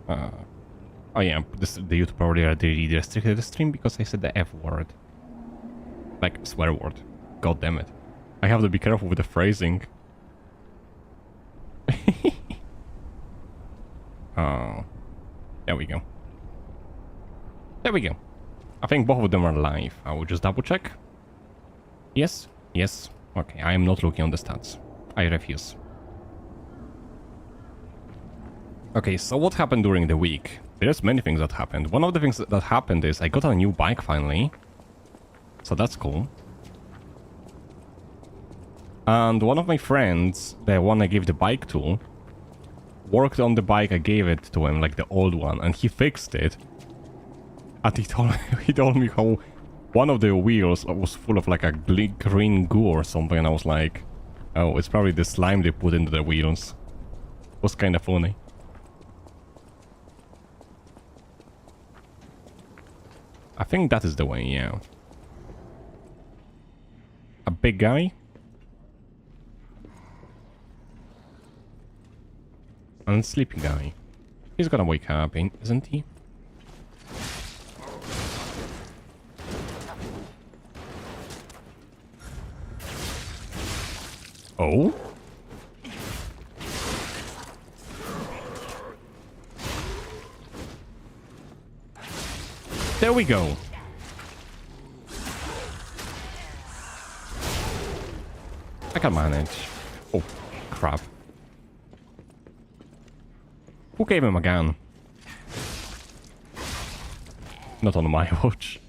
Oh yeah, the YouTube probably already restricted the stream because I said the F word. Like, swear word. God damn it. I have to be careful with the phrasing. Oh. There we go. There we go. I think both of them are live. I will just double check. Yes? Yes. Okay, I am not looking on the stats. I refuse. Okay, so what happened during the week? There's many things that happened. One of the things that happened is I got a new bike finally. So that's cool. And one of my friends, the one I gave the bike to, worked on the bike I gave it to him, like the old one, and he fixed it. And he told me how one of the wheels was full of like a green goo or something, and I was like, oh, it's probably the slime they put into the wheels. It was kind of funny. I think that is the way, yeah. A big guy. And a sleepy guy. He's gonna wake up, isn't he? Oh? There we go. I can manage. Oh, crap. Who gave him a gun? Not on my watch.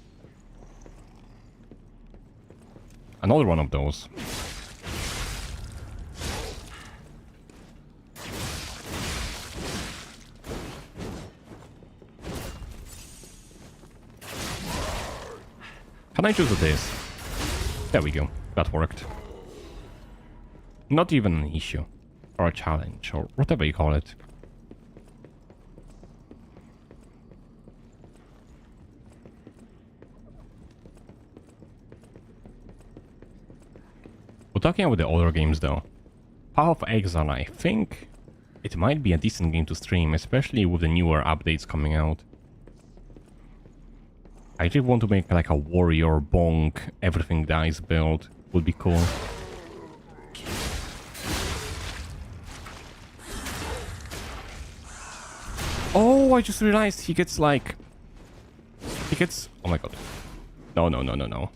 Another one of those. Can I choose this? There we go. That worked. Not even an issue. Or a challenge, or whatever you call it. We're talking about the older games though. Path of Exile, I think it might be a decent game to stream, especially with the newer updates coming out. I just want to make like a warrior bonk, everything dies build. Would be cool. Oh, I just realized he gets like... He gets... Oh my god. No, no, no, no, no.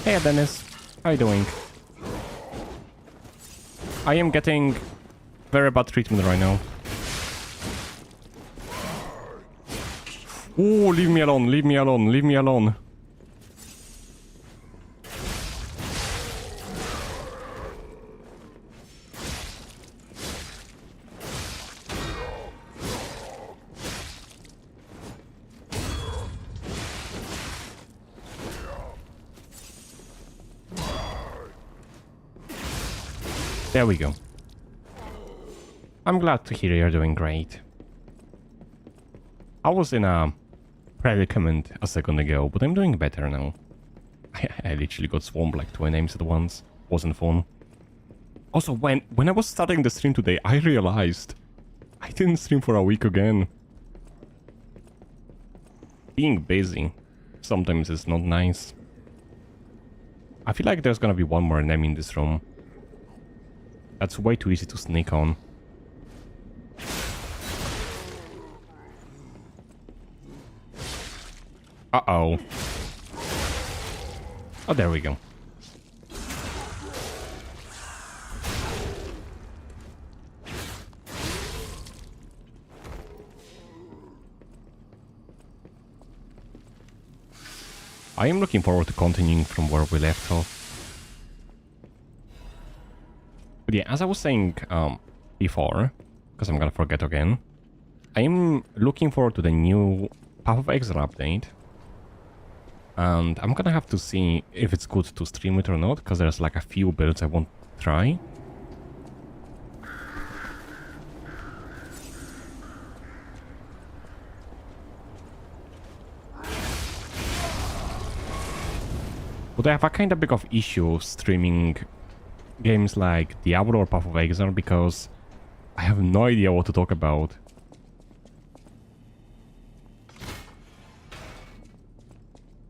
Hey Dennis, how you doing? I am getting very bad treatment right now. Oh, leave me alone, leave me alone, leave me alone. There we go. I'm glad to hear you're doing great. I was in a predicament a second ago, but I'm doing better now. I literally got swarmed like 2 names at once. Wasn't fun. Also, when I was starting the stream today, I realized I didn't stream for a week again. Being busy sometimes is not nice. I feel like there's gonna be one more enemy in this room. That's way too easy to sneak on. Uh-oh. Oh, there we go. I am looking forward to continuing from where we left off. But yeah, as I was saying before, because I'm gonna forget again, I am looking forward to the new Path of Exile update. And I'm gonna have to see if it's good to stream it or not, because there's like a few builds I want to try. But I have a kind of big of issue streaming games like Diablo or Path of Exile because I have no idea what to talk about.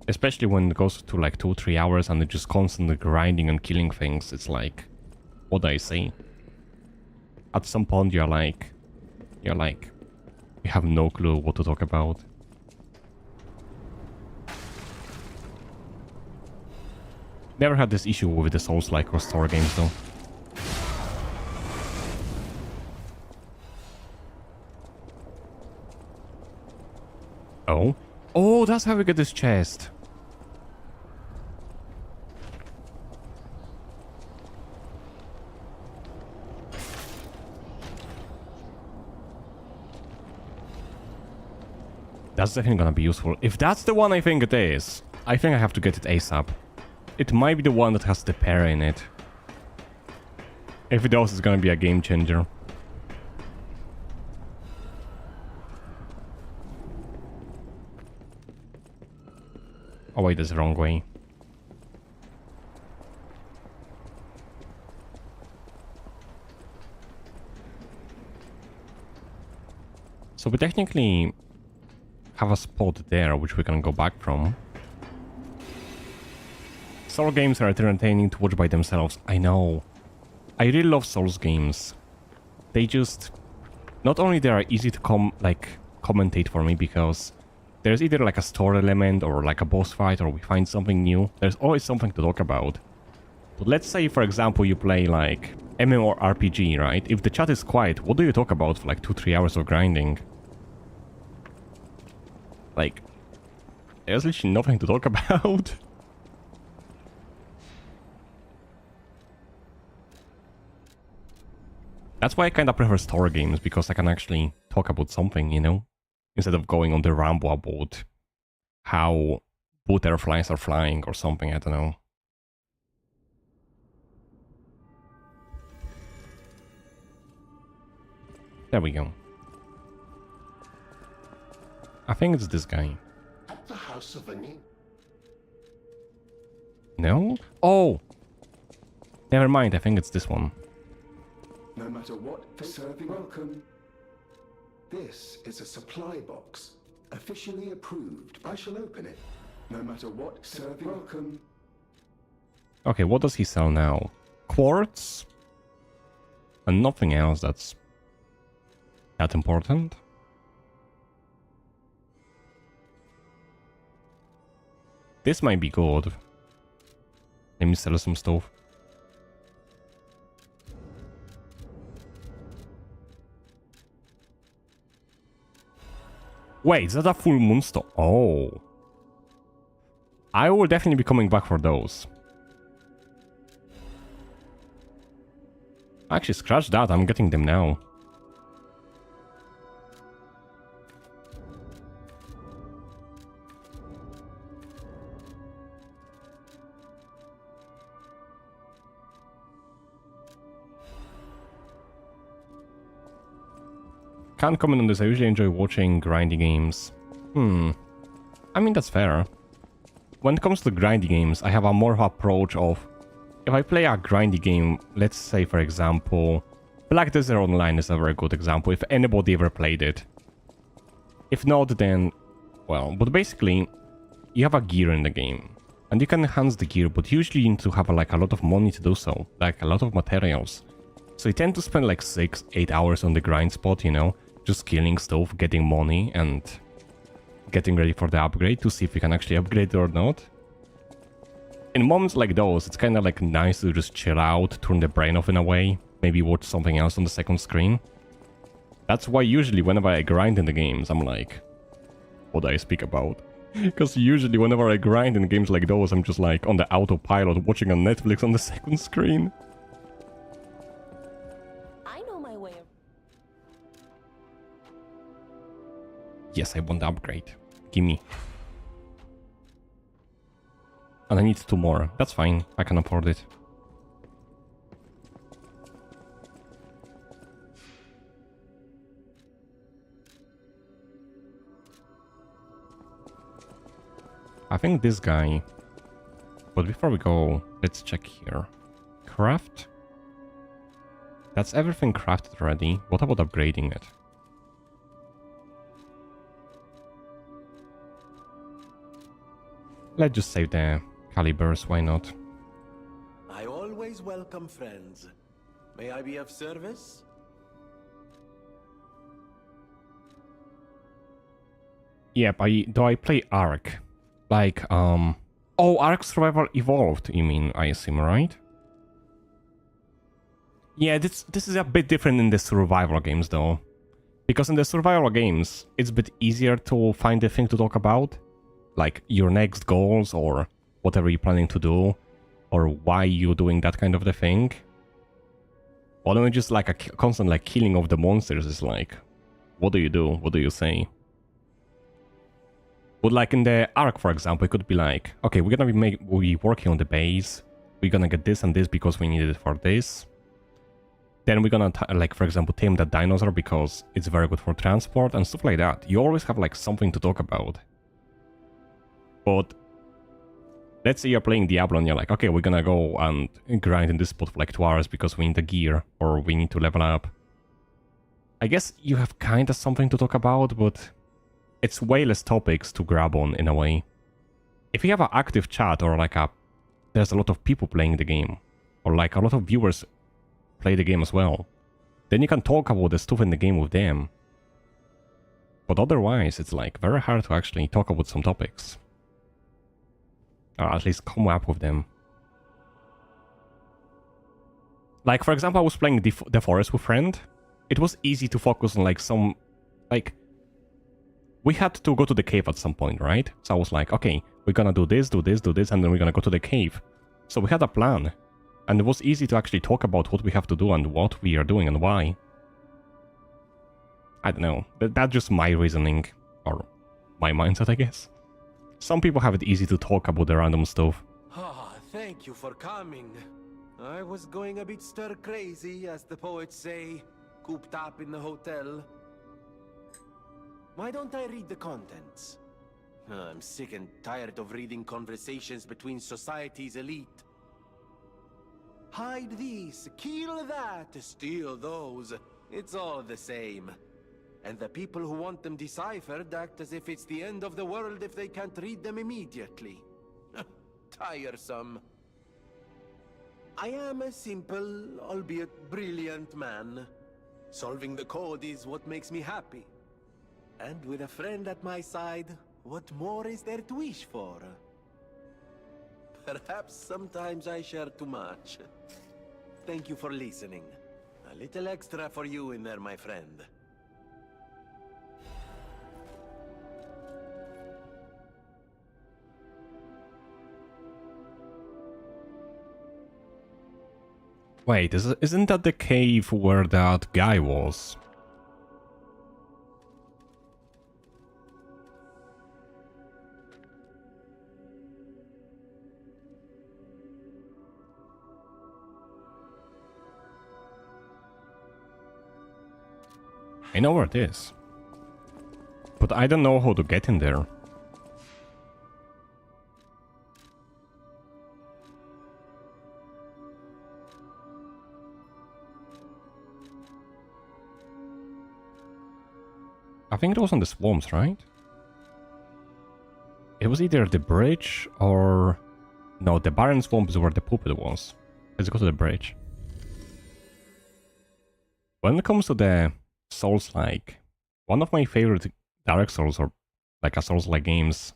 Especially when it goes to like 2-3 hours and it's just constantly grinding and killing things. It's like, what do I say? At some point you have no clue what to talk about. Never had this issue with the Soulslike or store games though. Oh? Oh, that's how we get this chest. That's definitely gonna be useful. If that's the one I think it is, I think I have to get it ASAP. It might be the one that has the para in it. If it does, it's gonna be a game changer. Oh wait, that's the wrong way. So we technically have a spot there which we can go back from. Soul games are entertaining to watch by themselves. I know. I really love Souls games. They just... Not only they are easy to commentate for me because there's either like a story element or like a boss fight or we find something new. There's always something to talk about. But let's say, for example, you play like MMORPG, right? If the chat is quiet, what do you talk about for like 2-3 hours of grinding? Like, there's literally nothing to talk about. That's why I kind of prefer story games, because I can actually talk about something, you know? Instead of going on the ramble about how butterflies are flying or something, I don't know. There we go. I think it's this guy. At the house of No? Oh! Never mind, I think it's this one. No matter what, serving welcome. This is a supply box. Officially approved. I shall open it. No matter what, serving welcome. Okay, what does he sell now? Quartz? And nothing else that's that important? This might be good. Let me sell some stuff. Wait, is that a full moon stone? Oh. I will definitely be coming back for those. Actually, scratch that, I'm getting them now. Can't comment on this, I usually enjoy watching grindy games. I mean, that's fair. When it comes to grindy games, I have a more approach of... If I play a grindy game, let's say for example... Black Desert Online is a very good example, if anybody ever played it. If not, then... Well, but basically, you have a gear in the game. And you can enhance the gear, but usually you need to have like a lot of money to do so. Like a lot of materials. So you tend to spend like 6-8 hours on the grind spot, you know? Just killing stuff, getting money, and getting ready for the upgrade to see if you can actually upgrade it or not. In moments like those, it's kind of like nice to just chill out, turn the brain off in a way, maybe watch something else on the second screen. That's why usually whenever I grind in the games, I'm like, what do I speak about? Because usually whenever I grind in games like those, I'm just like on the autopilot watching on Netflix on the second screen. Yes, I want the upgrade. Gimme. And I need 2 more. That's fine. I can afford it. I think this guy... But before we go, let's check here. Craft? That's everything crafted already. What about upgrading it? Let's just save the calibers, why not? I always welcome friends. May I be of service? Yep, I play Ark. Like, oh, Ark Survival Evolved, you mean, I assume, right? Yeah, this is a bit different in the survival games, though. Because in the survival games, it's a bit easier to find a thing to talk about. Like, your next goals, or whatever you're planning to do, or why you're doing that kind of the thing. Or then just like a constant like killing of the monsters is like, what do you do? What do you say? But like in the Ark, for example, it could be like, okay, we're gonna be working on the base. We're gonna get this and this because we need it for this. Then we're gonna, like, for example, tame that dinosaur because it's very good for transport and stuff like that. You always have like something to talk about. But let's say you're playing Diablo and you're like, okay, we're gonna go and grind in this spot for like 2 hours because we need the gear or we need to level up. I guess you have kinda something to talk about, but it's way less topics to grab on in a way. If you have an active chat or like there's a lot of people playing the game, or like a lot of viewers play the game as well, then you can talk about the stuff in the game with them. But otherwise, it's like very hard to actually talk about some topics. Or at least come up with them. Like, for example, I was playing the Forest with friend. It was easy to focus on like some, like, we had to go to the cave at some point, right? So I was like, okay, we're gonna do this, and then we're gonna go to the cave. So we had a plan. And it was easy to actually talk about what we have to do and what we are doing and why. I don't know. That's just my reasoning. Or my mindset, I guess. Some people have it easy to talk about the random stuff. Ah, thank you for coming. I was going a bit stir crazy, as the poets say, cooped up in the hotel. Why don't I read the contents? I'm sick and tired of reading conversations between society's elite. Hide these, kill that, steal those. It's all the same. And the people who want them deciphered act as if it's the end of the world if they can't read them immediately. Tiresome. I am a simple, albeit brilliant man. Solving the code is what makes me happy. And with a friend at my side, what more is there to wish for? Perhaps sometimes I share too much. Thank you for listening. A little extra for you in there, my friend. Wait, isn't that the cave where that guy was? I know where it is. But I don't know how to get in there. I think it was on the swamps, right? It was either the bridge or... No, the barren swamp is where the puppet was. Let's go to the bridge. When it comes to the Soulslike, one of my favorite Dark Souls or like a Souls-like games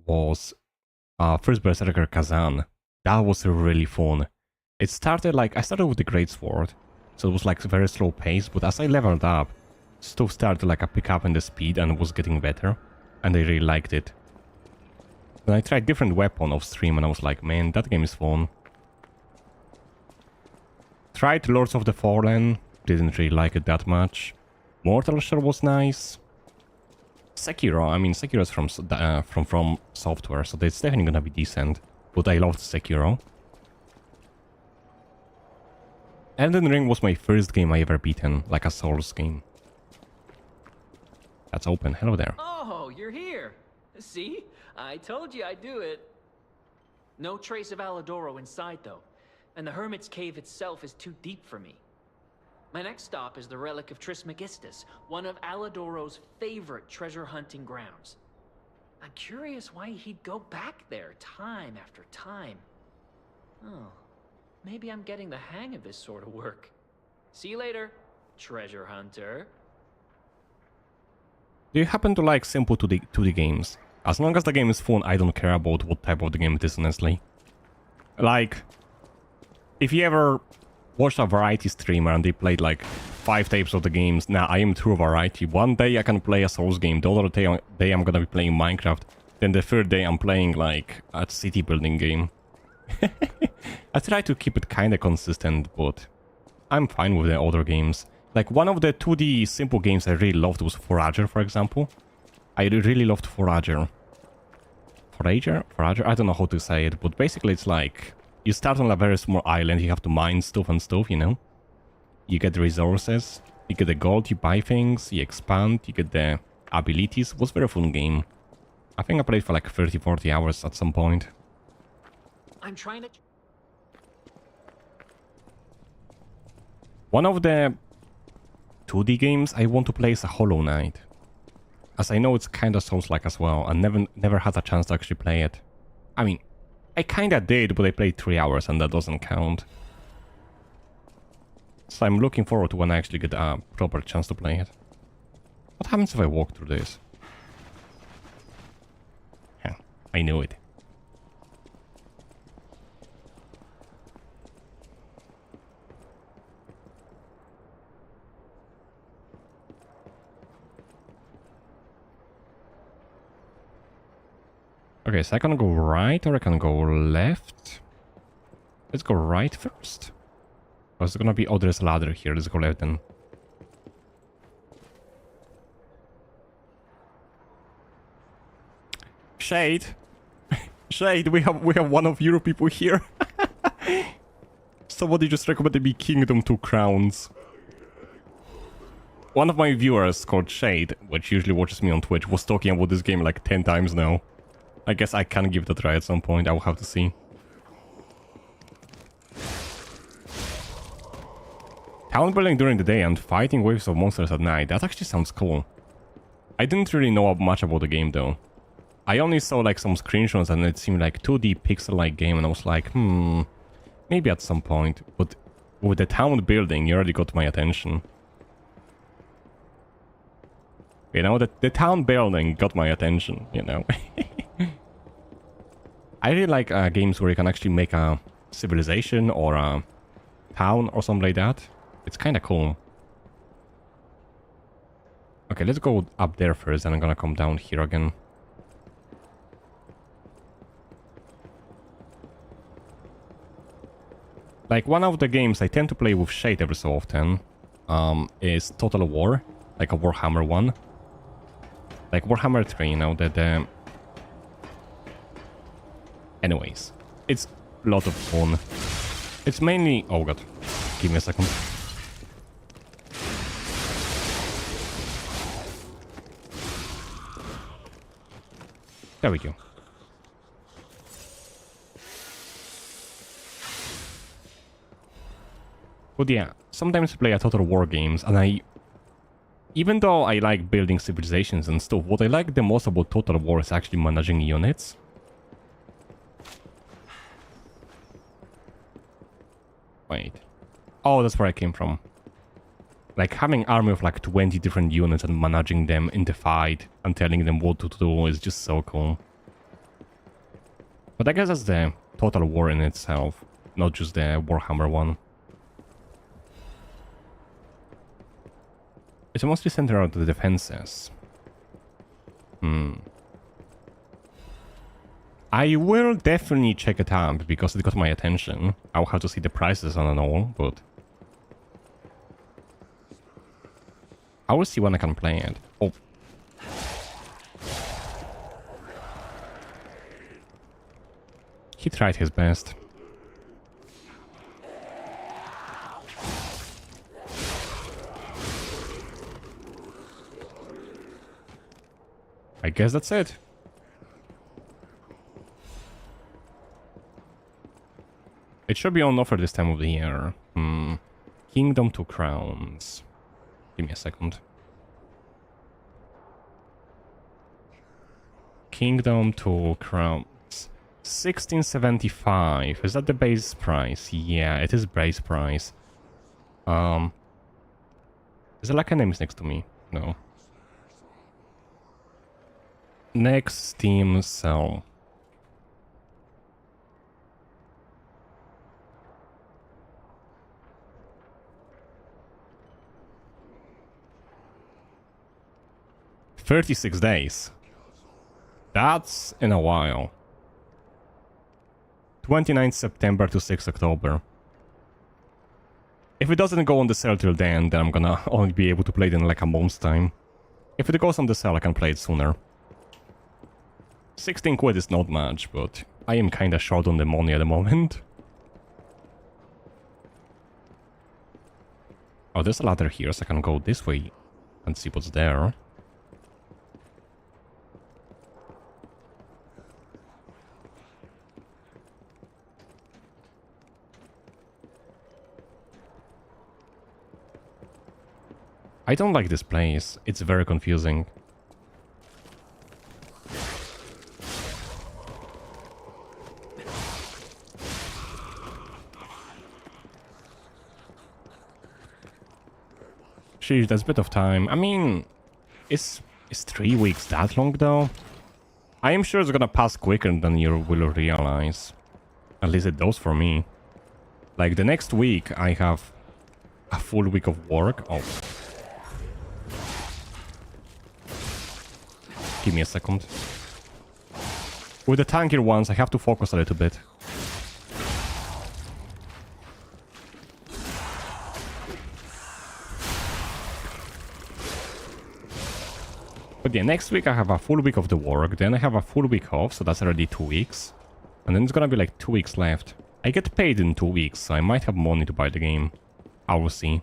was First Berserker Kazan. That was really fun. It started like, I started with the Great Sword, so it was like very slow pace, but as I leveled up, stuff started like a pick up in the speed and was getting better, and I really liked it. Then I tried different weapon off stream and I was like, man, that game is fun. Tried Lords of the Fallen, didn't really like it that much. Mortal Shell was nice. Sekiro, I mean Sekiro is from Software, so it's definitely gonna be decent. But I loved Sekiro. Elden Ring was my first game I ever beaten, like a Souls game. That's open, hello there. Oh, you're here. See? I told you I'd do it. No trace of Aladoro inside, though. And the Hermit's Cave itself is too deep for me. My next stop is the Relic of Trismegistus, one of Aladoro's favorite treasure hunting grounds. I'm curious why he'd go back there time after time. Oh, maybe I'm getting the hang of this sort of work. See you later, treasure hunter. Do you happen to like simple 2D games? As long as the game is fun, I don't care about what type of the game it is, honestly. Like, if you ever watched a variety streamer and they played like 5 tapes of the games, now I am true variety. One day I can play a Souls game, the other day I'm gonna be playing Minecraft, then the third day I'm playing like a city building game. I try to keep it kinda consistent, but I'm fine with the other games. Like one of the 2D simple games I really loved was Forager, for example. I really loved Forager. Forager? I don't know how to say it, but basically it's like you start on a very small island, you have to mine stuff and stuff, you know? You get the resources, you get the gold, you buy things, you expand, you get the abilities. It was a very fun game. I think I played for like 30-40 hours at some point. I'm trying to... One of the 2D games I want to play is a Hollow Knight. As I know it's kinda Soulslike as well, and never had a chance to actually play it. I mean, I kinda did, but I played 3 hours and that doesn't count. So I'm looking forward to when I actually get a proper chance to play it. What happens if I walk through this? Yeah, I knew it. Okay, so I can go right or I can go left. Let's go right first. Oh, it's gonna be... Oh, there's a ladder here. Let's go left then. Shade! Shade, we have one of your people here. Somebody just recommended me Kingdom 2 Crowns. One of my viewers called Shade, which usually watches me on Twitch, was talking about this game like 10 times now. I guess I can give it a try at some point. I will have to see. Town building during the day and fighting waves of monsters at night. That actually sounds cool. I didn't really know much about the game though. I only saw like some screenshots and it seemed like 2D pixel-like game and I was like, maybe at some point. But with the town building, you already got my attention. You know, the town building got my attention, you know. I really like games where you can actually make a civilization or a town or something like that. It's kind of cool. Okay, let's go up there first and I'm gonna come down here again. Like one of the games I tend to play with Shade every so often is Total War, like a Warhammer one. Like Warhammer 3, you know, that anyways, it's a lot of fun. It's mainly... Oh god, give me a second. There we go. But yeah, sometimes I play a Total War games and even though I like building civilizations and stuff, what I like the most about Total War is actually managing units. Wait. Oh, that's where I came from. Like having army of like 20 different units and managing them in the fight and telling them what to do is just so cool. But I guess that's the Total War in itself, not just the Warhammer one. It's mostly centered around the defenses. I will definitely check it out because it got my attention. I'll have to see the prices on and all, but I will see when I can play it. Oh. He tried his best. I guess that's it. It should be on offer this time of the year. Kingdom 2 Crowns. Give me a second. Kingdom to Crown. 1675. Is that the base price? Yeah, it is base price. Is there like enemies next to me? No. Next Steam sell. $36 days. That's in a while. 29th September to 6th October. If it doesn't go on the sale till then I'm gonna only be able to play it in like a month's time. If it goes on the sale, I can play it sooner. 16 quid is not much, but I am kinda short on the money at the moment. Oh, there's a ladder here, so I can go this way and see what's there. I don't like this place. It's very confusing. Sheesh, that's a bit of time. I mean, is 3 weeks that long though? I am sure it's gonna pass quicker than you will realize. At least it does for me. Like the next week I have a full week of work. Oh. Give me a second. With the tankier ones, I have to focus a little bit. But yeah, next week I have a full week of the work, then I have a full week off, so that's already 2 weeks. And then it's gonna be like 2 weeks left. I get paid in 2 weeks, so I might have money to buy the game. I will see.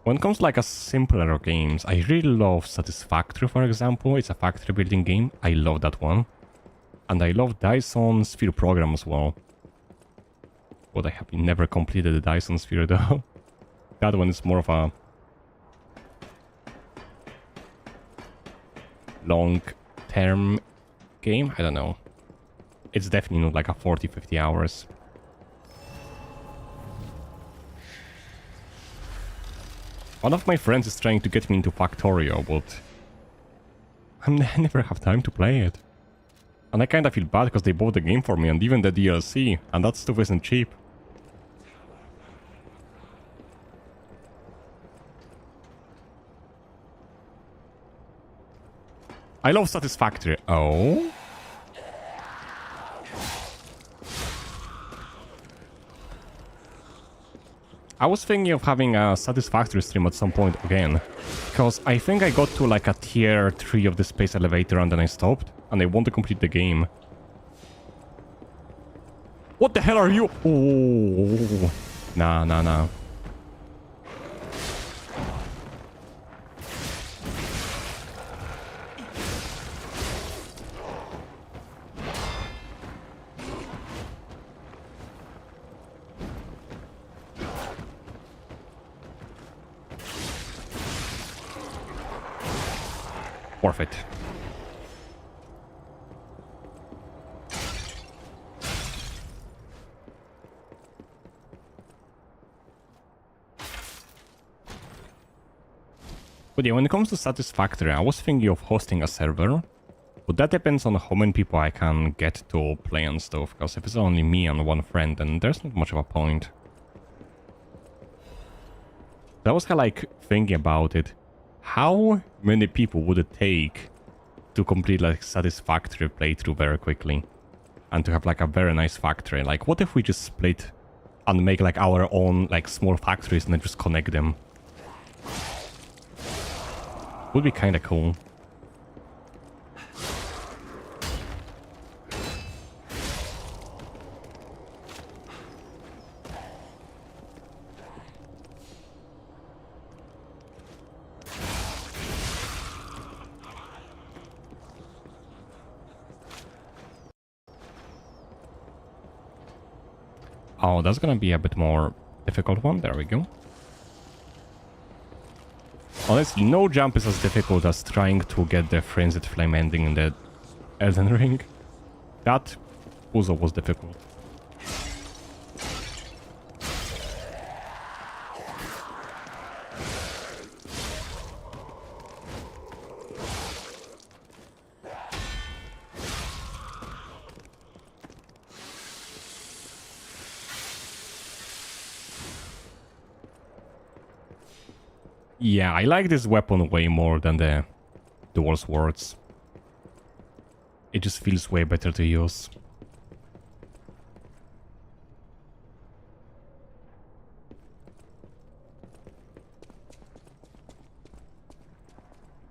When it comes to like a simpler games, I really love Satisfactory, for example. It's a factory building game. I love that one. And I love Dyson Sphere Program as well. But I have never completed the Dyson Sphere though. That one is more of a long-term game. I don't know. It's definitely not like a 40-50 hours. One of my friends is trying to get me into Factorio, but I never have time to play it. And I kinda feel bad because they bought the game for me and even the DLC, and that stuff isn't cheap. I love Satisfactory. Oh? I was thinking of having a Satisfactory stream at some point again. Because I think I got to like a tier 3 of the space elevator and then I stopped. And I want to complete the game. What the hell are you? Oh. Nah, nah, nah. Worth it. But yeah, when it comes to Satisfactory, I was thinking of hosting a server. But that depends on how many people I can get to play and stuff. Because if it's only me and one friend, then there's not much of a point. I was like thinking about it. How many people would it take to complete like Satisfactory playthrough very quickly? And to have like a very nice factory? Like what if we just split and make like our own like small factories and then just connect them? Would be kinda cool. Oh, that's gonna be a bit more difficult one. There we go. Honestly, no jump is as difficult as trying to get the Frenzied Flame ending in the Elden Ring. That puzzle was difficult. Yeah, I like this weapon way more than the dual swords. It just feels way better to use.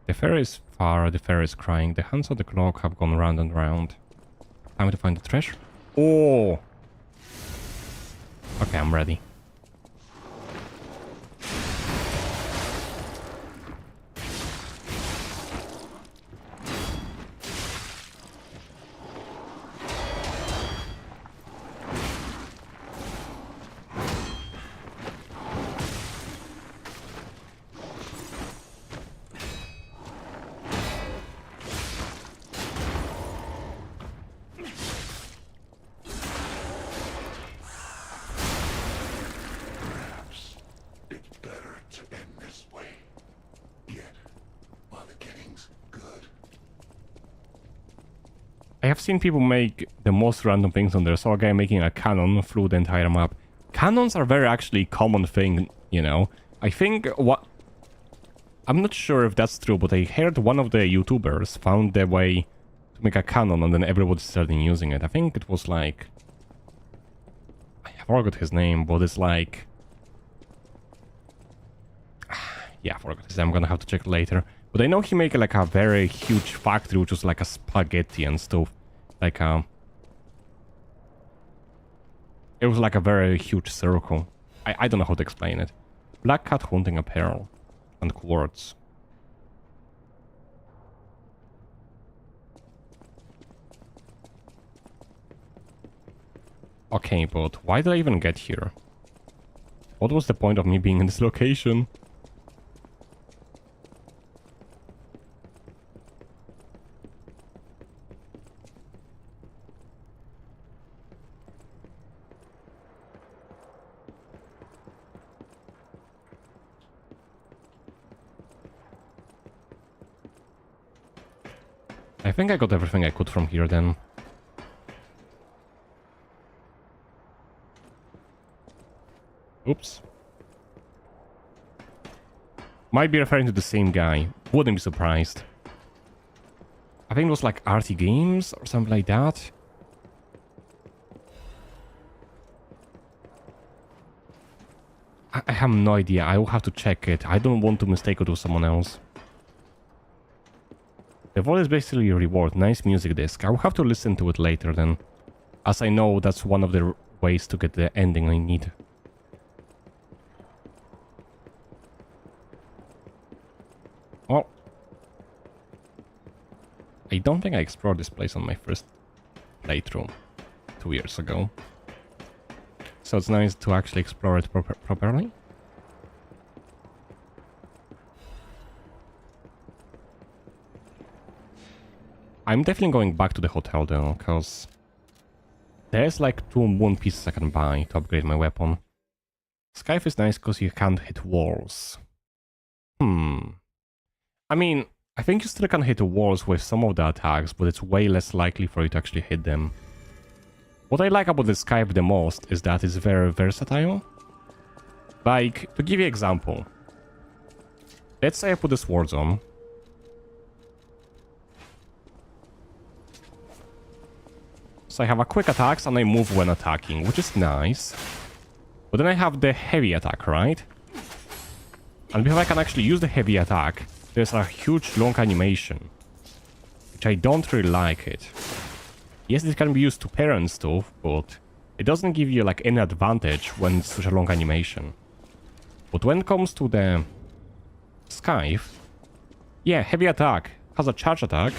The fairy is far, the fairy is crying. The hands of the clock have gone round and round. Time to find the treasure. Oh! Okay, I'm ready. I have seen people make the most random things on there. Saw a guy making a cannon through the entire map. Cannons are very actually common thing, you know. I think what... I'm not sure if that's true, but I heard one of the YouTubers found the way to make a cannon and then everybody started using it. I think it was like... I forgot his name, but it's like... Yeah, I forgot his name. I'm gonna have to check later. But I know he made like a very huge factory, which was like a spaghetti and stuff. Like it was like a very huge circle. I don't know how to explain it. Black cat hunting apparel and quartz. Okay, but why did I even get here? What was the point of me being in this location? I think I got everything I could from here then. Oops. Might be referring to the same guy. Wouldn't be surprised. I think it was like RT Games or something like that. I have no idea. I will have to check it. I don't want to mistake it with someone else. The voice is basically a reward. Nice music disc. I will have to listen to it later then. As I know that's one of the ways to get the ending I need. Well, I don't think I explored this place on my first playthrough 2 years ago. So it's nice to actually explore it properly. I'm definitely going back to the hotel though, because there's like 2 moon pieces I can buy to upgrade my weapon. Scythe is nice because you can't hit walls. I mean, I think you still can hit the walls with some of the attacks, but it's way less likely for you to actually hit them. What I like about the Scythe the most is that it's very versatile. Like, to give you an example. Let's say I put the swords on. So I have a quick attacks and I move when attacking, which is nice. But then I have the heavy attack, right? And before I can actually use the heavy attack, there's a huge long animation. Which I don't really like it. Yes, it can be used to parry and stuff, but it doesn't give you like any advantage when it's such a long animation. But when it comes to the Scythe, yeah, heavy attack has a charge attack,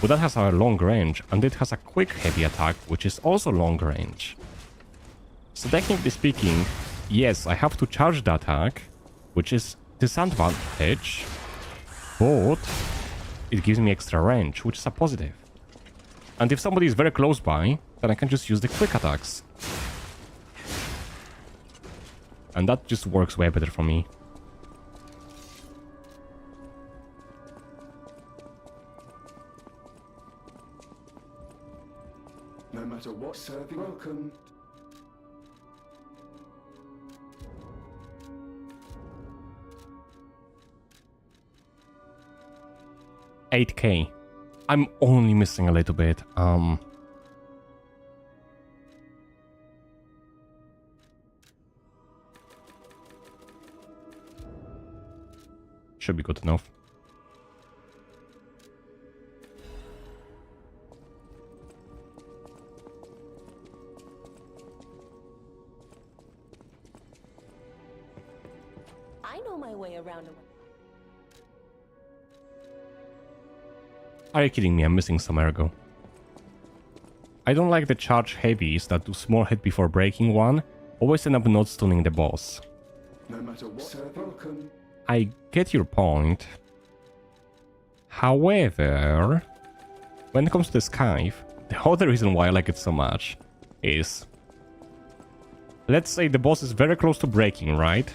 but that has a long range, and it has a quick heavy attack, which is also long range. So technically speaking, yes, I have to charge the attack, which is disadvantage, but it gives me extra range, which is a positive. And if somebody is very close by, then I can just use the quick attacks. And that just works way better for me. No matter what serving, welcome. $8K. I'm only missing a little bit. Should be good enough. I know my way around a... Are you kidding me? I'm missing some ergo. I don't like the charge heavies that do small hit before breaking one. Always end up not stunning the boss. No matter what serving, welcome. I get your point. However, when it comes to the Scythe, the other reason why I like it so much is... Let's say the boss is very close to breaking, right?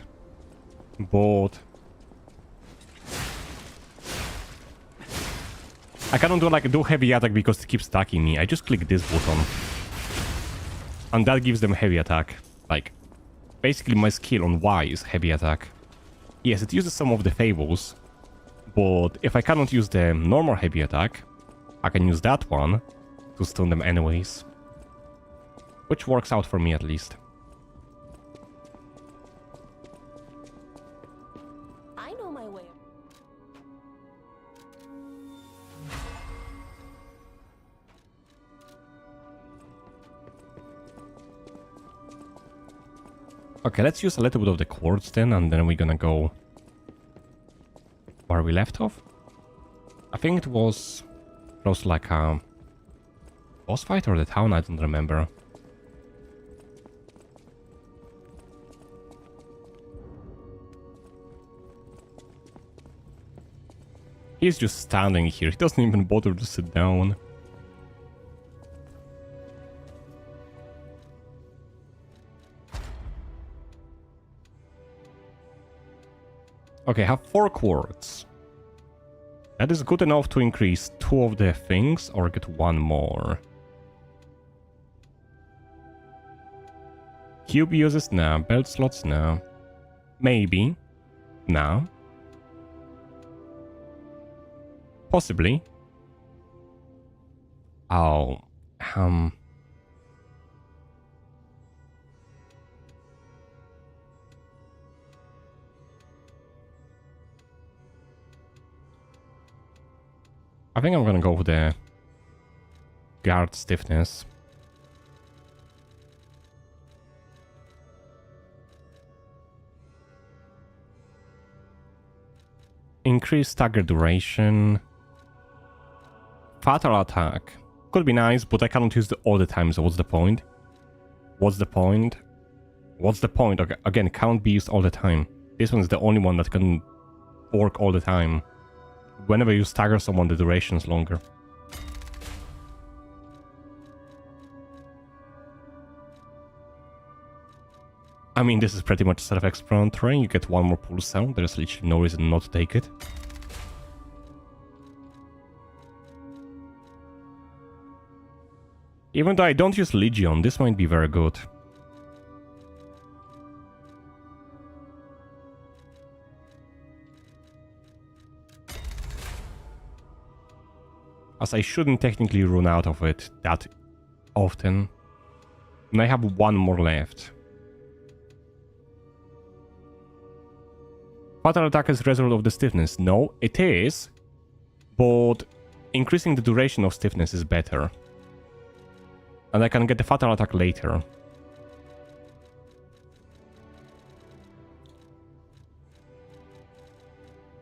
But... I cannot do heavy attack because it keeps attacking me. I just click this button. And that gives them heavy attack. Like, basically my skill on Y is heavy attack. Yes, it uses some of the fables. But if I cannot use the normal heavy attack, I can use that one to stun them anyways. Which works out for me at least. I know my way. Okay, let's use a little bit of the quartz then, and then we're gonna go where we left off. I think it was close to like a boss fight or the town, I don't remember. He's just standing here, he doesn't even bother to sit down. Okay, I have 4 quartz. That is good enough to increase 2 of the things or get 1 more. Cube uses now, belt slots now. Maybe. Now. Possibly. Oh. I think I'm gonna go with the guard stiffness. Increase stagger duration. Fatal attack. Could be nice, but I cannot use it all the time, so what's the point? What's the point? What's the point? Okay, again, can't be used all the time. This one's the only one that can work all the time. Whenever you stagger someone, the duration is longer. I mean, this is pretty much self-explanatory. You get 1 more pulse out. There's literally no reason not to take it. Even though I don't use Legion, this might be very good. As I shouldn't technically run out of it that often. And I have 1 more left. Fatal attack is a result of the stiffness. No, it is. But increasing the duration of stiffness is better. And I can get the fatal attack later.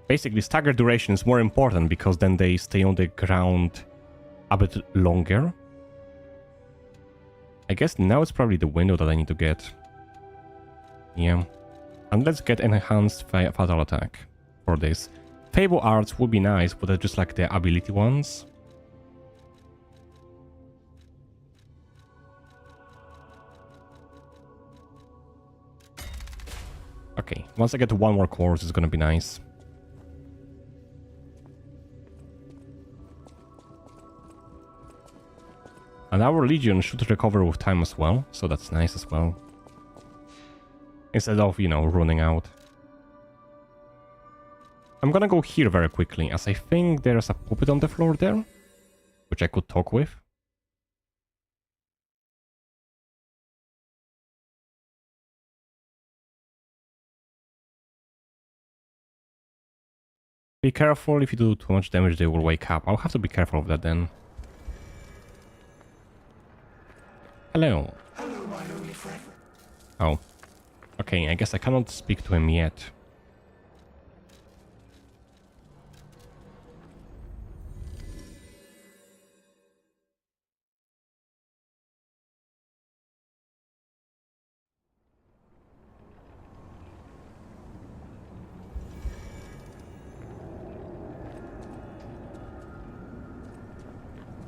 Basically, stagger duration is more important because then they stay on the ground a bit longer. I guess now it's probably the window that I need to get. Yeah. And let's get enhanced fatal attack for this. Fable arts would be nice, but they're just like the ability ones. Okay, once I get to one more course, it's gonna be nice. And our Legion should recover with time as well, so that's nice as well. Instead of, you know, running out. I'm gonna go here very quickly, as I think there's a puppet on the floor there, which I could talk with. Be careful, if you do too much damage they will wake up. I'll have to be careful of that then. Hello. Hello, my only friend. Oh. Okay, I guess I cannot speak to him yet.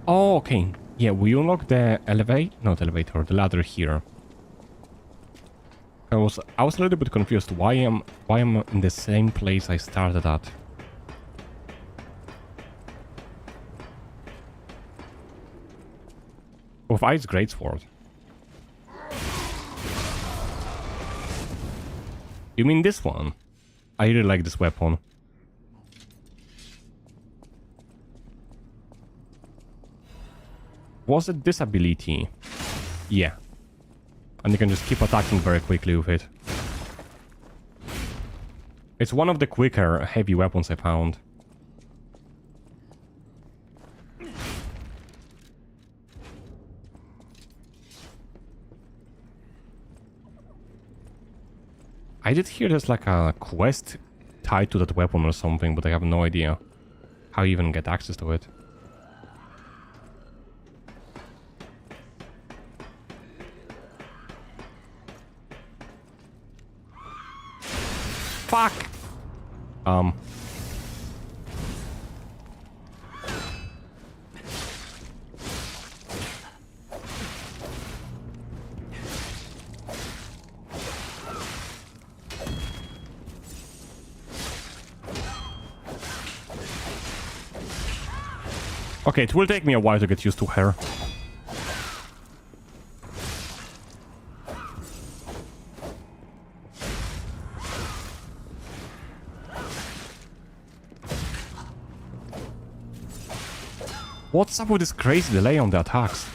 Oh, okay. Yeah, we unlock the the ladder here. I was a little bit confused why I'm in the same place I started at. With Ice Greatsword. You mean this one? I really like this weapon. Was it this ability? Yeah. And you can just keep attacking very quickly with it. It's one of the quicker heavy weapons I found. I did hear there's like a quest tied to that weapon or something, but I have no idea how you even get access to it. Fuck! Okay, it will take me a while to get used to her. What's up with this crazy delay on the attacks?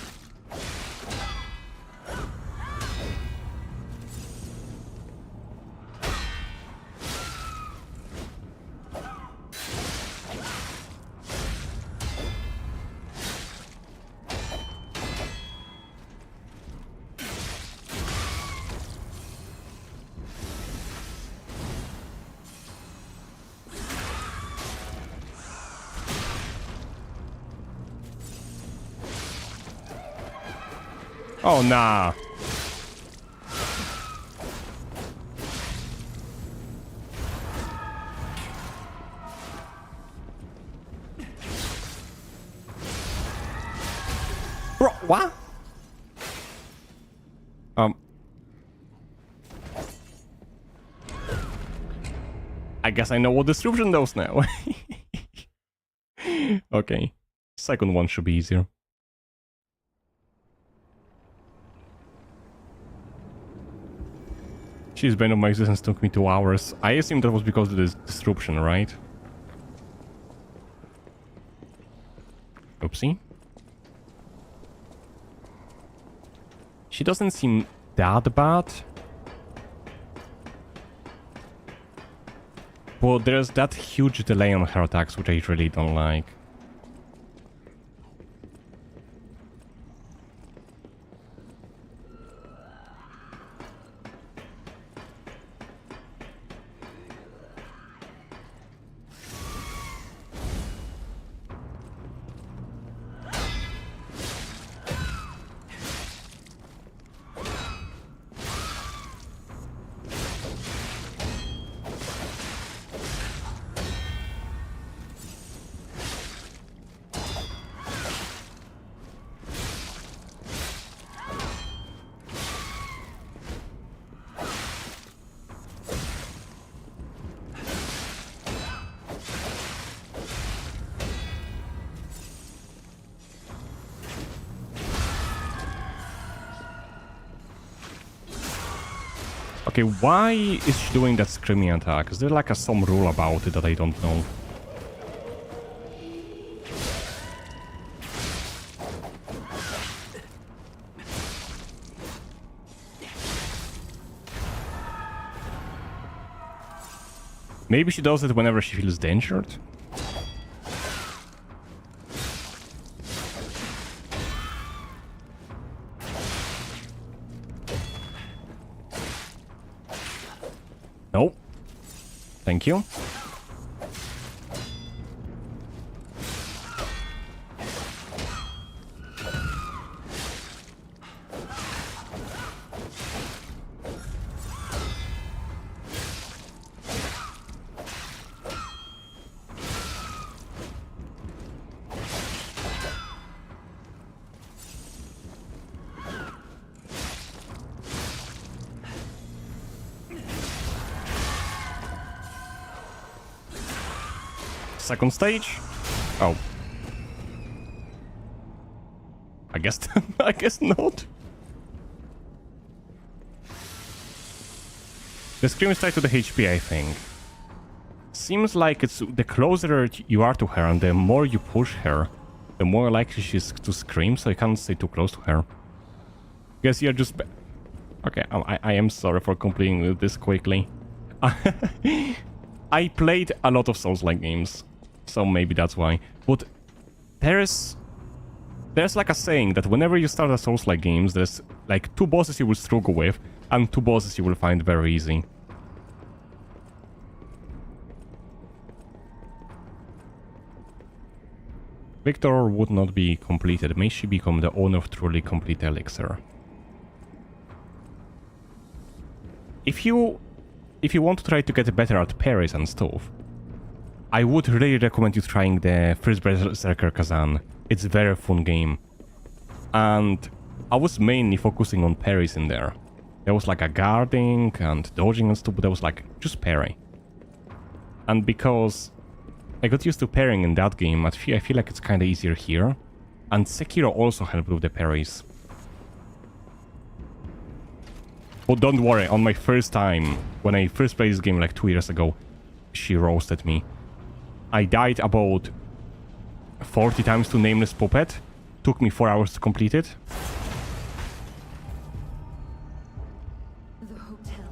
Oh, nah. Bro, what? I guess I know what description does now. Okay. Second one should be easier. She's been on my existence took me 2 hours. I assume that was because of this disruption, right? Oopsie. She doesn't seem that bad. But there's that huge delay on her attacks, which I really don't like. Okay, why is she doing that screaming attack? Is there like some rule about it that I don't know? Maybe she does it whenever she feels dangered? No. Thank you. Second stage? Oh. I guess I guess not. The scream is tied to the HP, I think. Seems like it's the closer you are to her and the more you push her, the more likely she is to scream, so you can't stay too close to her. Guess you're just... Okay, I am sorry for completing this quickly. I played a lot of Souls-like games, so maybe that's why. But there's like a saying that whenever you start a Souls-like games, there's like 2 bosses you will struggle with and 2 bosses you will find very easy. Victor would not be completed. May she become the owner of truly complete elixir. If you want to try to get better at parries and stuff, I would really recommend you trying the first Berserker Kazan. It's a very fun game. And I was mainly focusing on parries in there. There was like a guarding and dodging and stuff, but there was like just parry. And because I got used to parrying in that game, I feel like it's kind of easier here. And Sekiro also helped with the parries. But don't worry, on my first time, when I first played this game like 2 years ago, she roasted me. I died about 40 times to Nameless Puppet. Took me 4 hours to complete it. The hotel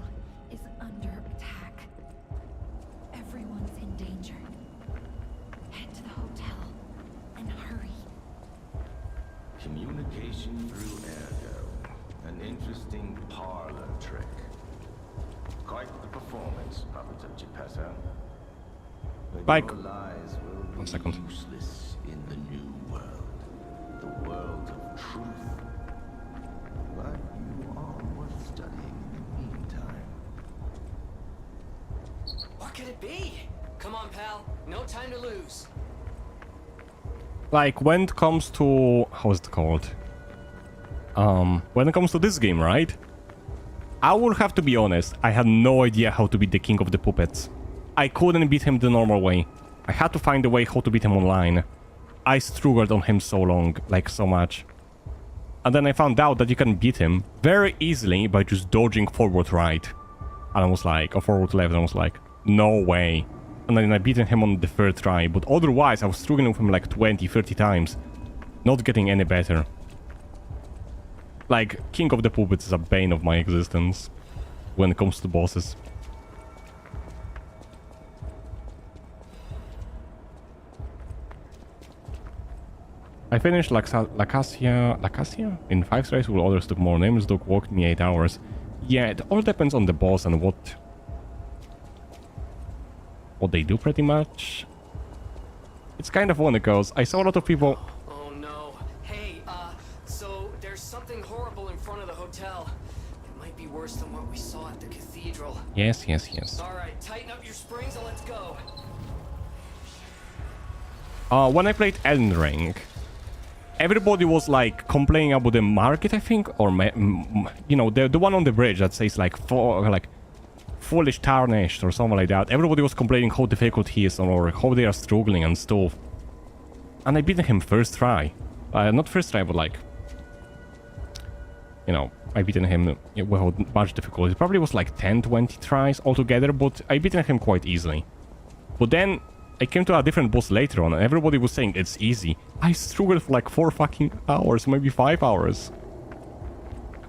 is under attack. Everyone's in danger. Head to the hotel and hurry. Communication through ergo. An interesting parlor trick. Quite the performance, Puppet of Geppetto. Like, your lies will be 1 second. useless in the new world. The world of truth. But you are worth studying in the meantime. What could it be? Come on, pal. No time to lose. like when it comes to... how is it called? When it comes to this game, right? I will have to be honest, I had no idea how to beat the King of the Puppets. I couldn't beat him the normal way. I had to find a way how to beat him online. I struggled on him so long, like so much. And then I found out that you can beat him very easily by just dodging forward right. And I was like, or forward left, and I was like, no way. And then I beat him on the 3rd try, but otherwise I was struggling with him like 20, 30 times. Not getting any better. Like, King of the Puppets is a bane of my existence when it comes to bosses. I finished Lacacia in 5 tries, while others took more. Nameless Dog walked me 8 hours. Yeah, it all depends on the boss and what they do pretty much. It's kind of funny because I saw a lot of people... Oh no. Hey, so there's something horrible in front of the hotel. It might be worse than what we saw at the cathedral. Yes. Alright, tighten up your springs and let's go. When I played Elden Ring, everybody was like complaining about the market, I think, or you know, the one on the bridge that says like foolish tarnished or something like that. Everybody was complaining how difficult he is or how they are struggling and stuff. And I beat him 1st try. Not 1st try, but like you know, I beaten him without much difficulty. It probably was like 10-20 tries altogether, but I beaten him quite easily. But then I came to a different boss later on, and everybody was saying it's easy. I struggled for like 4 fucking hours, maybe 5 hours.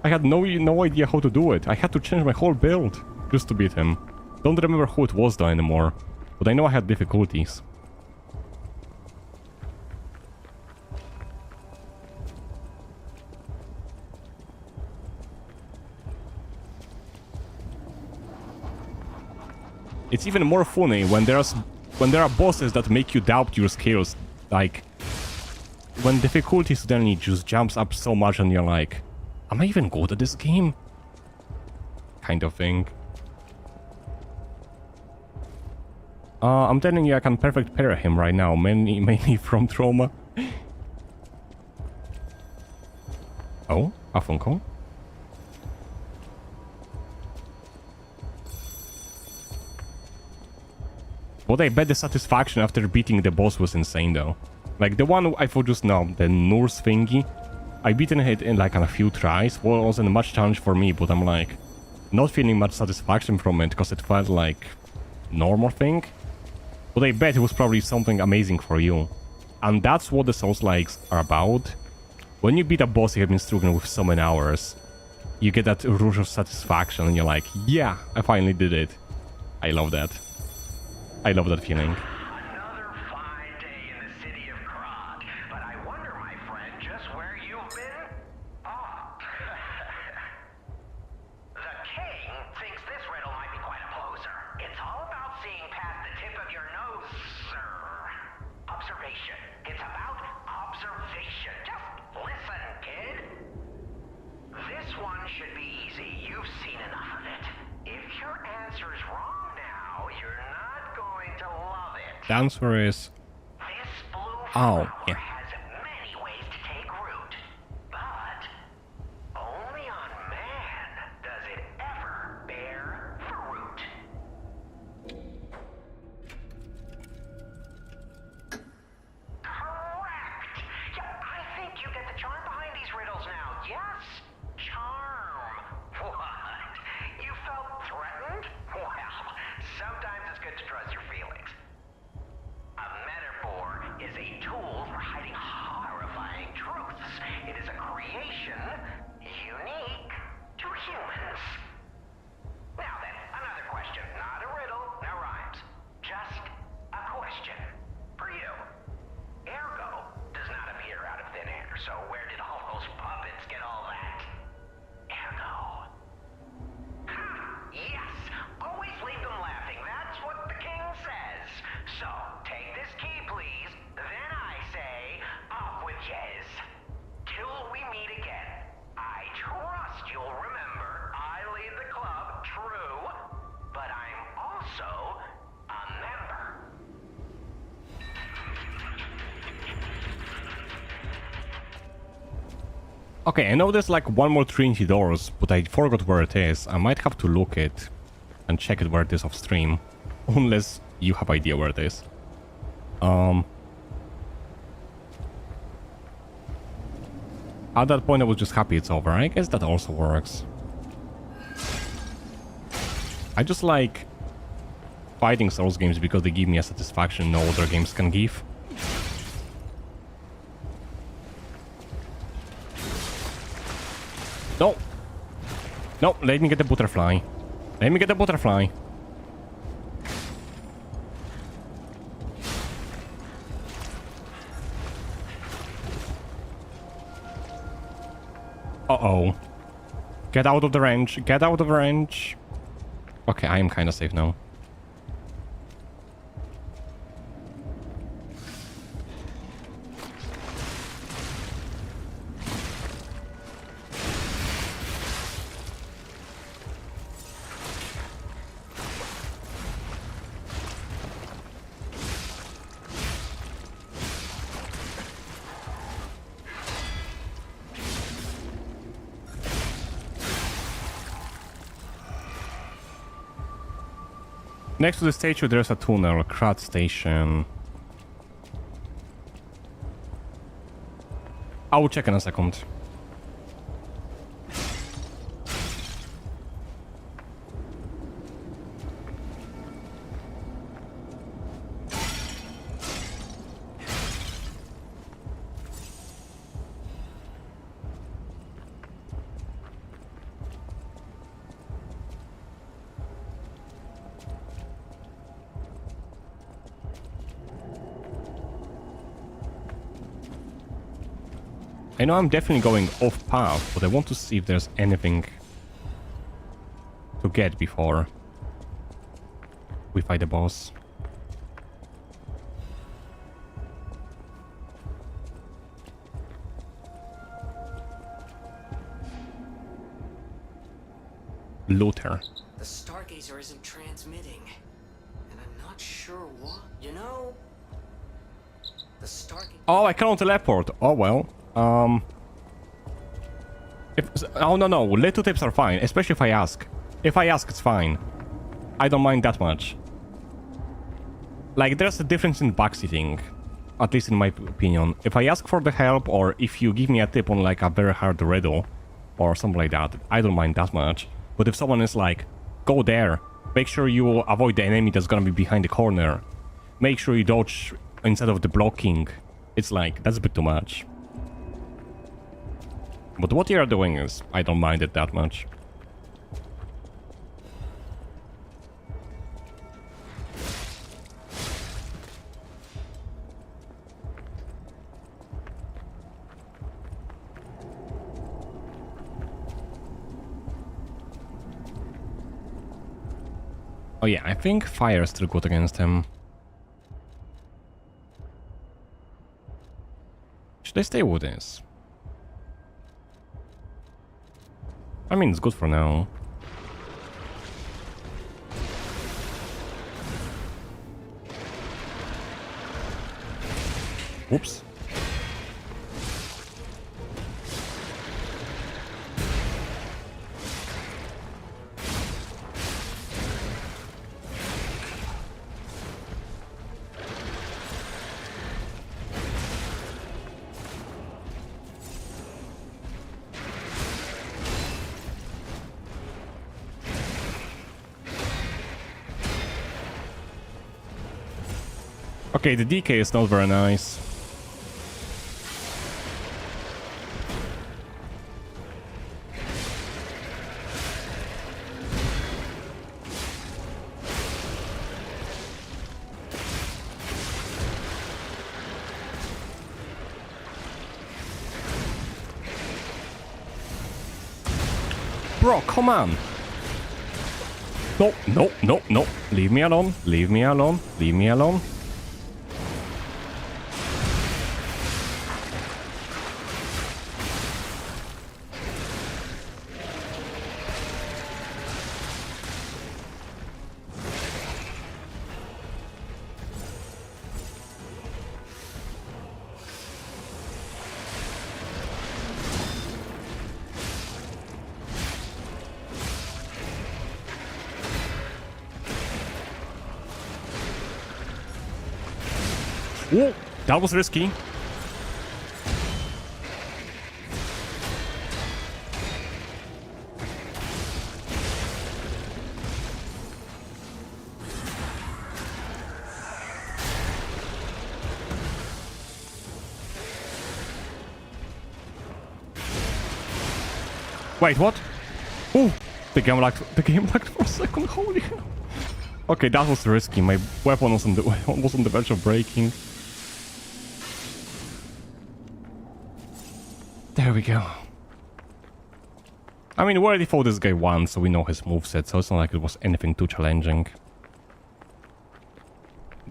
I had no idea how to do it. I had to change my whole build just to beat him. Don't remember who it was though anymore, but I know I had difficulties. It's even more funny when there are bosses that make you doubt your skills. Like, when difficulty suddenly just jumps up so much and you're like, am I even good at this game? Kind of thing. I'm telling you, I can perfect pair him right now, mainly from trauma. Oh, a phone call? But I bet the satisfaction after beating the boss was insane though. Like the one I thought just now, the nurse thingy, I beaten it in like a few tries. Well, it wasn't much challenge for me, but I'm like not feeling much satisfaction from it because it felt like normal thing. But I bet it was probably something amazing for you. And that's what the Soulslikes are about. When you beat a boss you have been struggling with so many hours, you get that rush of satisfaction and you're like, yeah, I finally did it. I love that. I love that feeling. Another fine day in the city of Krog, but I wonder, my friend, just where you've been? Oh. The king thinks this riddle might be quite a closer. It's all about seeing past the tip of your nose, sir. Observation. It's about observation. Just listen, kid. This one should be easy. You've seen enough of it. If your answer's wrong now, you're not going to love it. The answer is... This blue oh, flower yeah. has many ways to take root, but only on man does it ever bear fruit. Correct! Yeah, I think you get the charm behind these riddles now. Yes, charm. What? You felt threatened? Well, sometimes it's good to trust your feelings. A metaphor is a tool for hiding horrifying truths. It is a creation unique to humans. Now then, another question. Not a riddle, no rhymes. Just a question. For you. Ergo does not appear out of thin air, so where did all those puppets get all that? Ergo. Ha! Yes! Always leave them laughing. That's what the king says. So, take this key, please. Then I say, off with Jez. Till we meet again. I trust you'll remember I lead the club, true, but I'm also a member. Okay, I know there's like one more Trinity doors, but I forgot where it is. I might have to look it and check it where it is off stream. Unless you have idea where it is. At that point I was just happy it's over. I guess that also works. I just like fighting Souls games because they give me a satisfaction no other games can give. No! No, let me get the butterfly. Let me get the butterfly. Uh-oh. Get out of the range. Get out of the range. Okay, I am kind of safe now. Next to the statue there's a tunnel, Krat station. I will check in a second. I know I'm definitely going off path, but I want to see if there's anything to get before we fight the boss. Luther. The Stargazer isn't transmitting, and I'm not sure what. You know, the Stargazer. Oh, I cannot teleport. Oh well. Oh no, little tips are fine, especially if I ask. If I ask, it's fine. I don't mind that much. Like, there's a difference in backseating, at least in my opinion. If I ask for the help, or if you give me a tip on like a very hard riddle, or something like that, I don't mind that much. But if someone is like, go there, make sure you avoid the enemy that's gonna be behind the corner, make sure you dodge instead of the blocking, it's like, that's a bit too much. But what you are doing is, I don't mind it that much. Oh yeah, I think fire is still good against him. Should I stay with this? I mean, it's good for now. Whoops. Okay, the DK is not very nice. Bro, come on! No, no, no, no. Leave me alone. Leave me alone. Leave me alone. Whoa, that was risky. Wait, what? Oh, the game lagged for a second. Holy hell. Okay, that was risky. My weapon was on the verge of breaking. There we go. I mean, we already fought this guy once, so we know his moveset, so it's not like it was anything too challenging.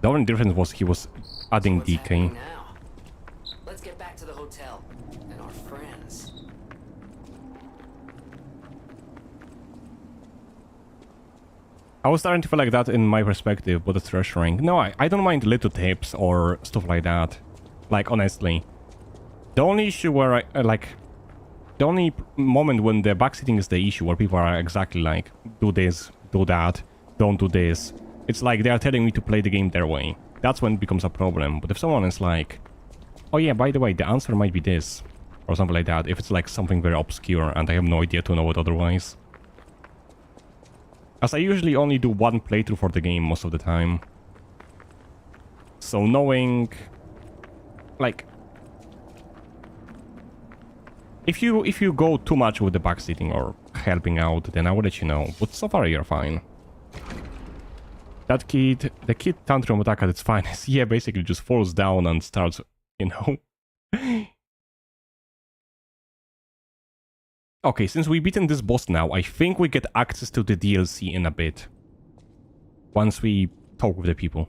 The only difference was he was adding DK. Now? Let's get back to the hotel and our friends. I was starting to feel like that in my perspective, but it's reassuring. No, I don't mind little tips or stuff like that. Like, honestly. The only issue where the only moment when the backseating is the issue, where people are exactly like, do this, do that, don't do this. It's like they are telling me to play the game their way. That's when it becomes a problem. But if someone is like, oh yeah, by the way, the answer might be this, or something like that, if it's like something very obscure and I have no idea to know it otherwise. As I usually only do one playthrough for the game most of the time. So knowing, like, if you go too much with the backseating or helping out, then I will let you know. But so far you're fine. That kid, the kid tantrum attack at its finest, yeah, basically just falls down and starts, you know, Okay, since we've beaten this boss now, I think we get access to the DLC in a bit. Once we talk with the people.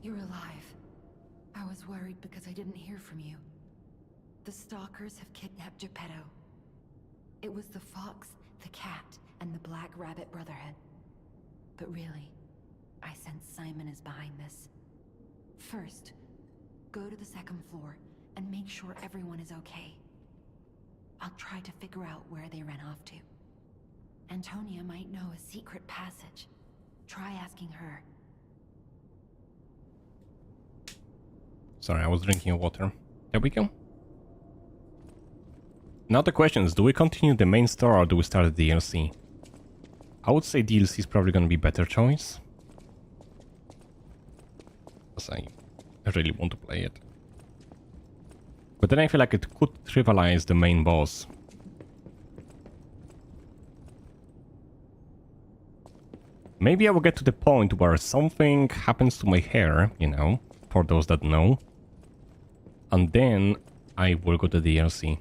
You're alive. I was worried because I didn't hear from you. The stalkers have kidnapped Geppetto. It was the fox, the cat, and the Black Rabbit Brotherhood. But really, I sense Simon is behind this. First, go to the second floor and make sure everyone is okay. I'll try to figure out where they ran off to. Antonia might know a secret passage. Try asking her. Sorry, I was drinking water. There we go. Now the question is, do we continue the main story or do we start the DLC? I would say DLC is probably gonna be better choice. Because I really want to play it. But then I feel like it could trivialize the main boss. Maybe I will get to the point where something happens to my hair, you know, for those that know. And then I will go to the DLC.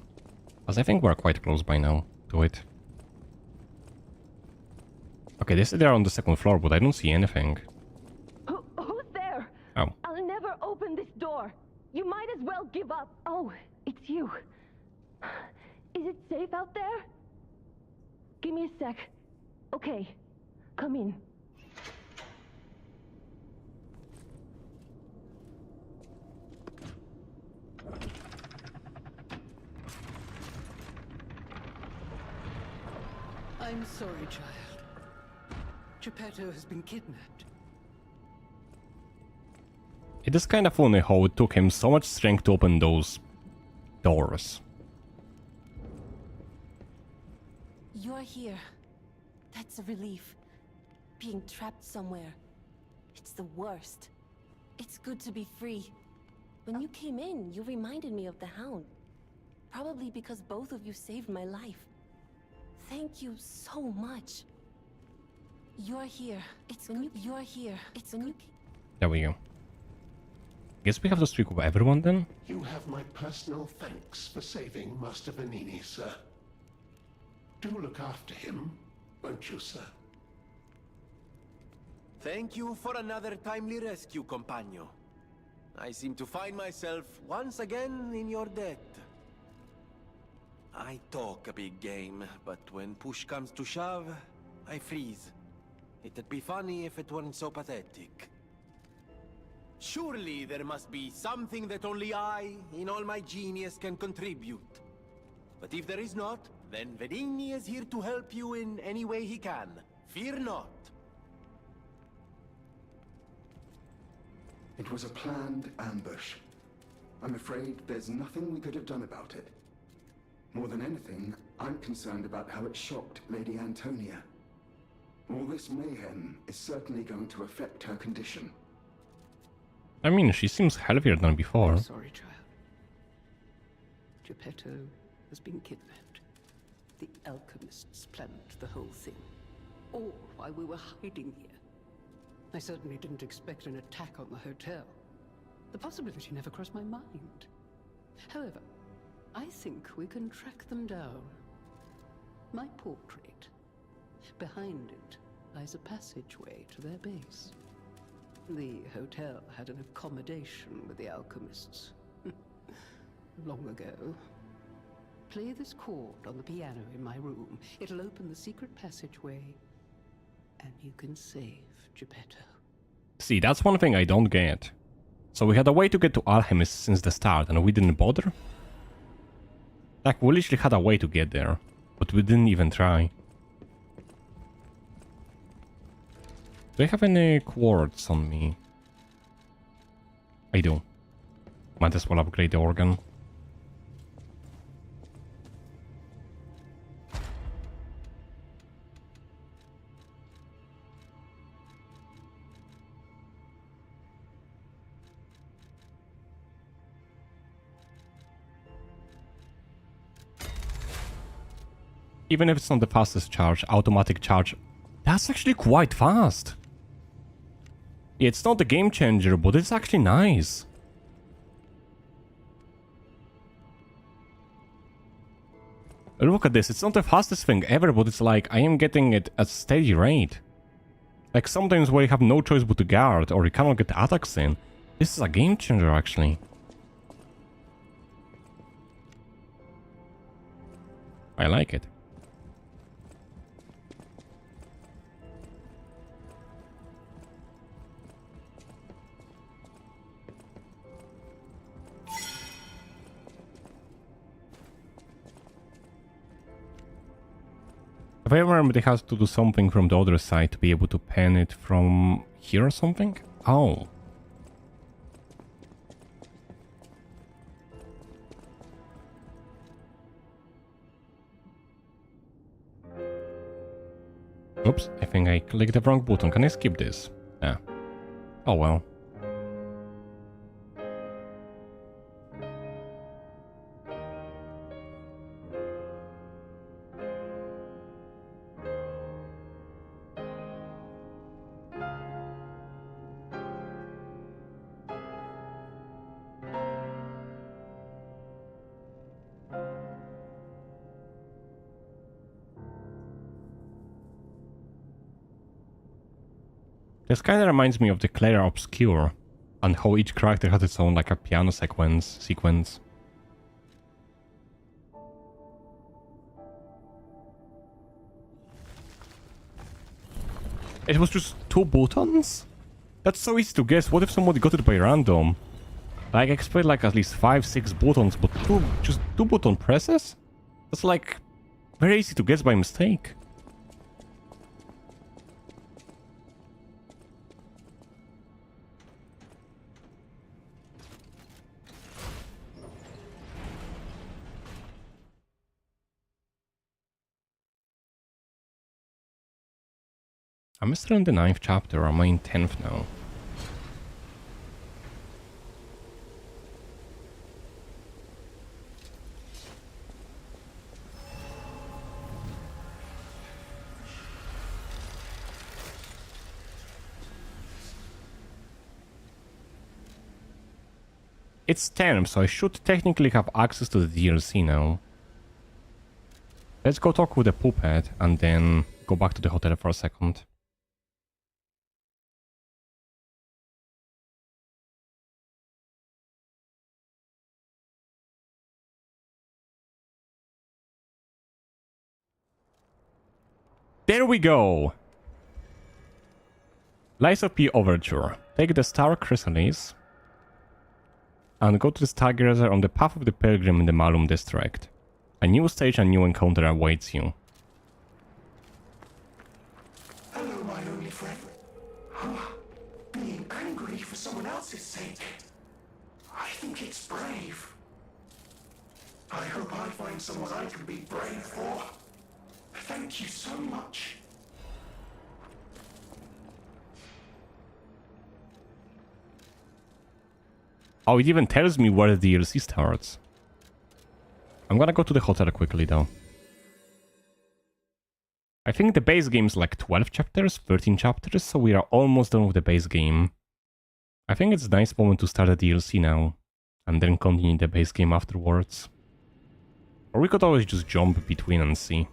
Because I think we're quite close by now to it. Okay, they said they're on the second floor, but I don't see anything. Who's there? Oh. I'll never open this door. You might as well give up. Oh, it's you. Is it safe out there? Give me a sec. Okay, come in. I'm sorry, child. Geppetto has been kidnapped. It is kind of funny how it took him so much strength to open those doors. You're here. That's a relief. Being trapped somewhere. It's the worst. It's good to be free. When you came in, you reminded me of the Hound. Probably because both of you saved my life. Thank you so much. You're here. It's when you're here. It's when you. There we go. Guess we have to speak with everyone then? You have my personal thanks for saving Master Vanini, sir. Do look after him, won't you, sir? Thank you for another timely rescue, compagno. I seem to find myself once again in your debt. I talk a big game, but when push comes to shove, I freeze. It'd be funny if it weren't so pathetic. Surely there must be something that only I, in all my genius, can contribute. But if there is not, then Venigni is here to help you in any way he can. Fear not. It was a planned ambush. I'm afraid there's nothing we could have done about it. More than anything, I'm concerned about how it shocked Lady Antonia. All this mayhem is certainly going to affect her condition. I mean, she seems healthier than before. I'm sorry, child. Geppetto has been kidnapped. The alchemists planned the whole thing. All while we were hiding here. I certainly didn't expect an attack on the hotel. The possibility never crossed my mind. However, I think we can track them down. My portrait. Behind it lies a passageway to their base. The hotel had an accommodation with the alchemists. Long ago. Play this chord on the piano in my room. It'll open the secret passageway, and you can save Geppetto. See, that's one thing I don't get. So we had a way to get to alchemists since the start, and we didn't bother? Like, we literally had a way to get there, but we didn't even try. Do I have any quartz on me? I do. Might as well upgrade the organ. Even if it's not the fastest charge, automatic charge, that's actually quite fast. Yeah, it's not a game changer, but it's actually nice. Look at this, it's not the fastest thing ever, but it's like I am getting it at a steady rate. Like sometimes where you have no choice but to guard, or you cannot get the attacks in. This is a game changer actually. I like it. If I remember, they have to do something from the other side to be able to pen it from here or something? Oh. Oops, I think I clicked the wrong button. Can I skip this? Yeah. Oh well. This kind of reminds me of the Claire Obscure, and how each character has its own like a piano sequence. It was just 2 buttons? That's so easy to guess. What if somebody got it by random? Like I expect like at least 5-6 buttons, but just 2 button presses? That's like very easy to guess by mistake. I'm still in the 9th chapter, or am I in 10th now? It's 10th, so I should technically have access to the DLC now. Let's go talk with the puppet and then go back to the hotel for a second. There we go! Lies of P Overture. Take the Star Chrysalis and go to the Stargazer on the path of the Pilgrim in the Malum district. A new stage and new encounter awaits you. Hello, my only friend. Being angry for someone else's sake. I think it's brave. I hope I find someone I can be brave for. Thank you so much. Oh, it even tells me where the DLC starts. I'm gonna go to the hotel quickly though. I think the base game is like 12 chapters, 13 chapters, so we are almost done with the base game. I think it's a nice moment to start the DLC now, and then continue the base game afterwards. Or we could always just jump between and see.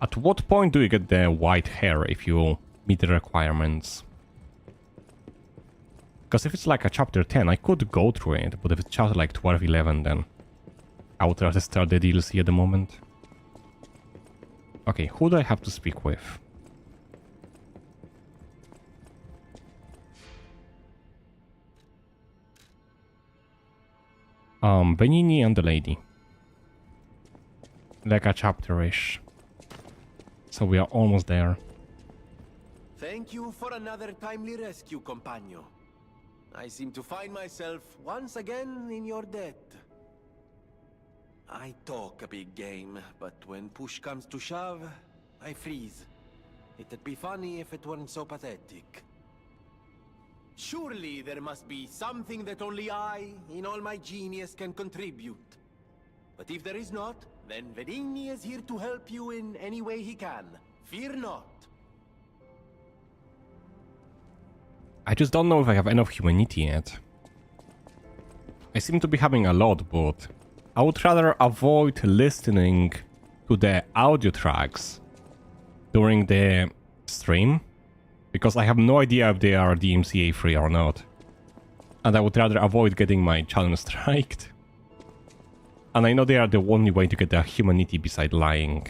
At what point do you get the white hair if you meet the requirements? Because if it's like a chapter 10, I could go through it, but if it's chapter like 12, 11, then I would rather start the DLC at the moment. Okay, who do I have to speak with? Benini and the lady. Like a chapter-ish. So we are almost there. Thank you for another timely rescue, companion. I seem to find myself once again in your debt. I talk a big game, but when push comes to shove, I freeze. It'd be funny if it weren't so pathetic. Surely there must be something that only I, in all my genius, can contribute. But if there is not, then Vedini is here to help you in any way he can. Fear not. I just don't know if I have enough humanity yet. I seem to be having a lot, but I would rather avoid listening to the audio tracks during the stream, because I have no idea if they are DMCA free or not. And I would rather avoid getting my channel striked. And I know they are the only way to get the humanity beside lying.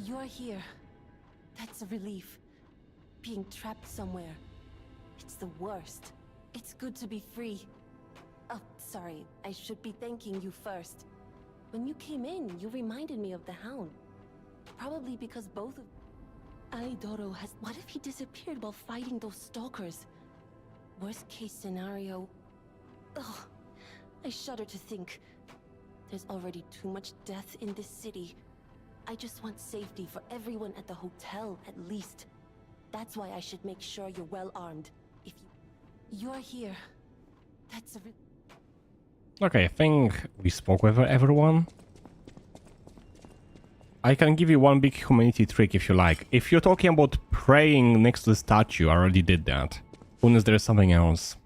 You're here. That's a relief. Being trapped somewhere. It's the worst. It's good to be free. Oh, sorry. I should be thanking you first. When you came in, you reminded me of the Hound. Probably because both of... Alidoro has... What if he disappeared while fighting those stalkers? Worst case scenario... Ugh. I shudder to think. There's already too much death in this city. I just want safety for everyone at the hotel, at least. That's why I should make sure you're well armed. If you're here, that's a... Okay, I think we spoke with everyone. I can give you one big humanity trick if you like. If you're talking about praying next to the statue, I already did that. Unless there's something else.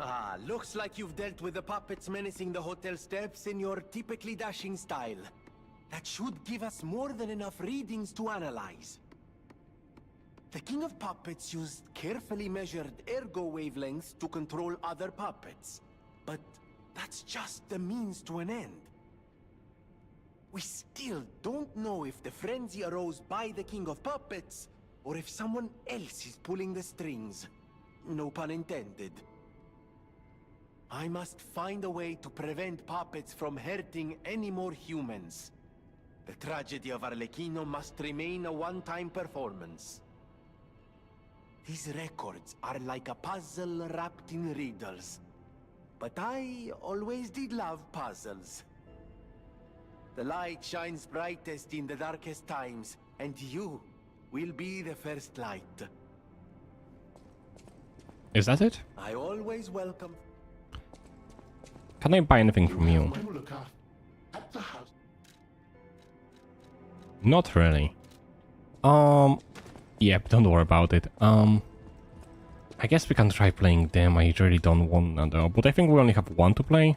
Ah, looks like you've dealt with the puppets menacing the hotel steps in your typically dashing style. That should give us more than enough readings to analyze. The King of Puppets used carefully measured ergo wavelengths to control other puppets. But that's just the means to an end. We still don't know if the frenzy arose by the King of Puppets, or if someone else is pulling the strings. No pun intended. I must find a way to prevent puppets from hurting any more humans. The tragedy of Arlecchino must remain a one-time performance. These records are like a puzzle wrapped in riddles. But I always did love puzzles. The light shines brightest in the darkest times, and you will be the first light. Is that it? I always welcome... Can I buy anything from you? Not really. Yep, don't worry about it. I guess we can try playing them. I really don't want another, but I think we only have one to play.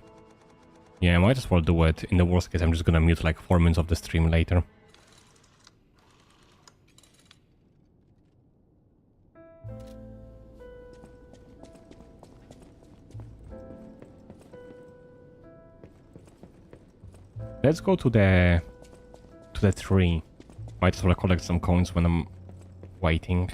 Yeah, I might as well do it. In the worst case, I'm just gonna mute like 4 minutes of the stream later. Let's go to the tree. Might as well collect some coins when I'm waiting.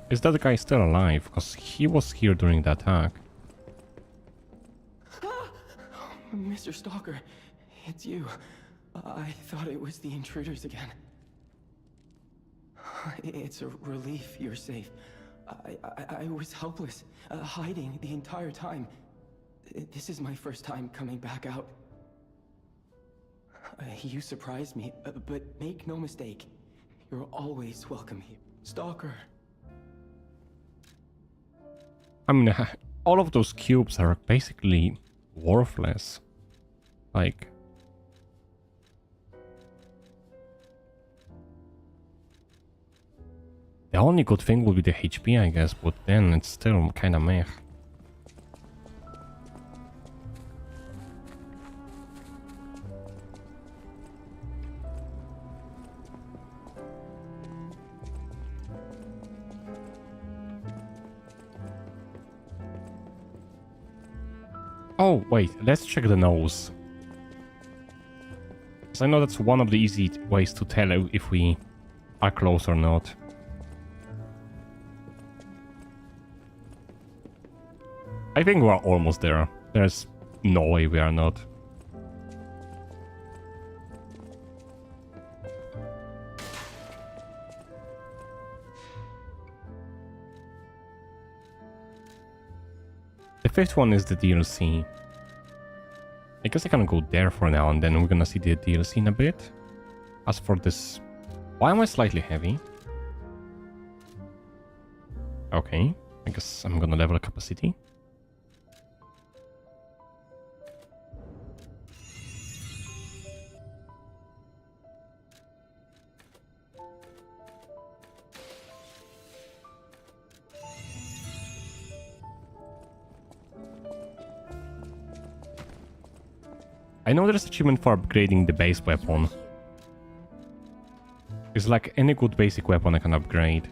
Is that guy still alive? Because he was here during the attack. Mr. Stalker, it's you. I thought it was the intruders again. It's a relief you're safe. I was helpless, hiding the entire time. This is my first time coming back out. You surprised me, but make no mistake, you're always welcome here. Stalker. I mean, all of those cubes are basically worthless. Like... The only good thing would be the HP, I guess, but then it's still kinda meh. Oh, wait, let's check the nose. So I know that's one of the easy ways to tell if we are close or not. I think we're almost there. There's no way we are not. The fifth one is the DLC. I guess I can go there for now, and then we're gonna see the DLC in a bit. As for this... Why am I slightly heavy? Okay, I guess I'm gonna level capacity. I know there's achievement for upgrading the base weapon. It's like any good basic weapon I can upgrade.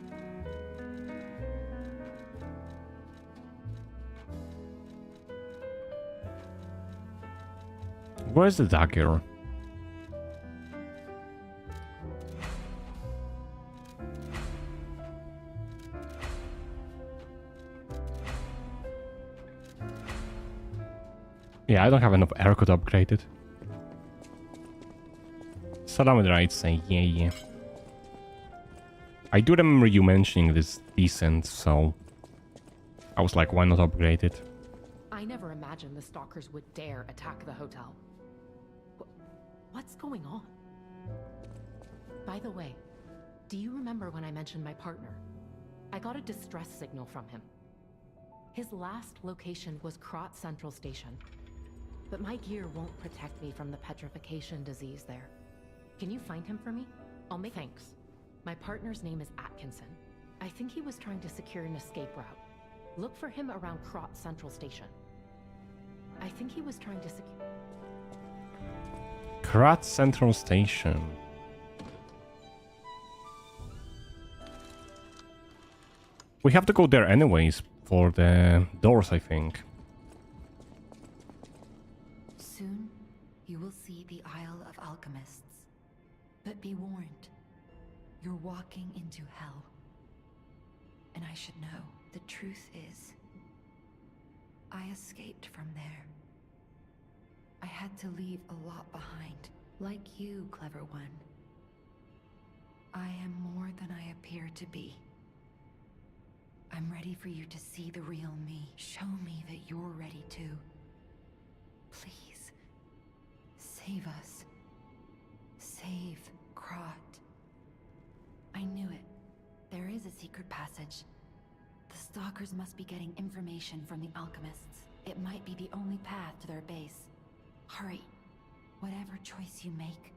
Where's the dagger? Yeah, I don't have enough air to upgrade it. Salamandrites say yeah. I do remember you mentioning this decent, so I was like, why not upgrade it? I never imagined the stalkers would dare attack the hotel. What's going on? By the way, do you remember when I mentioned my partner? I got a distress signal from him. His last location was Krot Central Station, but my gear won't protect me from the petrification disease there. Can you find him for me? I'll make thanks. My partner's name is Atkinson. I think he was trying to secure an escape route. Look for him around Krot Central Station. I think he was trying to secure... Krot Central Station. We have to go there anyways for the doors, I think. Soon, you will see the Isle of Alchemists. But be warned, you're walking into hell. And I should know, the truth is, I escaped from there. I had to leave a lot behind, like you, clever one. I am more than I appear to be. I'm ready for you to see the real me. Show me that you're ready too. Please, save us. Save Krot. I knew it. There is a secret passage. The stalkers must be getting information from the alchemists. It might be the only path to their base. Hurry. Whatever choice you make,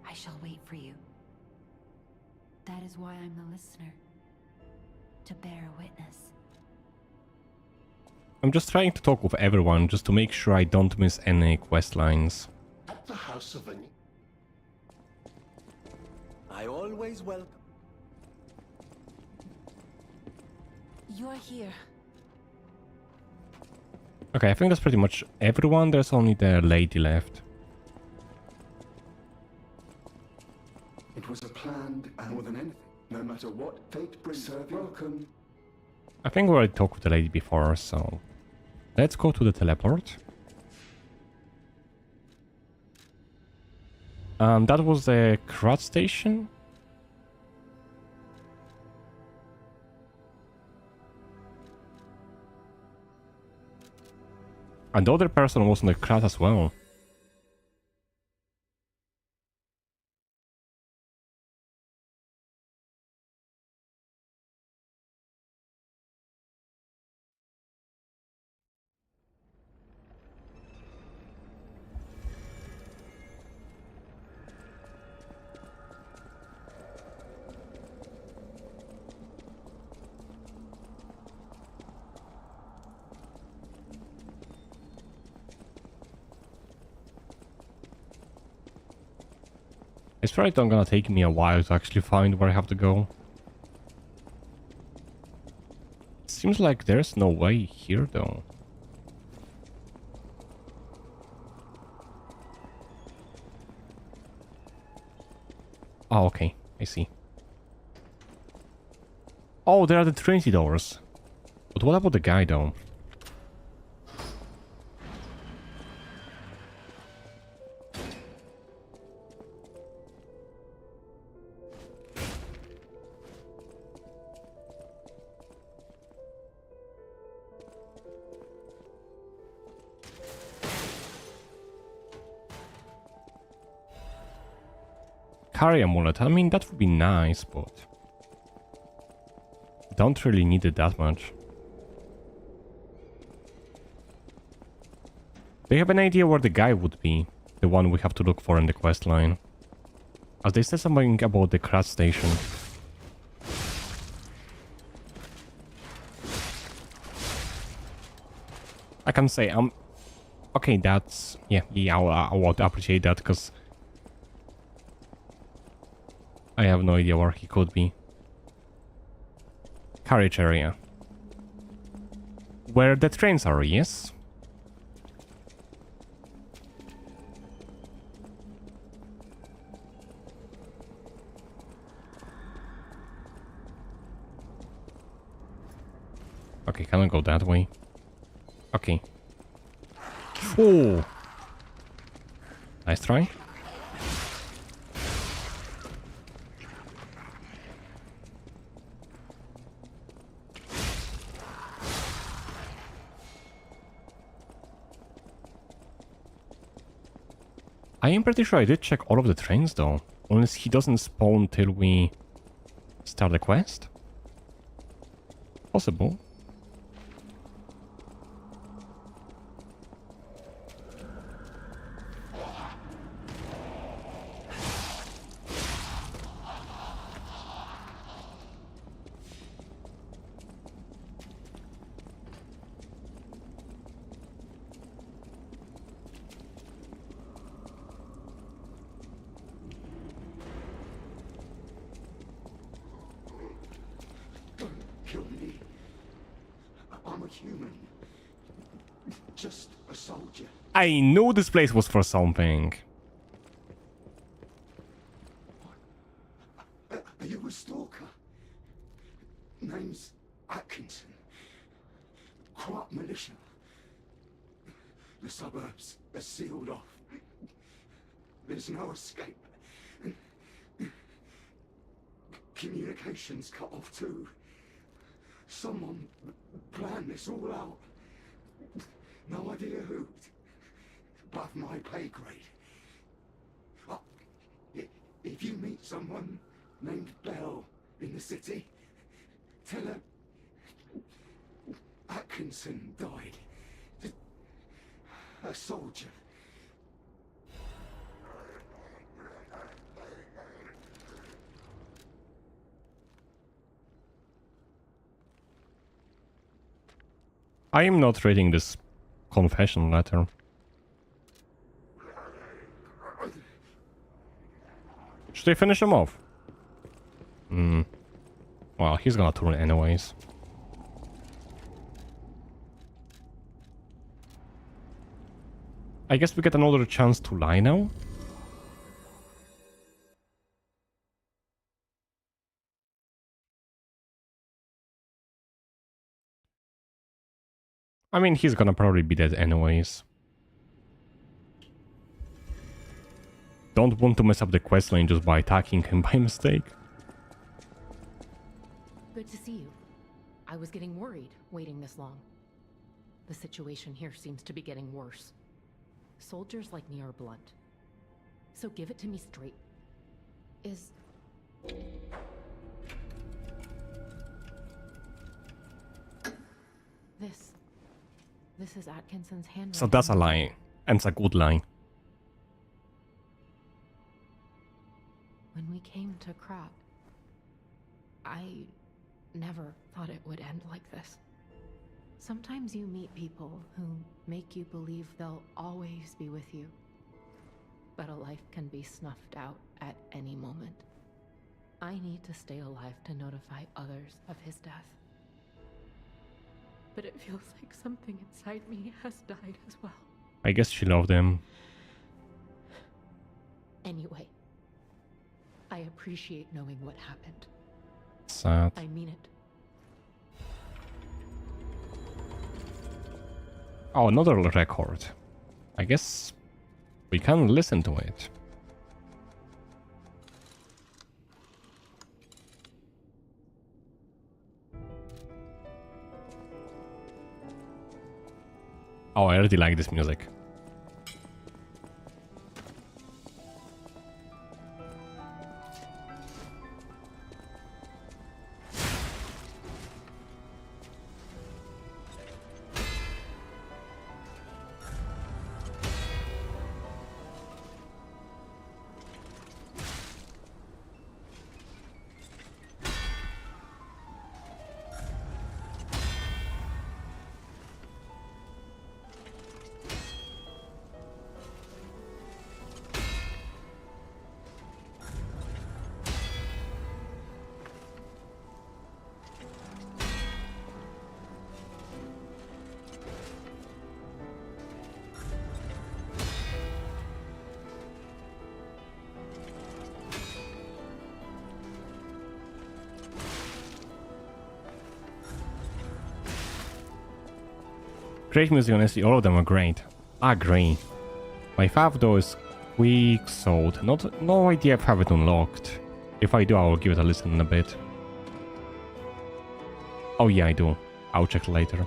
I shall wait for you. That is why I'm the listener. To bear witness. I'm just trying to talk with everyone just to make sure I don't miss any quest lines. At the house of an... I always welcome. You're here. Okay, I think that's pretty much everyone. There's only the lady left. It was a planned, and more than anything, no matter what fate brings, serve welcome. I think we already talked with the lady before, so let's go to the teleport. That was the Krot station. And the other person was on the Krot as well. It's probably not gonna take me a while to actually find where I have to go. It seems like there's no way here though. Oh, okay. I see. Oh, there are the Trinity doors. But what about the guy though? Carry amulet. I mean, that would be nice, but don't really need it that much. Do you have an idea where the guy would be? The one we have to look for in the quest line. As they said something about the crash station. I can say, okay, that's... Yeah, I would appreciate that, because I have no idea where he could be. Carriage area. Where the trains are, yes? Okay, can I go that way? Okay. Oh! Nice try. I am pretty sure I did check all of the trains though. Unless he doesn't spawn till we start the quest? Possible. Kill me. I'm a human. Just a soldier. I knew this place was for something. Are you a stalker? Name's Atkinson. Crop militia. The suburbs are sealed off. There's no escape. Communications cut off too. Someone planned this all out. No idea who. Above my pay grade. If you meet someone named Bell in the city, tell her Atkinson died. A soldier. I am not reading this confession letter. Should I finish him off? Well, he's gonna turn anyways. I guess we get another chance to lie now? I mean, he's gonna probably be dead anyways. Don't want to mess up the questline just by attacking him by mistake. Good to see you. I was getting worried waiting this long. The situation here seems to be getting worse. Soldiers like me are blunt. So give it to me straight. Is... This is Atkinson's handwriting. So that's a lie. And it's a good lie. When we came to Krat, I never thought it would end like this. Sometimes you meet people who make you believe they'll always be with you. But a life can be snuffed out at any moment. I need to stay alive to notify others of his death. But it feels like something inside me has died as well. I guess she loved him. Anyway, I appreciate knowing what happened. Sad. I mean it. Oh, another record. I guess we can listen to it. Oh, I really like this music. Great music, honestly, all of them are great. I agree. My fav though is Quick Sold. No idea if I have it unlocked. If I do, I will give it a listen in a bit. Oh yeah, I do. I'll check later.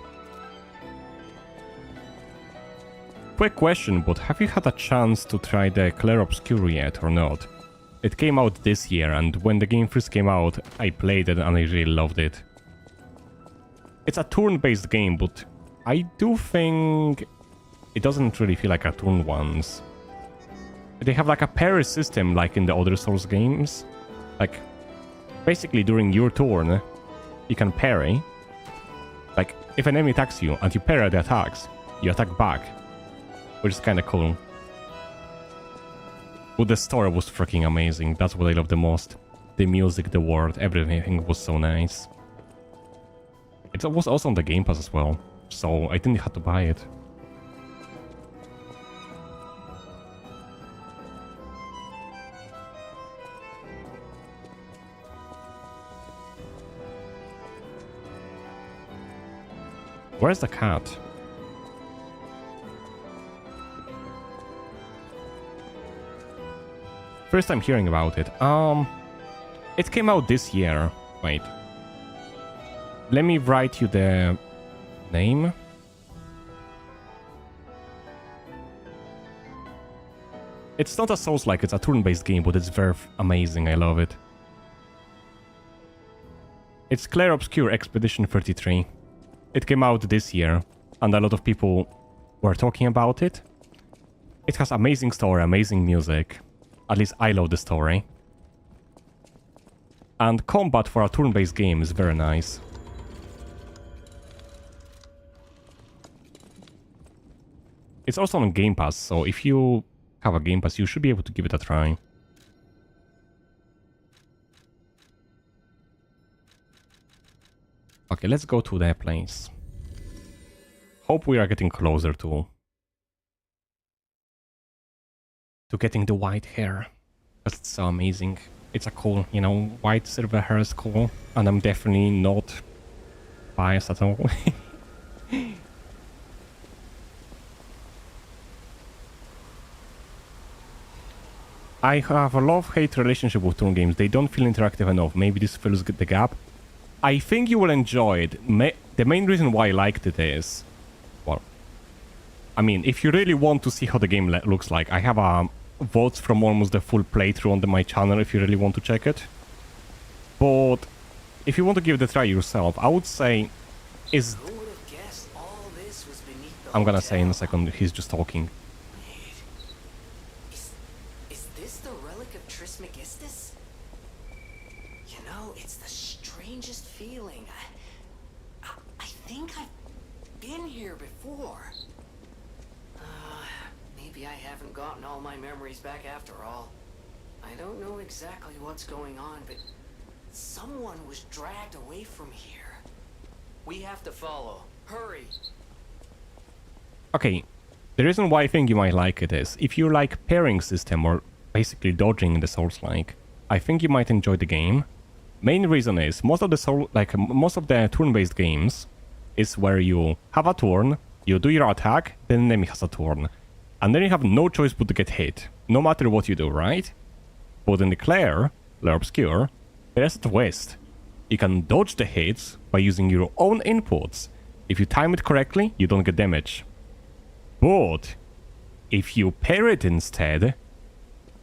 Quick question, but have you had a chance to try the Clair Obscur yet or not? It came out this year, and when the game first came out, I played it and I really loved it. It's a turn-based game, but I do think it doesn't really feel like a turn ones. They have like a parry system like in the other Souls games. Like, basically during your turn, you can parry. Like, if an enemy attacks you and you parry the attacks, you attack back. Which is kinda cool. But the story was freaking amazing. That's what I love the most. The music, the world, everything was so nice. It was also on the Game Pass as well, so I didn't have to buy it. Where's the cat? First time hearing about it. It came out this year. Wait. Let me write you the name. It's not a Soulslike, it's a turn-based game, but it's very amazing. I love it. It's Clair Obscur Expedition 33. It came out this year, and a lot of people were talking about it. It has amazing story, amazing music. At least I love the story. And combat for a turn-based game is very nice. It's also on Game Pass, so if you have a Game Pass, you should be able to give it a try. Okay, let's go to their place. Hope we are getting closer to getting the white hair. That's so amazing. It's a cool, you know, white silver hair is cool. And I'm definitely not biased at all. I have a love-hate relationship with turn games. They don't feel interactive enough. Maybe this fills the gap. I think you will enjoy it. The main reason why I liked it is... Well... I mean, if you really want to see how the game looks like, I have votes from almost the full playthrough on my channel if you really want to check it. But... if you want to give it a try yourself, I would say... is... I'm gonna say in a second, he's just talking. Gotten all my memories back after all. I don't know exactly what's going on, but someone was dragged away from here. We have to follow. Hurry! Okay, the reason why I think you might like it is, if you like pairing system or basically dodging in the Soulslike, I think you might enjoy the game. Main reason is, most of the turn-based games is where you have a turn, you do your attack, then the enemy has a turn. And then you have no choice but to get hit, no matter what you do, right? But in the Clair Obscur, there's a twist. You can dodge the hits by using your own inputs. If you time it correctly, you don't get damage. But if you parry it instead,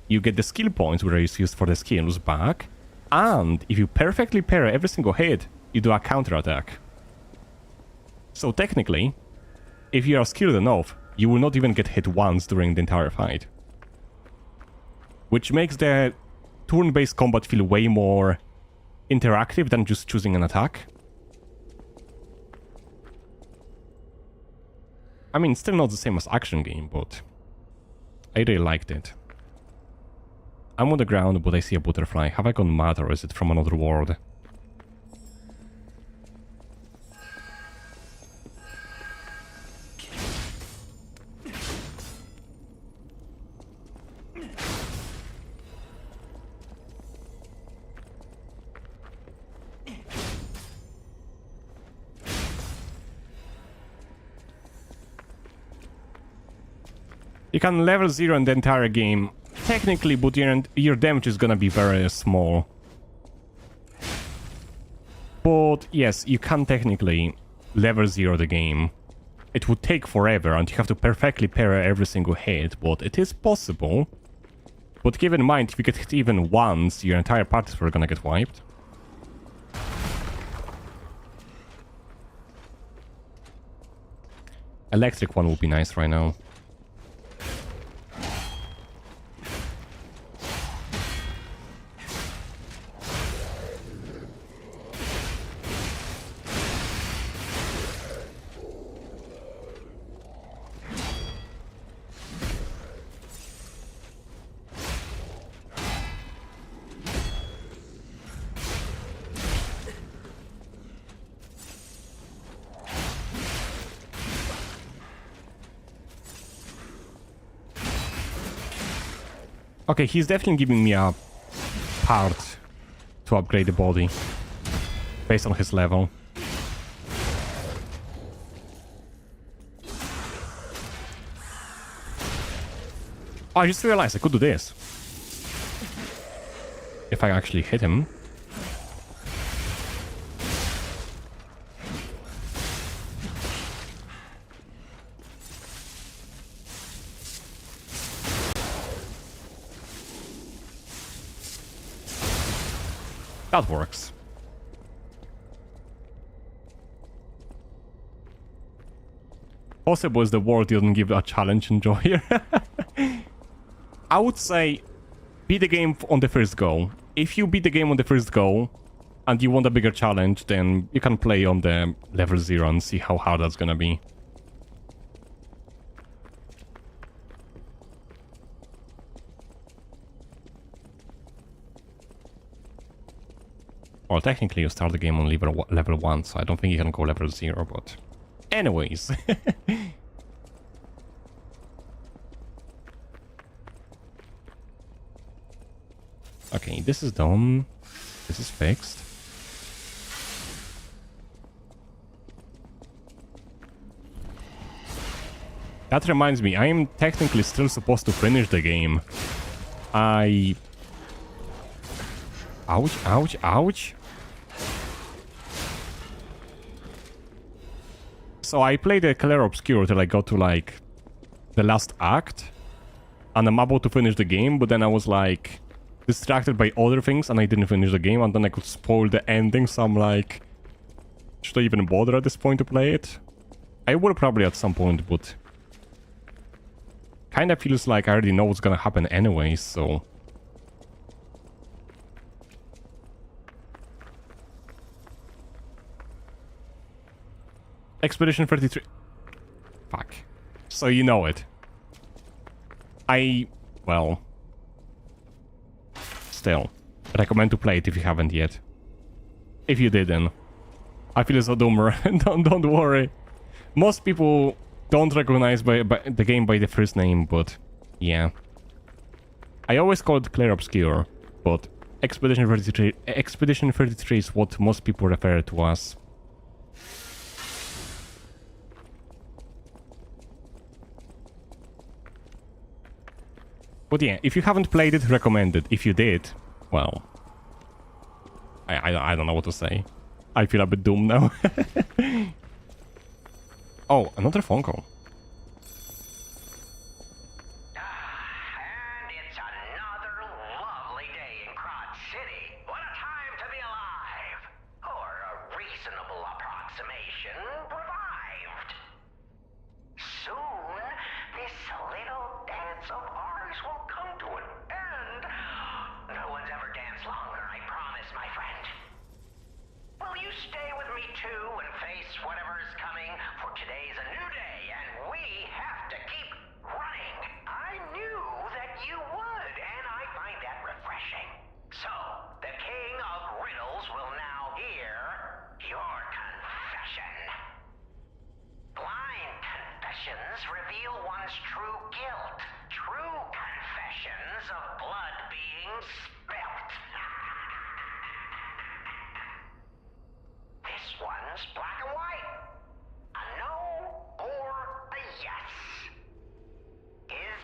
you get the skill points where it's used for the skills back. And if you perfectly parry every single hit, you do a counter attack. So technically, if you are skilled enough, you will not even get hit once during the entire fight. Which makes the turn-based combat feel way more interactive than just choosing an attack. I mean, still not the same as action game, but I really liked it. I'm on the ground, but I see a butterfly. Have I gone mad, or is it from another world? You can level 0 in the entire game, technically, but your damage is gonna be very small. But yes, you can technically level 0 the game. It would take forever and you have to perfectly parry every single hit, but it is possible. But keep in mind, if you get hit even once, your entire party is gonna get wiped. Electric one would be nice right now. Okay, he's definitely giving me a part to upgrade the body based on his level. Oh, I just realized I could do this. If I actually hit him. That works. Possible is the world didn't give a challenge enjoyer. I would say beat the game on the first go. If you beat the game on the first go and you want a bigger challenge, then you can play on the level 0 and see how hard that's gonna be. Well, technically you start the game on level 1, so I don't think you can go level 0, but... Anyways. Okay, this is done. This is fixed. That reminds me, I am technically still supposed to finish the game. Ouch, ouch, ouch. So I played the Clair Obscur till I got to like the last act. And I'm about to finish the game, but then I was like distracted by other things and I didn't finish the game, and then I could spoil the ending, so I'm like, should I even bother at this point to play it? I will probably at some point, but kinda feels like I already know what's gonna happen anyways, so... Expedition 33... Fuck. So you know it. Well... Still, recommend to play it if you haven't yet. If you didn't. I feel so dumber. don't worry. Most people don't recognize by the game by the first name, but... Yeah. I always call it Clair Obscur, but Expedition 33 is what most people refer to as. But yeah, if you haven't played it, recommend it. If you did, well... I don't know what to say. I feel a bit doomed now. Oh, another phone call. And it's another lovely day in Crotch City. What a time to be alive! Or a reasonable approximation revived. Soon, this little dance of ours will come to an end. No one's ever danced longer, I promise, my friend. Will you stay with me too and face whatever is coming? For today's a new day, and we have to keep running. I knew that you would, and I find that refreshing. So, the King of Riddles will now hear your confession. Blind confessions reveal one's true guilt. True confessions of blood being spilt. This one's black and white. A no or a yes. Is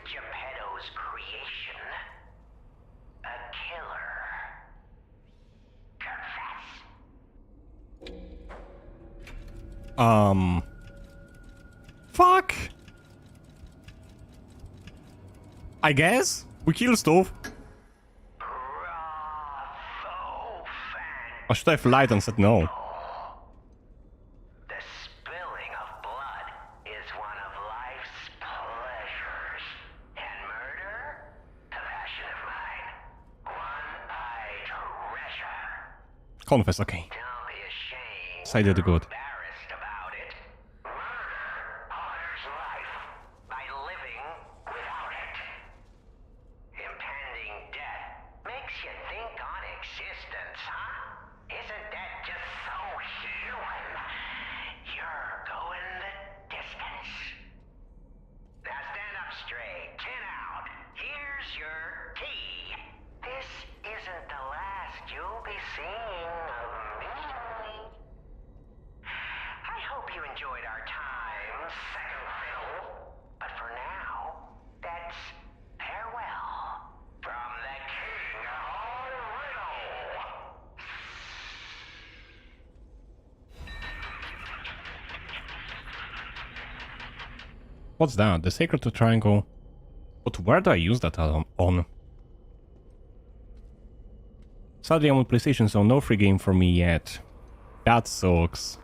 Fuck! I guess? We kill stuff. I should have lied and said no. The spilling of blood is one of life's pleasures. And murder? A passion of mine. One I treasure. Confess, okay. Don't be ashamed. So I did good. Embarrassed about it. Murder honors life by living without it. Impending death makes you think on existence, huh? Isn't that just so human? You're going the distance. Now stand up straight, chin out. Here's your key. This isn't the last you'll be seeing of me. I hope you enjoyed our time, second fiddle. But for now, that's farewell from the king of riddle. What's that? The Sacred Triangle. But where do I use that on? Sadly, I'm on PlayStation, so no free game for me yet. That sucks.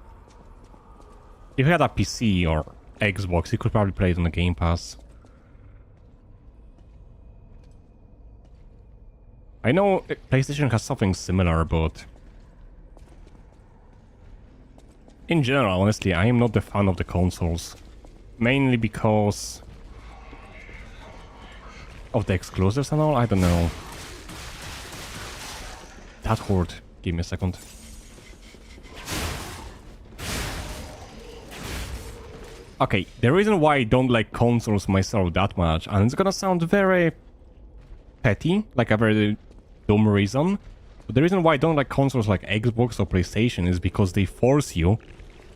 If you had a PC or Xbox, you could probably play it on the Game Pass. I know PlayStation has something similar, but... in general, honestly, I am not the fan of the consoles. Mainly because... of the exclusives and all? I don't know. That hurt. Give me a second. Okay, the reason why I don't like consoles myself that much, and it's gonna sound very petty, like a very dumb reason, but the reason why I don't like consoles like Xbox or PlayStation is because they force you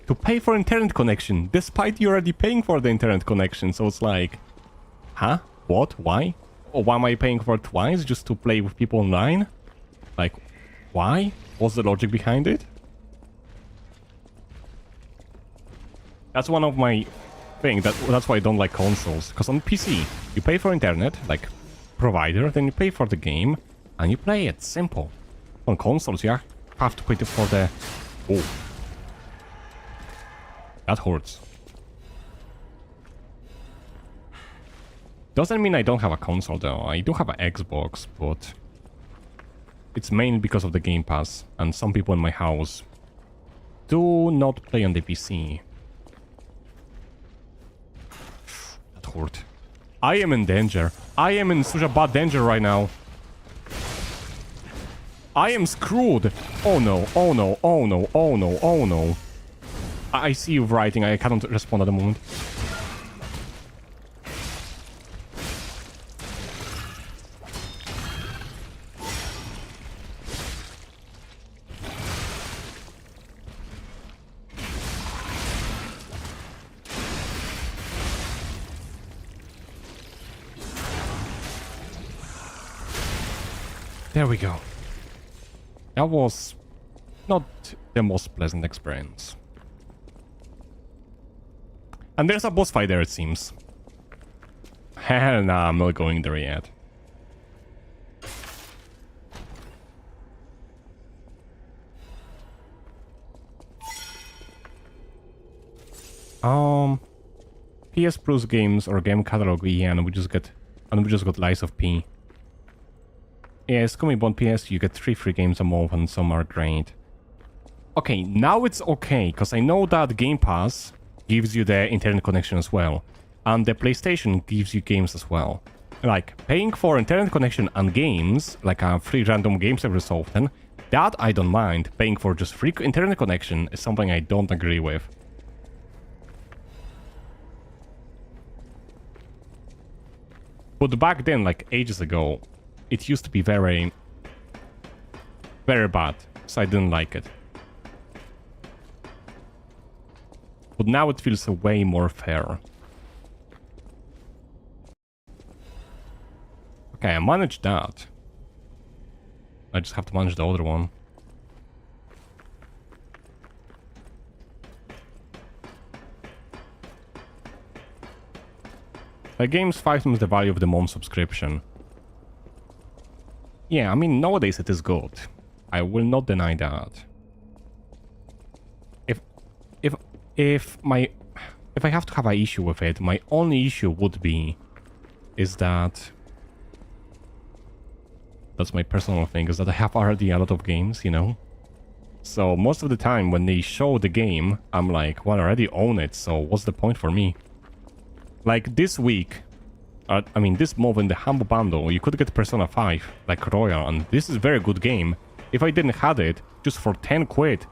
to pay for internet connection, despite you already paying for the internet connection, so it's like... huh? What? Why? Or why am I paying for it twice, just to play with people online? Like, why? What's the logic behind it? That's one of my things, that's why I don't like consoles. Because on PC, you pay for internet, like provider, then you pay for the game, and you play it. Simple. On consoles, you have to pay for the... oh. That hurts. Doesn't mean I don't have a console though. I do have an Xbox, but... it's mainly because of the Game Pass, and some people in my house do not play on the PC. That hurt. I am in danger. I am in such a bad danger right now. I am screwed. Oh no, oh no, oh no, oh no, oh no. I see you writing. I cannot respond at the moment. There we go. That was not the most pleasant experience. And there's a boss fight there, it seems. Hell nah, I'm not going there yet. PS Plus games or game catalog, yeah, and we just got Lies of P. Yes, coming on PS, you get 3 free games a month, and some are great. Okay, now it's okay, because I know that Game Pass gives you the internet connection as well, and the PlayStation gives you games as well. Like, paying for internet connection and games, like a free random games every so often, that I don't mind. Paying for just free internet connection is something I don't agree with. But back then, like ages ago, it used to be very, very bad, so I didn't like it. But now it feels way more fair. Okay, I managed that. I just have to manage the other one. The game's 5 times the value of the month subscription. Yeah, I mean, nowadays it is good. I will not deny that. If I have to have an issue with it, my only issue would be is that that's my personal thing, is that I have already a lot of games, you know? So most of the time when they show the game, I'm like, well, I already own it, so what's the point for me? Like this week, I mean this month in the Humble Bundle, you could get Persona 5, like Royal, and this is a very good game. If I didn't have it, just for 10 quid,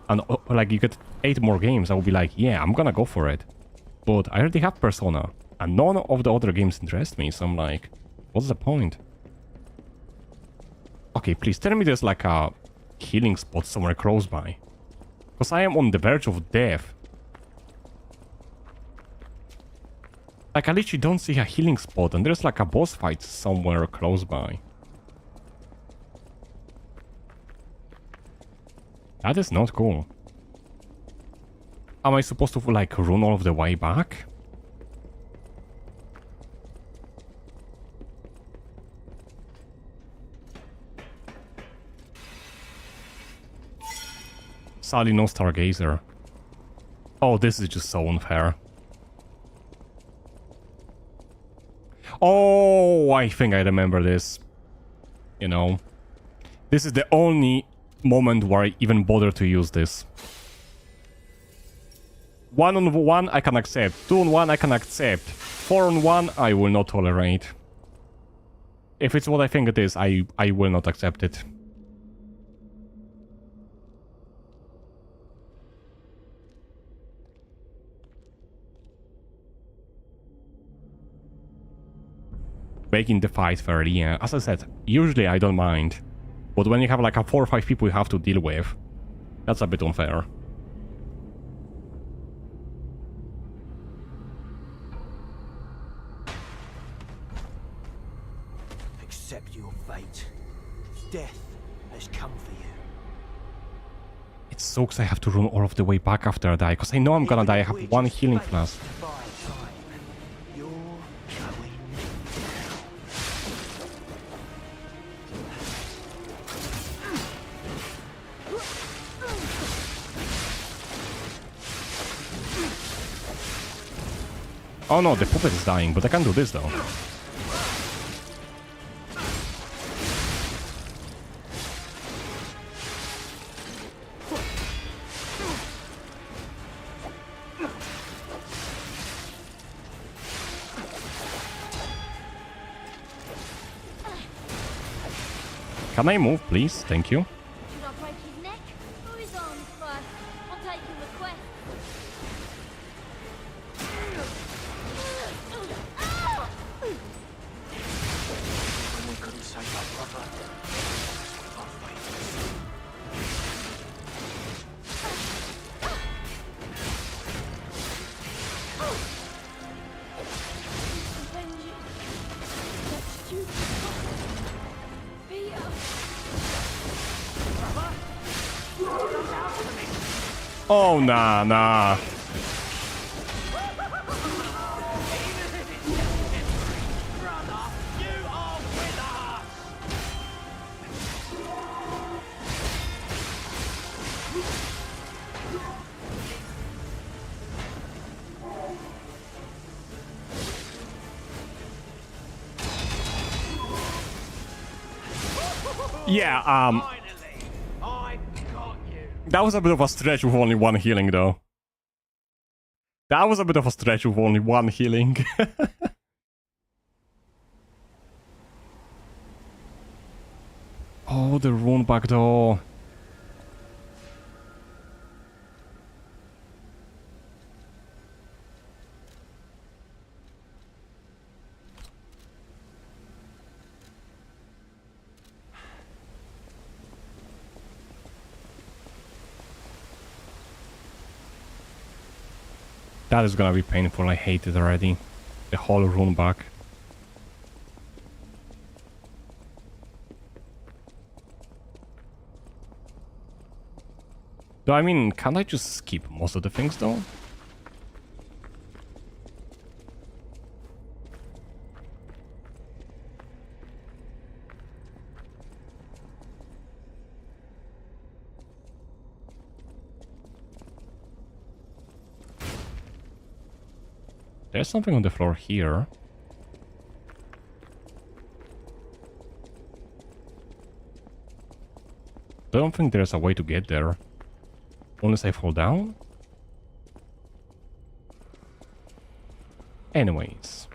and like you get 8 more games, I would be like, yeah, I'm gonna go for it. But I already have Persona, and none of the other games interest me, so I'm like, what's the point? Okay, please tell me there's like a healing spot somewhere close by. Because I am on the verge of death. Like, I literally don't see a healing spot, and there's like a boss fight somewhere close by. That is not cool. Am I supposed to, like, run all of the way back? Sadly, no Stargazer. Oh, this is just so unfair. Oh, I think I remember this. You know. This is the only moment where I even bother to use this. 1-on-1 I can accept. 2-on-1 I can accept. 4-on-1 I will not tolerate. If it's what I think it is, I will not accept it. Making the fight fairly, yeah. As I said, usually I don't mind. But when you have like a 4 or 5 people you have to deal with, that's a bit unfair. Accept your fate. Death has come for you. It sucks I have to run all of the way back after I die, because I know I'm gonna die. I have 1 healing flask. Oh no, the puppet is dying, but I can do this though. Can I move, please? Thank you. Should I break his neck or his arms first? I'll take your request. When we couldn't save our brother, our fate. That's stupid. Heya. Oh, nah. Yeah, that was a bit of a stretch with only 1 healing, though. That was a bit of a stretch with only 1 healing. Oh, the rune back door. That is gonna be painful, I hate it already. The whole rune back. Though, I mean, can't I just skip most of the things though? There's something on the floor here. Don't think there's a way to get there. Unless I fall down? Anyways.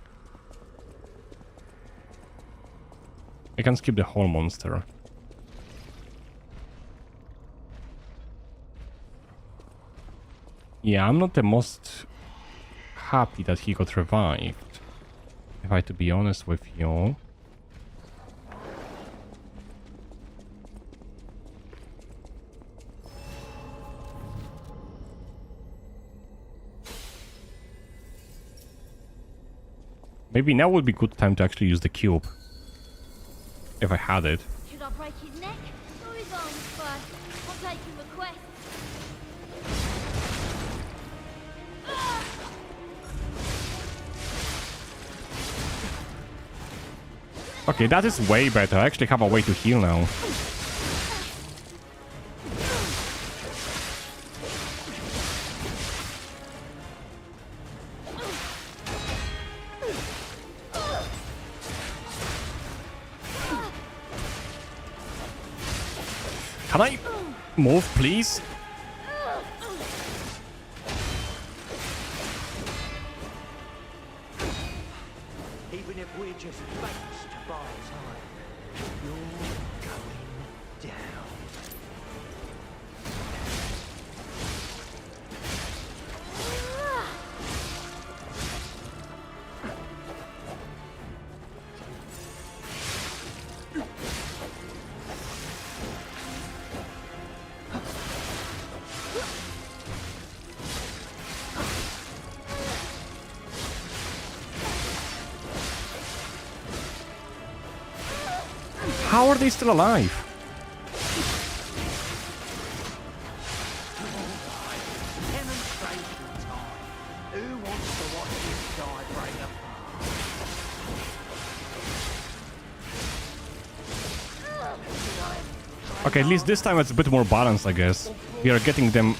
I can skip the whole monster. Yeah, I'm not the most happy that he got revived. If I have to be honest with you. Maybe now would be good time to actually use the cube. If I had it. Should I break his neck or his arms first? I'll take your request. Okay, that is way better. I actually have a way to heal now. Can I move, please? Even if we're just fakes to buy time, you're going down. How are they still alive? Demonstration time. Who wants to watch this guy break apart? Okay, at least this time it's a bit more balanced, I guess. We are getting them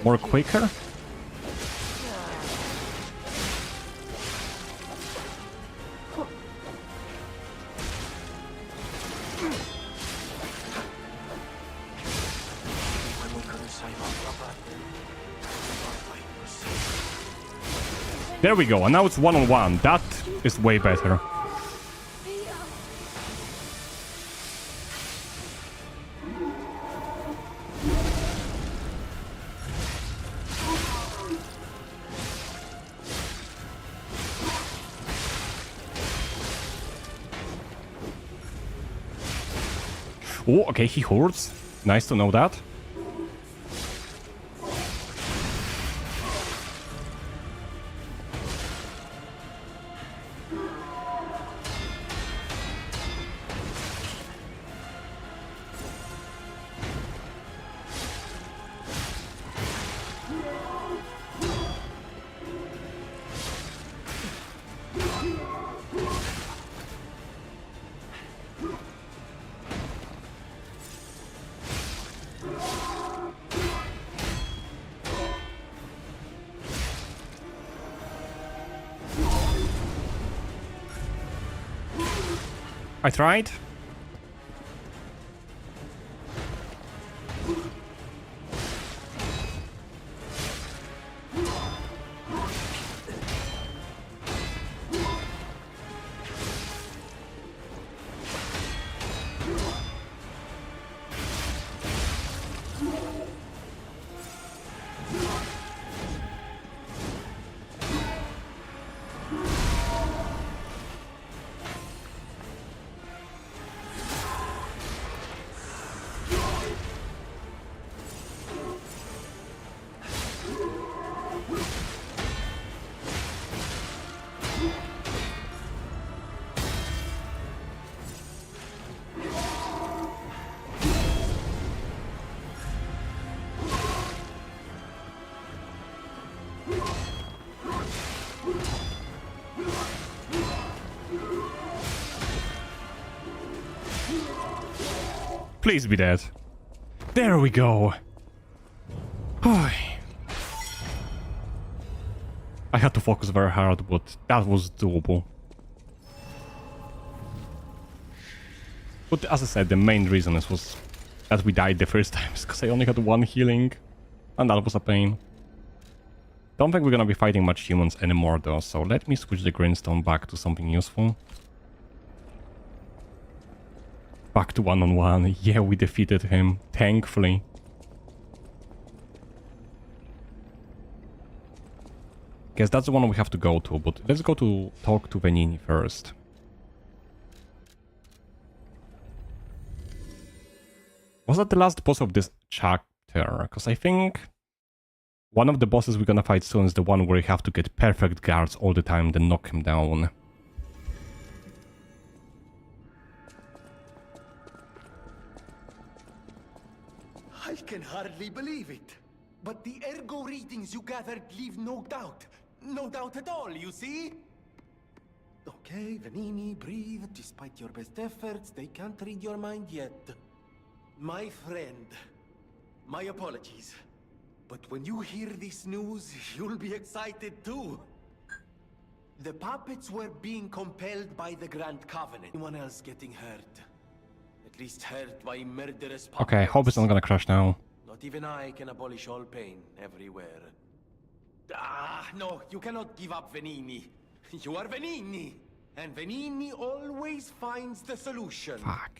more quicker. There we go, and now it's one-on-one. That is way better. Oh, okay, he hoards. Nice to know that. I tried. Please be dead. There we go. I I had to focus very hard, but that was doable. But as I said, the main reason was that we died the first time is because I only had one healing, and that was a pain. Don't think we're gonna be fighting much humans anymore though, so let me switch the greenstone back to something useful. Back to one-on-one. Yeah, we defeated him, thankfully. Guess that's the one we have to go to, but let's go to talk to Venini first. Was that the last boss of this chapter? Because I think one of the bosses we're gonna fight soon is the one where you have to get perfect guards all the time, then knock him down. I can hardly believe it. But the ergo readings you gathered leave no doubt. No doubt at all, you see? Okay, Venini, breathe. Despite your best efforts, they can't read your mind yet. My friend, my apologies. But when you hear this news, you'll be excited too. The puppets were being compelled by the Grand Covenant. Anyone else getting hurt? At least hurt by murderous puppets. Okay, I hope it's not gonna crash now. Not even I can abolish all pain everywhere. Ah, no, you cannot give up, Venini. You are Venini. And Venini always finds the solution. Fuck.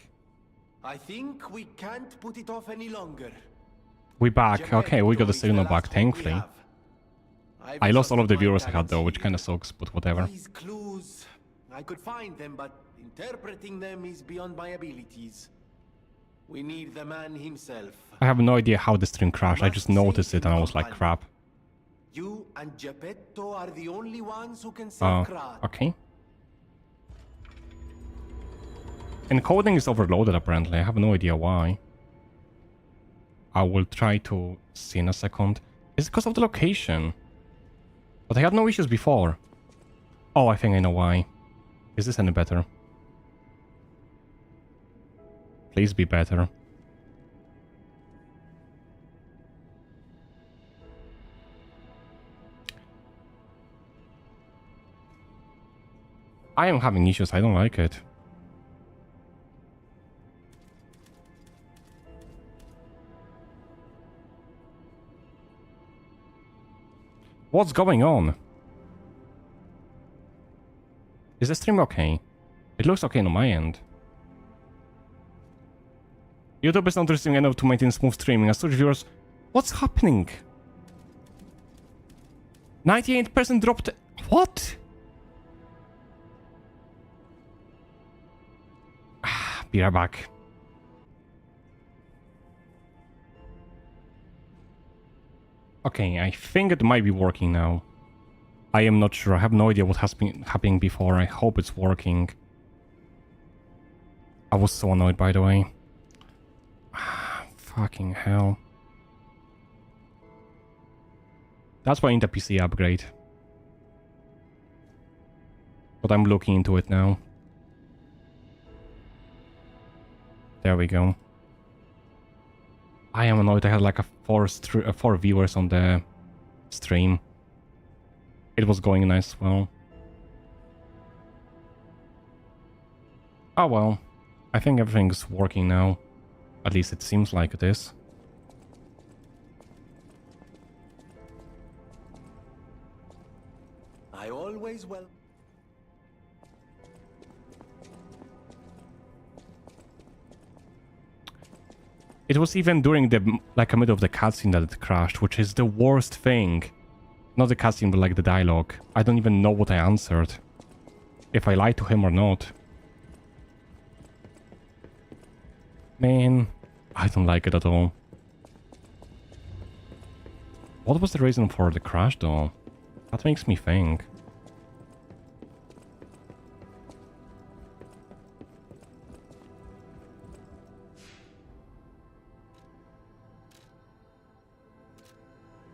I think we can't put it off any longer. We back. Okay, we got the signal back, thankfully. I lost all of the viewers I had though, which kinda sucks, but whatever. These clues, I could find them, but interpreting them is beyond my abilities. We need the man himself. I have no idea how the stream crashed, I just noticed it and I was like, crap. You and Geppetto are the only ones who can save Krat. Okay. Encoding is overloaded apparently, I have no idea why. I will try to see in a second. Is it because of the location? But I had no issues before. Oh, I think I know why. Is this any better? Please be better. I am having issues, I don't like it. What's going on? Is the stream okay? It looks okay on my end. YouTube is not receiving enough to maintain smooth streaming. As such, viewers, what's happening? 98% dropped. What? Be right back. Okay, I think it might be working now. I am not sure. I have no idea what has been happening before. I hope it's working. I was so annoyed, by the way. Fucking hell. That's why I need a PC upgrade. But I'm looking into it now. There we go. I am annoyed I had like a four viewers on the stream. It was going nice as well. Oh well. I think everything's working now. At least it seems like it is. I always will. It was even during the a middle of the cutscene that it crashed, which is the worst thing. Not the cutscene, but like the dialogue. I don't even know what I answered. If I lied to him or not. Man, I don't like it at all. What was the reason for the crash though? That makes me think.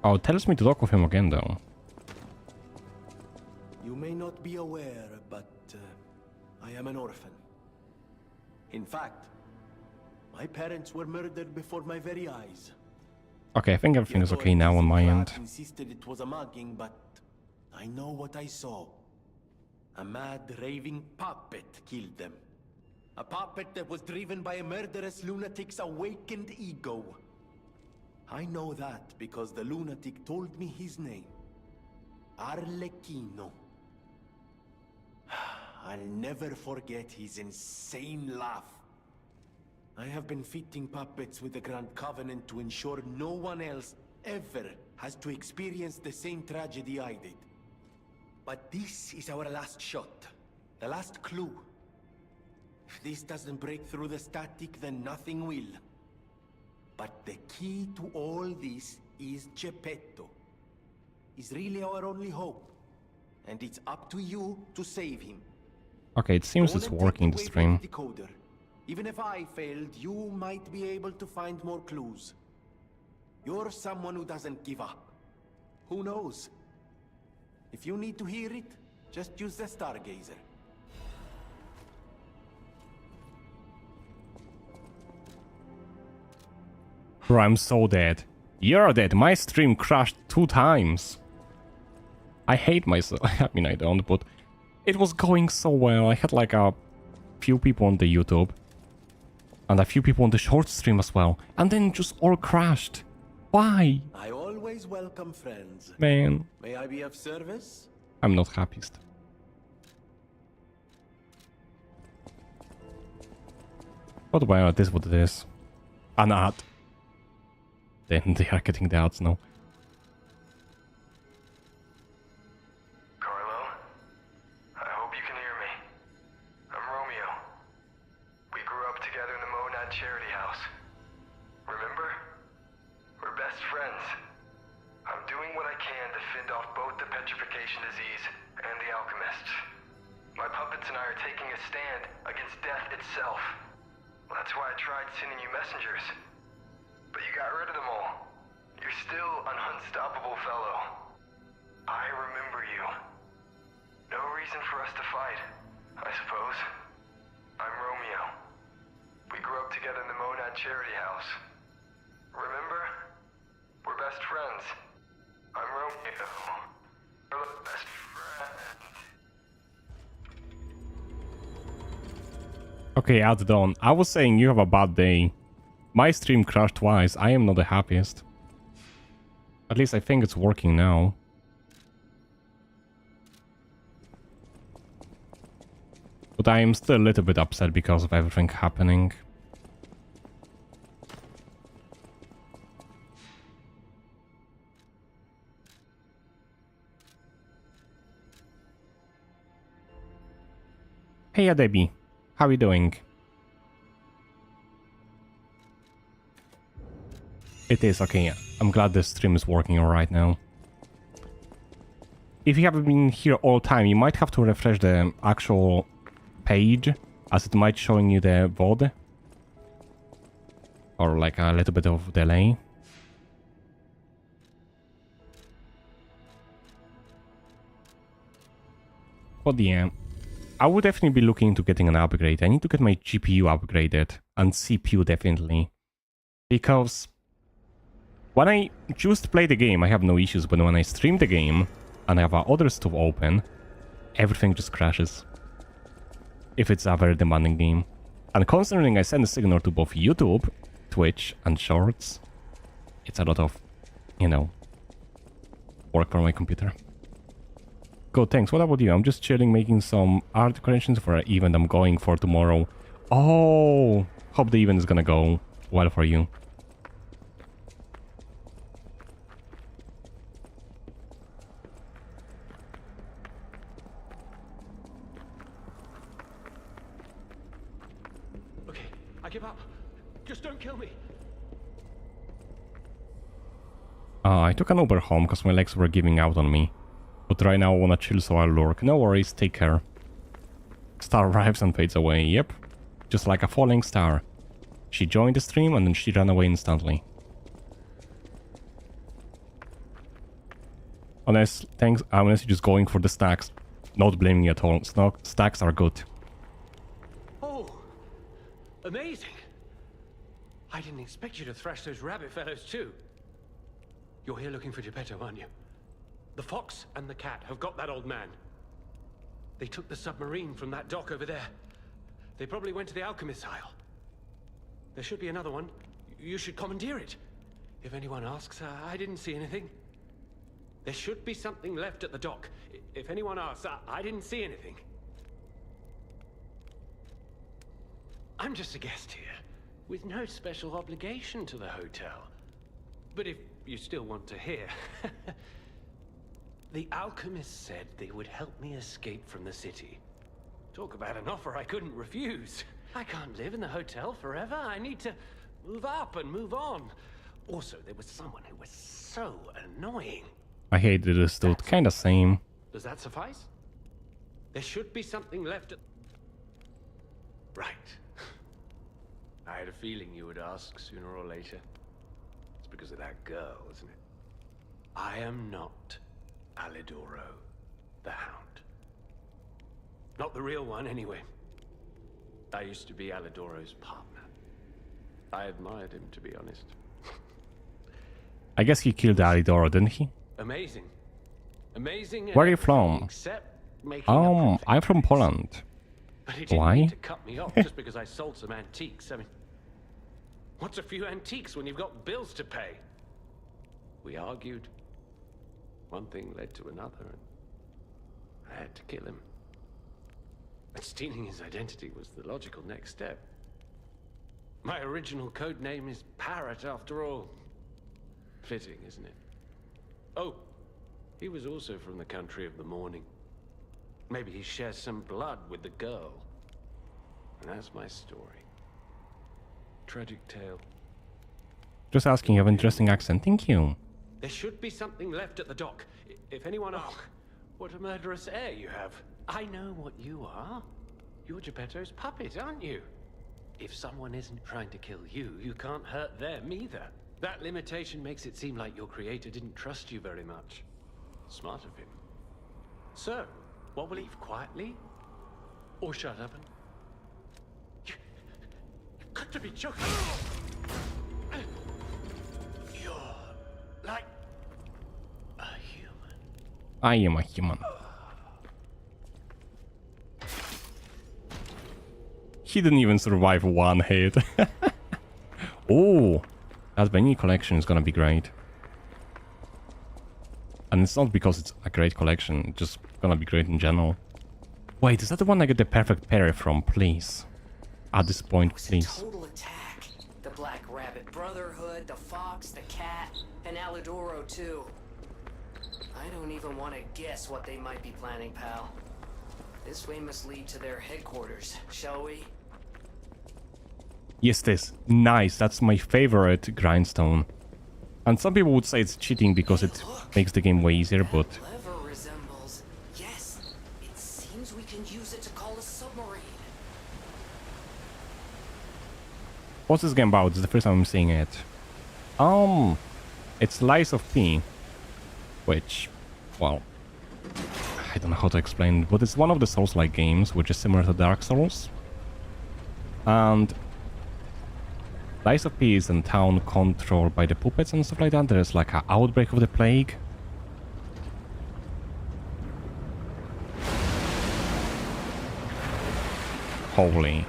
Oh, it tells me to talk with him again though. You may not be aware, but I am an orphan. In fact, my parents were murdered before my very eyes. Okay, I think everything is okay now on my end. Insisted it was a mugging, but I know what I saw. A mad, raving puppet killed them. A puppet that was driven by a murderous lunatic's awakened ego. I know that because the lunatic told me his name. Arlecchino. I'll never forget his insane laugh. I have been fitting puppets with the Grand Covenant to ensure no one else ever has to experience the same tragedy I did. But this is our last shot. The last clue. If this doesn't break through the static, then nothing will. But the key to all this is Geppetto. He's really our only hope. And it's up to you to save him. Okay, it seems it's working, the stream. Decoder. Even if I failed, you might be able to find more clues. You're someone who doesn't give up. Who knows? If you need to hear it, just use the Stargazer. Bro, I'm so dead. You're dead. My stream crashed 2 times. I hate myself. I mean, I don't, but it was going so well. I had like a few people on the YouTube and a few people on the short stream as well, and then just all crashed. Why? I always welcome friends. Man. May I be of service? I'm not happiest. But well, it is what it is. An ad. Then they are getting the ads now. Carlo, I hope you can hear me. I'm Romeo. We grew up together in the Monad Charity House. Remember? We're best friends. I'm doing what I can to fend off both the petrification disease and the alchemists. My puppets and I are taking a stand against death itself. Well, that's why I tried sending you messengers. But you got rid of them all. You're still an unstoppable fellow. I remember you. No reason for us to fight, I suppose. I'm Romeo. We grew up together in the Monad Charity House. Remember? We're best friends. I'm Romeo. We're best friends. Okay, ad done. I was saying you have a bad day. My stream crashed twice. I am not the happiest. At least I think it's working now. But I am still a little bit upset because of everything happening. Heya Debbie, how are you doing? It is, okay, I'm glad the stream is working alright now. If you haven't been here all time, you might have to refresh the actual page, as it might showing you the VOD. Or like a little bit of delay. But yeah, I would definitely be looking into getting an upgrade. I need to get my GPU upgraded, and CPU definitely. Because when I choose to play the game, I have no issues, but when I stream the game and I have other stuff open, everything just crashes. If it's a very demanding game. And considering I send a signal to both YouTube, Twitch and Shorts, it's a lot of, you know, work for my computer. Good, thanks. What about you? I'm just chilling, making some art corrections for an event I'm going for tomorrow. Oh, hope the event is gonna go well for you. Give up. Just don't kill me. I took an Uber home because my legs were giving out on me. But right now I wanna chill, so I'll lurk. No worries, take care. Star arrives and fades away. Yep. Just like a falling star. She joined the stream and then she ran away instantly. Honest, thanks. I'm honestly just going for the stacks. Not blaming you at all. Stacks are good. Amazing! I didn't expect you to thrash those rabbit fellows too. You're here looking for Geppetto, aren't you? The fox and the cat have got that old man. They took the submarine from that dock over there. They probably went to the alchemist's aisle. There should be another one. You should commandeer it. If anyone asks, I didn't see anything. There should be something left at the dock. If anyone asks, I didn't see anything. I'm just a guest here, with no special obligation to the hotel. But if you still want to hear... The alchemist said they would help me escape from the city. Talk about an offer I couldn't refuse. I can't live in the hotel forever. I need to move up and move on. Also, there was someone who was so annoying. I hated this dude, kinda same. Does that suffice? There should be something left at... Right. I had a feeling you would ask sooner or later. It's because of that girl, isn't it? I am not Alidoro, the Hound. Not the real one, anyway. I used to be Alidoro's partner. I admired him, to be honest. I guess he killed Alidoro, didn't he? Amazing. Amazing. Where are you from? I'm from Poland. But he didn't Why? need to cut me off just because I sold some antiques. I mean, what's a few antiques when you've got bills to pay? We argued. One thing led to another, and I had to kill him. But stealing his identity was the logical next step. My original code name is Parrot, after all. Fitting, isn't it? Oh, he was also from the country of the morning. Maybe he shares some blood with the girl. And that's my story. Tragic tale. Just asking, you have an interesting accent, thank you. There should be something left at the dock. If anyone asks, what a murderous air you have. I know what you are. You're Geppetto's puppet, aren't you? If someone isn't trying to kill you, you can't hurt them either. That limitation makes it seem like your creator didn't trust you very much. Smart of him. So, what will leave quietly? Or shut up and... You've got to be joking. You're like a human. I am a human. He didn't even survive one hit. Oh, that Benny collection is gonna be great. And it's not because it's a great collection, it's just gonna be great in general. Wait, is that the one I get the perfect parry from, please? At this point, please. Total attack. The Black Rabbit Brotherhood, the Fox, the Cat, and Alidoro too. I don't even want to guess what they might be planning, pal. This way must lead to their headquarters, shall we? Yes, this. Nice, that's my favorite grindstone. And some people would say it's cheating because it makes the game way easier, but... Lever resembles... Yes, it seems we can use it to call a submarine. What's this game about? It's the first time I'm seeing it. It's Lies of P. Which, well... I don't know how to explain it, but it's one of the Soulslike games, which is similar to Dark Souls. And... Lies of P is in town controlled by the puppets and stuff like that. There's like an outbreak of the plague. Holy.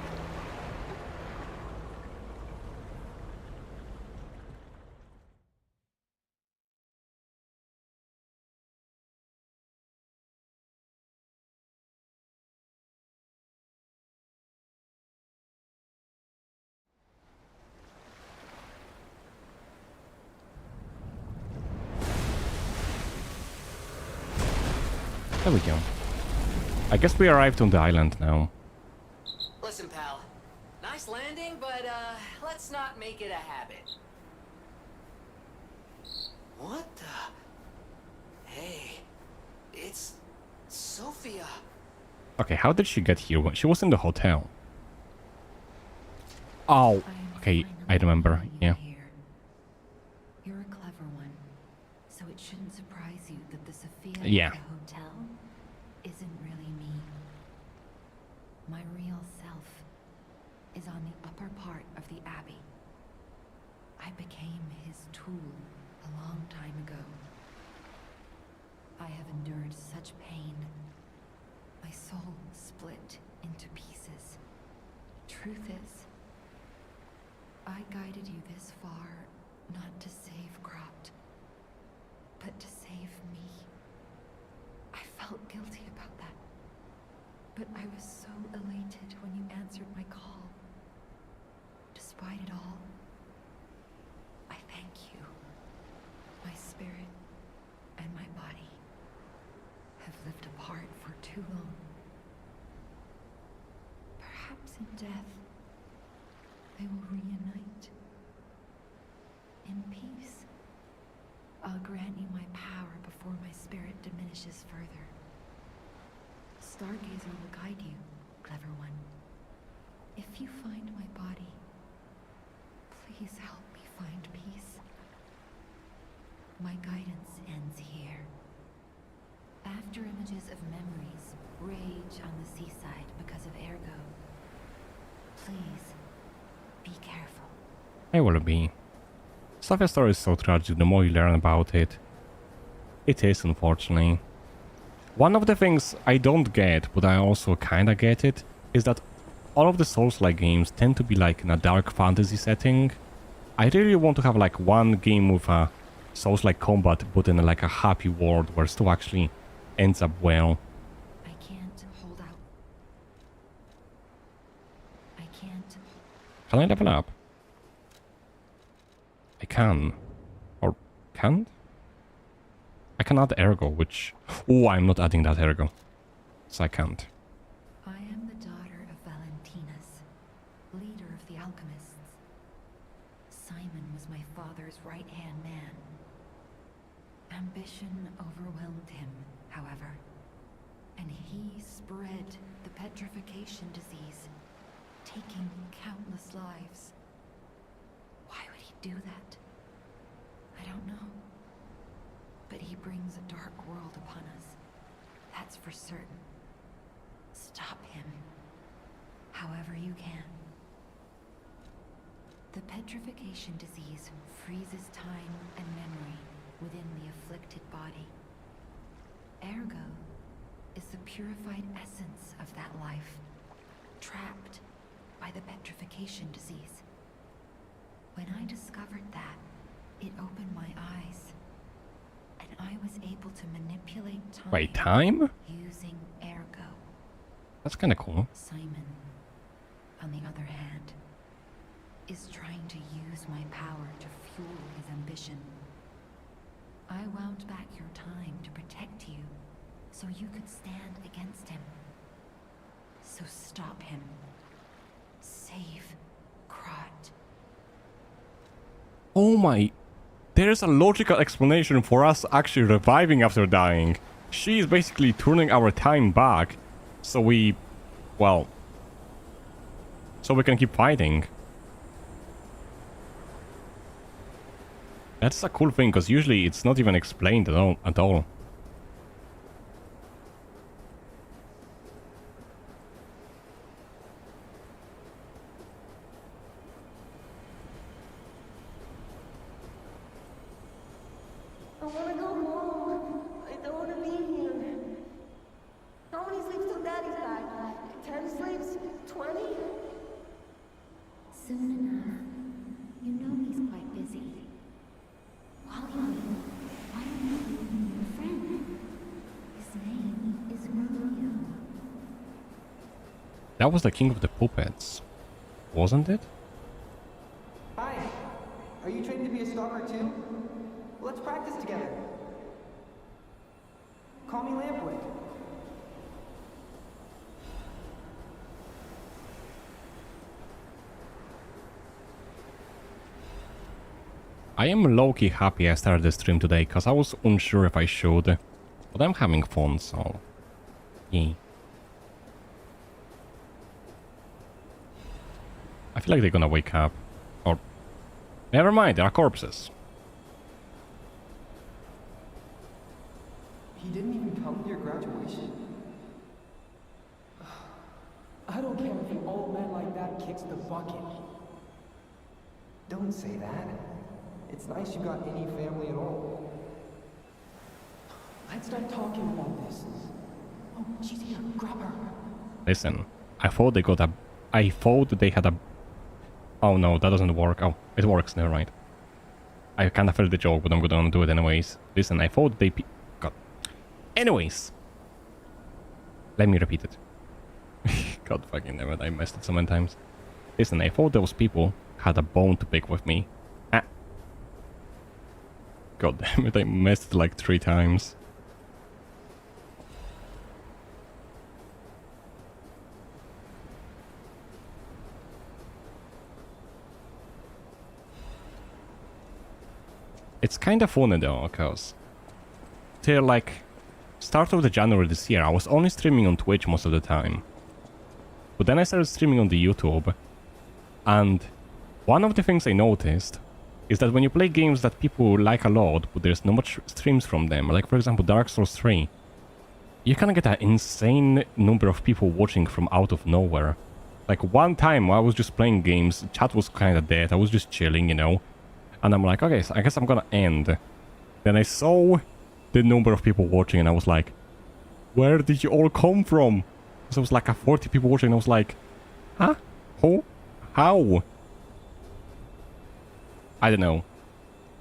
There we go. I guess we arrived on the island now. Listen, pal. Nice landing, but let's not make it a habit. What the? Hey, it's Sophia. Okay, how did she get here? She was in the hotel. Oh, okay, I remember, yeah. You're a clever one, so it shouldn't surprise you that the Sophia Yeah. at the hotel isn't really me. My real self is on the upper part of the Abbey. I became his tool a long time ago. much pain. My soul split into pieces. Truth is, I guided you this far not to save Cropt, but to save me. I felt guilty about that, but I was so elated when you answered my call. Despite it all, I thank you. My spirit and my body have lived apart for too long. Perhaps in death, they will reunite. In peace, I'll grant you my power before my spirit diminishes further. Stargazer will guide you, clever one. If you find my body, please help me find peace. My guidance ends here. After images of memories rage on the seaside because of Ergo, please be careful. I will be. Sophia's story is so tragic the more you learn about it. It is, unfortunately. One of the things I don't get, but I also kinda get it, is that all of the Souls-like games tend to be like in a dark fantasy setting. I really want to have like one game with a Souls-like combat, but in like a happy world where stuff actually ends up well. I can't hold out. I can't. Can I level up? I can. Or can't? I can add Ergo, which... Oh, I'm not adding that Ergo. So I can't. I am the daughter of Valentinus, leader of the alchemists. Simon was my father's right-hand man. Ambition overwhelmed him, however, and he spread the petrification disease, taking countless lives. Why would he do that? I don't know. But he brings a dark world upon us. That's for certain. Stop him, however you can. The petrification disease freezes time and memory within the afflicted body. Ergo is the purified essence of that life, trapped by the petrification disease. When I discovered that, it opened my eyes, and I was able to manipulate time. Wait, time? Using Ergo. That's kinda cool. Simon, on the other hand, is trying to use my power to fuel his ambition. I wound back your time to protect you, so you could stand against him. So stop him. Save Krot. Oh my... There's a logical explanation for us actually reviving after dying. She is basically turning our time back, so we... well... so we can keep fighting. That's a cool thing, because usually it's not even explained at all. I wanna go home. I don't wanna be here. How many sleeps till Daddy's back? 10 sleeps? 20? Soon enough. You know he's quite busy. While you wait, why don't you meet your friend? His name is Romeo. That was the king of the puppets, wasn't it? Hi. Are you trained to be a stalker too? Let's practice together. Call me Lampwick. I am low-key happy I started the stream today, because I was unsure if I should. But I'm having fun, so... yeah. I feel like they're gonna wake up. Or... never mind, there are corpses. He didn't even come to your graduation? I don't care if an old man like that kicks the bucket. Don't say that. It's nice you got any family at all. I Let's start talking about this. Oh, she's here. Grab her. Listen, I thought they had a... Oh no, that doesn't work. Oh, it works, never mind. I kinda felt the joke, but I'm gonna do it anyways. Listen, I thought they... God. Anyways. Let me repeat it. God fucking damn it, I messed it so many times. Listen, I thought those people had a bone to pick with me. Ah. God damn it, I messed it like 3 times. It's kinda funny though, cause till like start of the January this year, I was only streaming on Twitch most of the time. But then I started streaming on the YouTube, and one of the things I noticed is that when you play games that people like a lot, but there's not much streams from them, like for example Dark Souls 3, you can get an insane number of people watching from out of nowhere. Like one time I was just playing games, chat was kinda dead, I was just chilling, you know. And I'm like, okay, so I guess I'm gonna end. Then I saw the number of people watching and I was like, where did you all come from? So it was like 40 people watching and I was like, huh? Who? How? I don't know.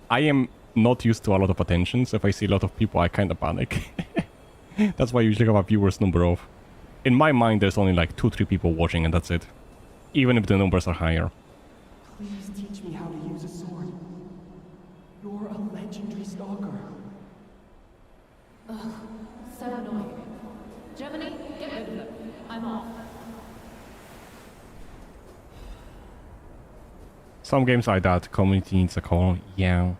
I am not used to a lot of attention, so if I see a lot of people I kinda panic. That's why I usually have a viewers number of. In my mind there's only like 2-3 people watching and that's it. Even if the numbers are higher. Please teach me how to use a sword. You're a legendary stalker. Ugh, so annoying. Gemini, get rid of it. I'm off. Some games like that, community needs a call, yeah.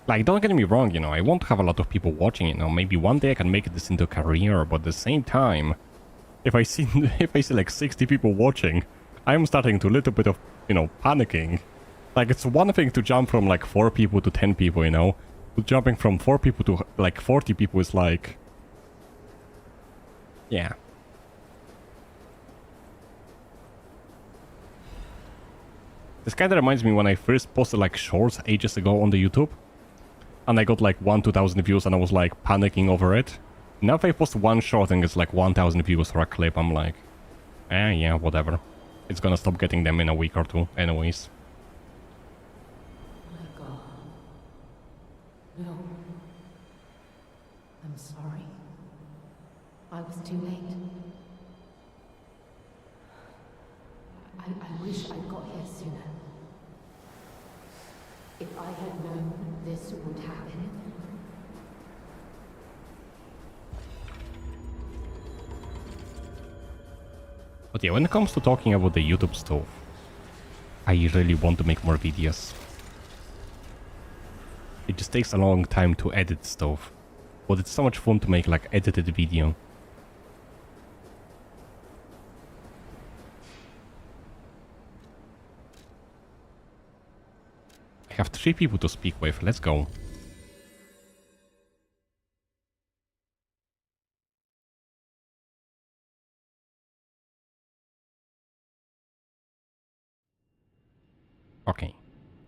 Like, don't get me wrong, you know, I want to have a lot of people watching, you know, maybe one day I can make this into a career, but at the same time, if I see like 60 people watching, I'm starting to a little bit of, you know, panicking. Like, it's one thing to jump from like 4 people to 10 people, you know, but jumping from 4 people to like 40 people is like... Yeah. This kinda reminds me when I first posted like shorts ages ago on the YouTube. And I got like 1,000-2,000 views and I was like panicking over it. Now if I post one short and it's like 1,000 views for a clip, I'm like, yeah, whatever. It's gonna stop getting them in a week or 2 anyways. My God. No. I'm sorry. I was too late. I wish I'd got here sooner. If I had known this would happen... But yeah, when it comes to talking about the YouTube stuff, I really want to make more videos. It just takes a long time to edit stuff, but it's so much fun to make like edited video. I have 3 people to speak with, let's go. Okay.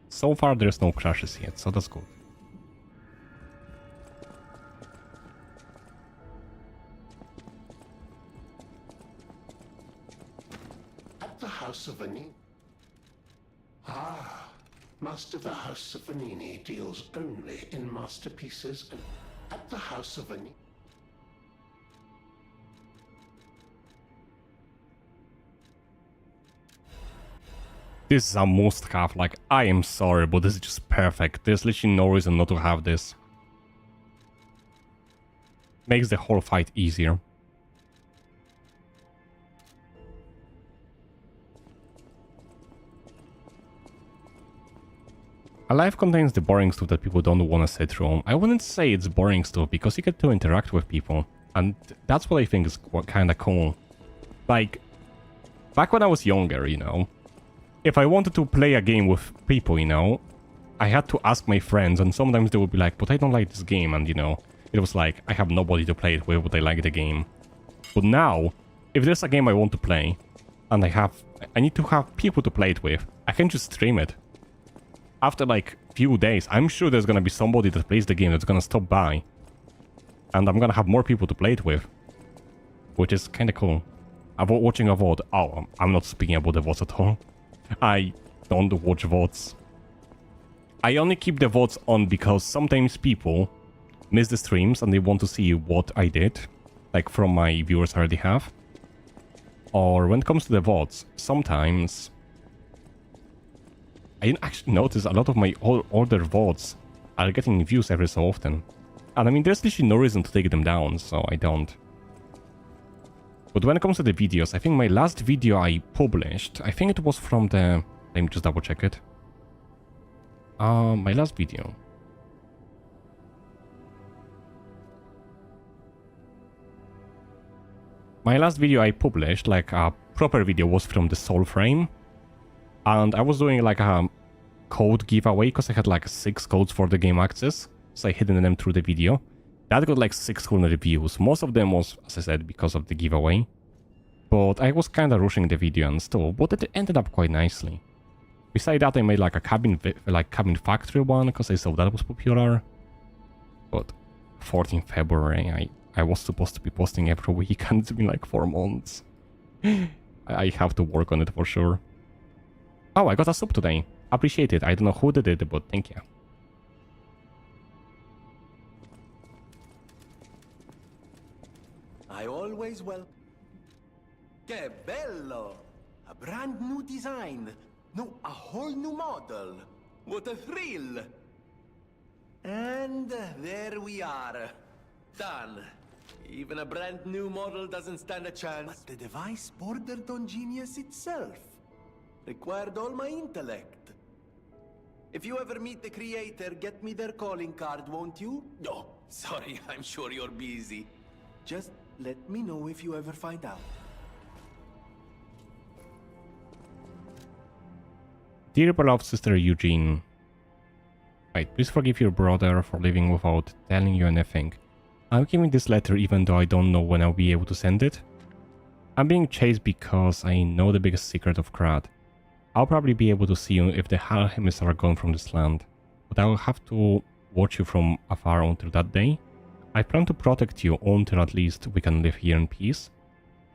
So far there's no crashes yet, so that's good. At the House of Vanini. Ah, Master, the House of Vanini deals only in masterpieces and at the House of Vanini. This is a must have, like, I am sorry, but this is just perfect. There's literally no reason not to have this. Makes the whole fight easier. A life contains the boring stuff that people don't want to sit through. I wouldn't say it's boring stuff, because you get to interact with people. And that's what I think is kinda cool. Like, back when I was younger, you know, if I wanted to play a game with people, you know, I had to ask my friends, and sometimes they would be like, but I don't like this game, and you know, it was like, I have nobody to play it with, but I like the game. But now, if there's a game I want to play, And I need to have people to play it with. I can just stream it. After like few days, I'm sure there's gonna be somebody that plays the game that's gonna stop by. And I'm gonna have more people to play it with. Which is kinda cool. I'm watching a VOD. Oh, I'm not speaking about the VODs at all. I don't watch VODs. I only keep the VODs on because sometimes people miss the streams and they want to see what I did. Like from my viewers I already have. Or when it comes to the VODs, sometimes I didn't actually notice a lot of my older VODs are getting views every so often. And I mean, there's literally no reason to take them down, so I don't. But when it comes to the videos, I think my last video I published, I think it was from the... Let me just double check it. My last video. My last video I published, like a proper video, was from the Soulframe. And I was doing like a code giveaway because I had like 6 codes for the game access. So I hidden them through the video. That got like 600 views. Most of them was, as I said, because of the giveaway. But I was kind of rushing the video and stuff, but it ended up quite nicely. Besides that, I made like a cabin factory one because I saw that was popular. But 14th February, I was supposed to be posting every week and it's been like 4 months. I have to work on it for sure. Oh, I got a sub today. Appreciate it. I don't know who did it, but thank you. I always will. Que bello! A brand new design. No, a whole new model. What a thrill! And there we are. Done. Even a brand new model doesn't stand a chance. But the device bordered on genius itself. Required all my intellect. If you ever meet the creator, get me their calling card, won't you? No, sorry, I'm sure you're busy. Just let me know if you ever find out. Dear beloved sister Eugene. Wait, please forgive your brother for leaving without telling you anything. I'm giving this letter even though I don't know when I'll be able to send it. I'm being chased because I know the biggest secret of Krat. I'll probably be able to see you if the alchemists are gone from this land, but I will have to watch you from afar until that day. I plan to protect you until at least we can live here in peace,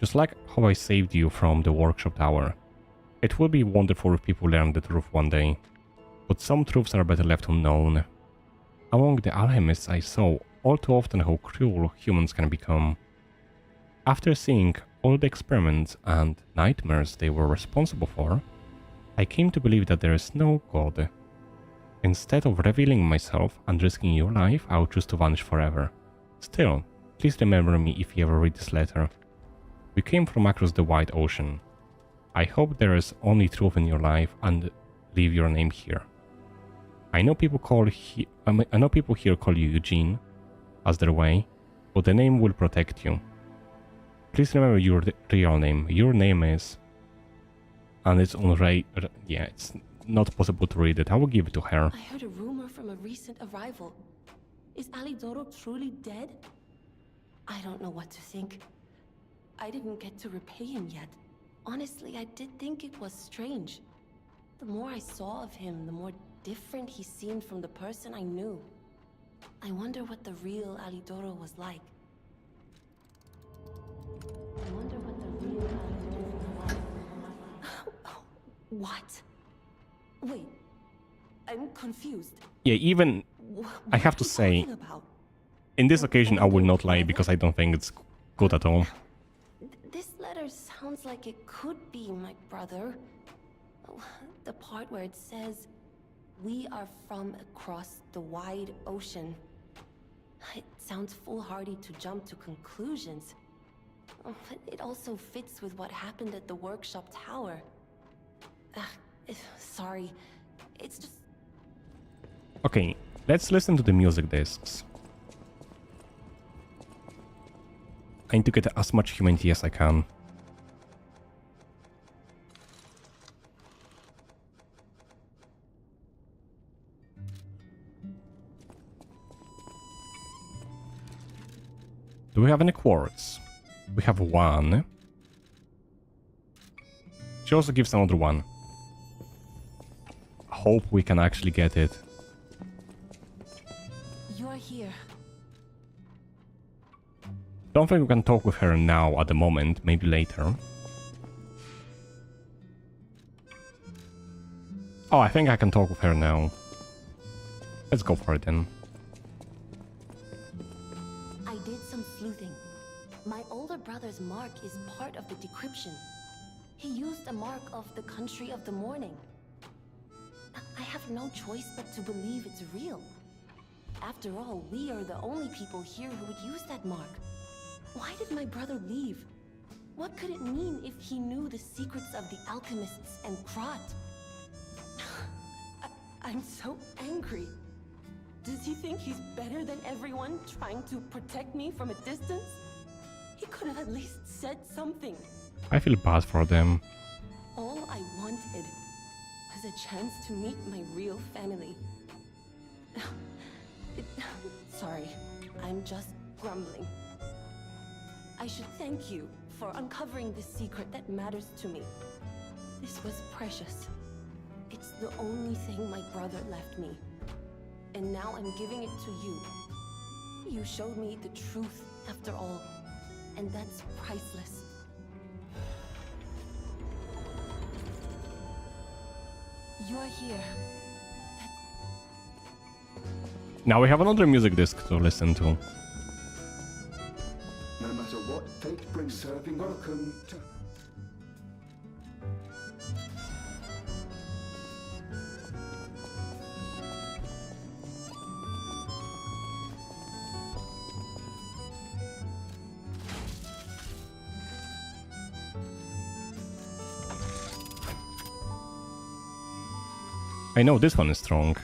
just like how I saved you from the workshop tower. It will be wonderful if people learn the truth one day, but some truths are better left unknown. Among the alchemists I saw all too often how cruel humans can become. After seeing all the experiments and nightmares they were responsible for, I came to believe that there is no God. Instead of revealing myself and risking your life, I will choose to vanish forever. Still, please remember me if you ever read this letter. We came from across the wide ocean. I hope there is only truth in your life and leave your name here. I know people here call you Eugene as their way, but the name will protect you. Please remember your real name. Your name is... And it's on yeah, it's not possible to read it. I will give it to her. I heard a rumor from a recent arrival. Is Alidoro truly dead? I don't know what to think. I didn't get to repay him yet. Honestly, I did think it was strange. The more I saw of him, the more different he seemed from the person I knew. I wonder what the real Alidoro was like. What? Wait, I'm confused. Yeah, even... I have to say, in this occasion I will not lie because I don't think it's good at all. This letter sounds like it could be my brother. The part where it says, "We are from across the wide ocean." It sounds foolhardy to jump to conclusions. But it also fits with what happened at the workshop tower. Sorry, it's just... Okay, let's listen to the music discs. I need to get as much humanity as I can. Do we have any quartz? We have one. She also gives another one. Hope we can actually get it. You're here. Don't think we can talk with her now at the moment, maybe later. Oh, I think I can talk with her now. Let's go for it then. I did some sleuthing. My older brother's mark is part of the decryption. He used a mark of the country of the morning. I have no choice but to believe it's real. After all, we are the only people here who would use that mark. Why did my brother leave? What could it mean if he knew the secrets of the alchemists and Krat? I'm so angry. Does he think he's better than everyone, trying to protect me from a distance? He could have at least said something. I feel bad for them. All I wanted was a chance to meet my real family. Sorry, I'm just grumbling. I should thank you for uncovering this secret that matters to me. This was precious. It's the only thing my brother left me. And now I'm giving it to you. You showed me the truth after all, and that's priceless. You're here. Now we have another music disc to listen to. No matter what fate brings, serving welcome to... I know this one is strong.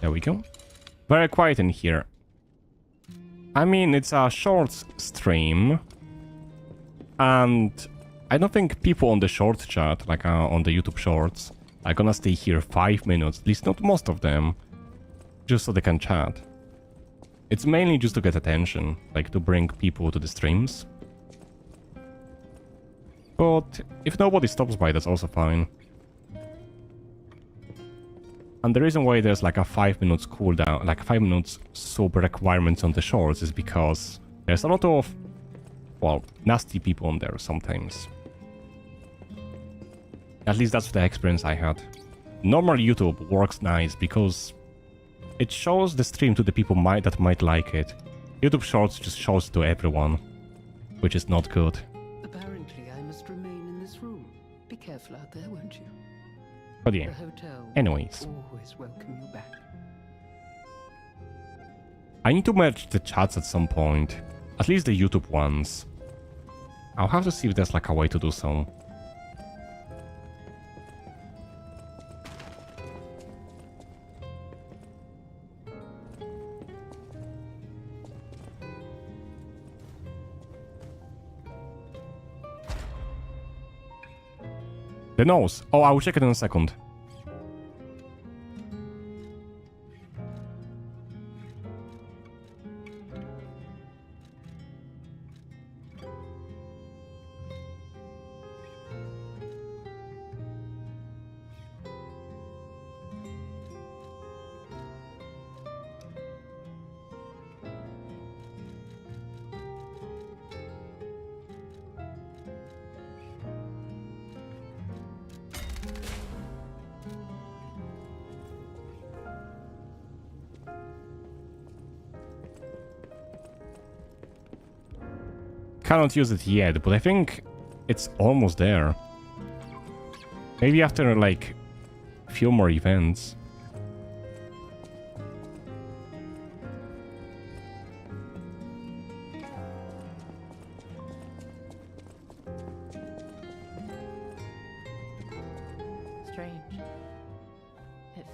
There we go. Very quiet in here. I mean, it's a short stream. And I don't think people on the short chat, like on the YouTube shorts, are gonna stay here 5 minutes. At least not most of them. Just so they can chat. It's mainly just to get attention. Like to bring people to the streams. But if nobody stops by, that's also fine. And the reason why there's like a 5 minutes cooldown, like 5 minutes sub requirements on the shorts is because there's a lot of, well, nasty people on there sometimes. At least that's the experience I had. Normal YouTube works nice because it shows the stream to the people that might like it. YouTube Shorts just shows it to everyone, which is not good. Apparently I must remain in this room. Be careful out there, won't you? But yeah, The hotel anyways. will always welcome you back. I need to merge the chats at some point. At least the YouTube ones. I'll have to see if there's like a way to do so. The nose. Oh, I will check it in a second. Cannot use it yet, but I think it's almost there. Maybe after like a few more events.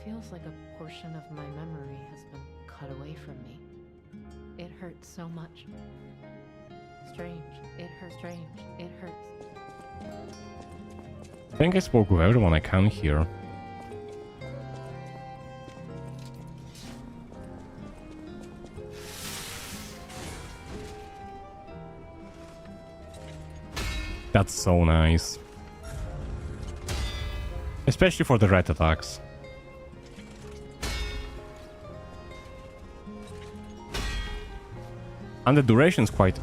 feels like a portion of my memory has been cut away from me. It hurts so much. Strange. It hurts. Strange. It hurts. I think I spoke with everyone I can here. That's so nice. Especially for the red attacks. And the duration is quite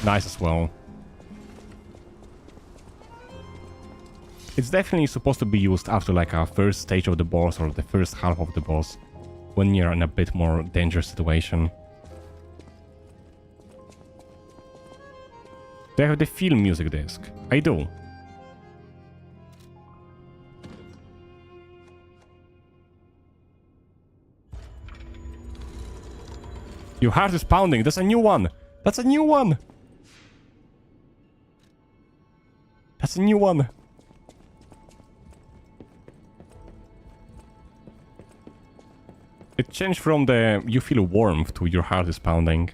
nice as well. It's definitely supposed to be used after like a first stage of the boss or the first half of the boss, when you're in a bit more dangerous situation. Do I have the film music disc? I do. Your heart is pounding. That's a new one. That's a new one. That's a new one. It changed from the you feel warmth to your heart is pounding.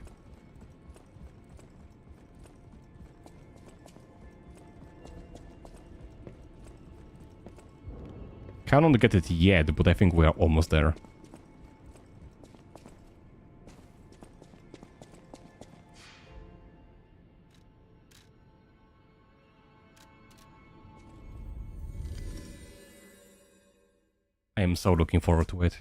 Can't get it yet, but I think we are almost there. I am so looking forward to it.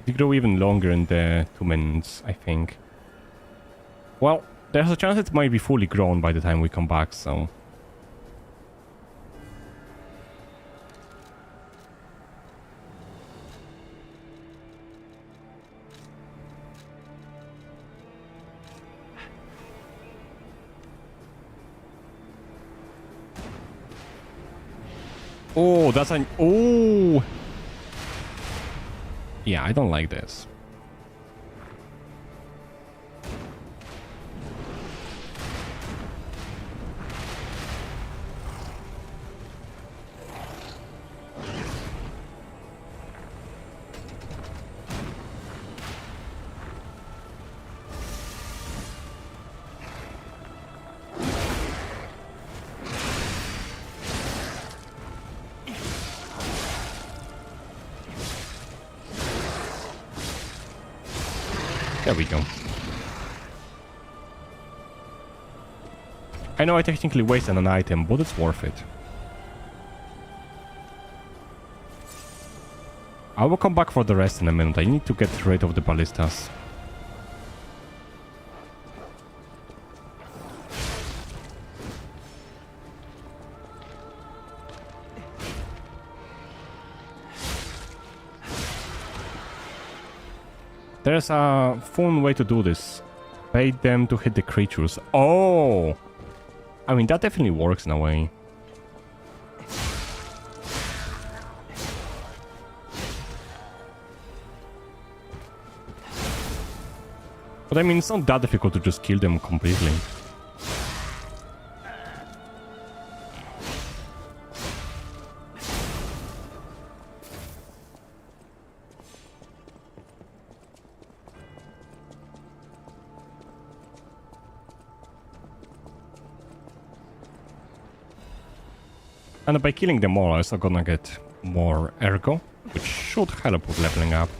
It grow even longer in the 2 minutes, I think. Well, there's a chance it might be fully grown by the time we come back, so... Oh, that's an... Oh! Yeah, I don't like this. There we go. I know I technically wasted an item, but it's worth it. I will come back for the rest in a minute. I need to get rid of the ballistas. There's a fun way to do this. Bait them to hit the creatures. Oh! I mean, that definitely works in a way. But I mean, it's not that difficult to just kill them completely. And by killing them all, I'm also gonna get more ergo, which should help with leveling up.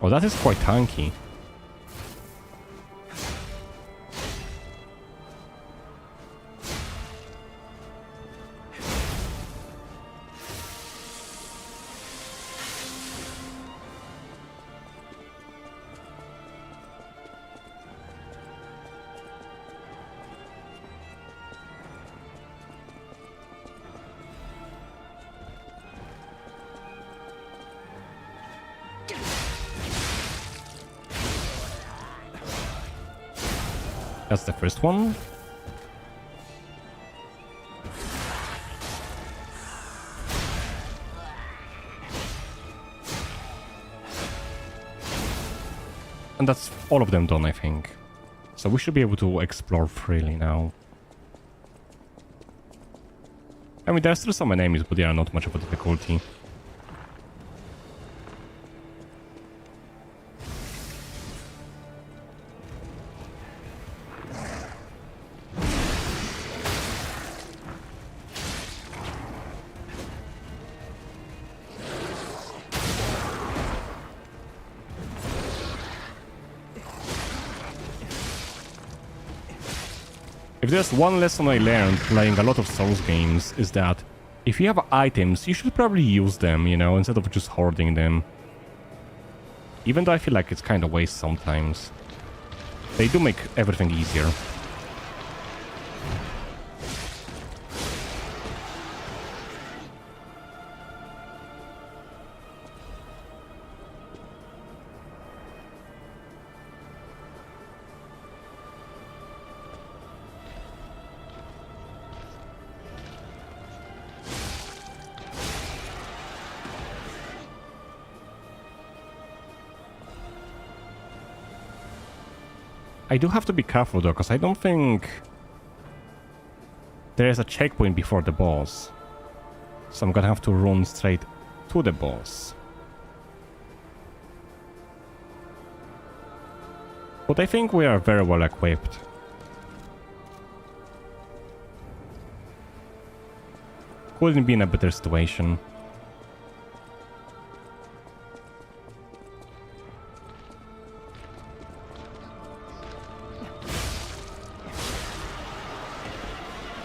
Oh, that is quite tanky. That's the first one. And that's all of them done, I think. So we should be able to explore freely now. I mean, there's still some enemies, but they are not much of a difficulty. If there's one lesson I learned playing a lot of Souls games, is that if you have items, you should probably use them, you know, instead of just hoarding them. Even though I feel like it's kind of waste sometimes. They do make everything easier. I do have to be careful though, because I don't think there is a checkpoint before the boss. So I'm gonna have to run straight to the boss. But I think we are very well equipped. Couldn't be in a better situation.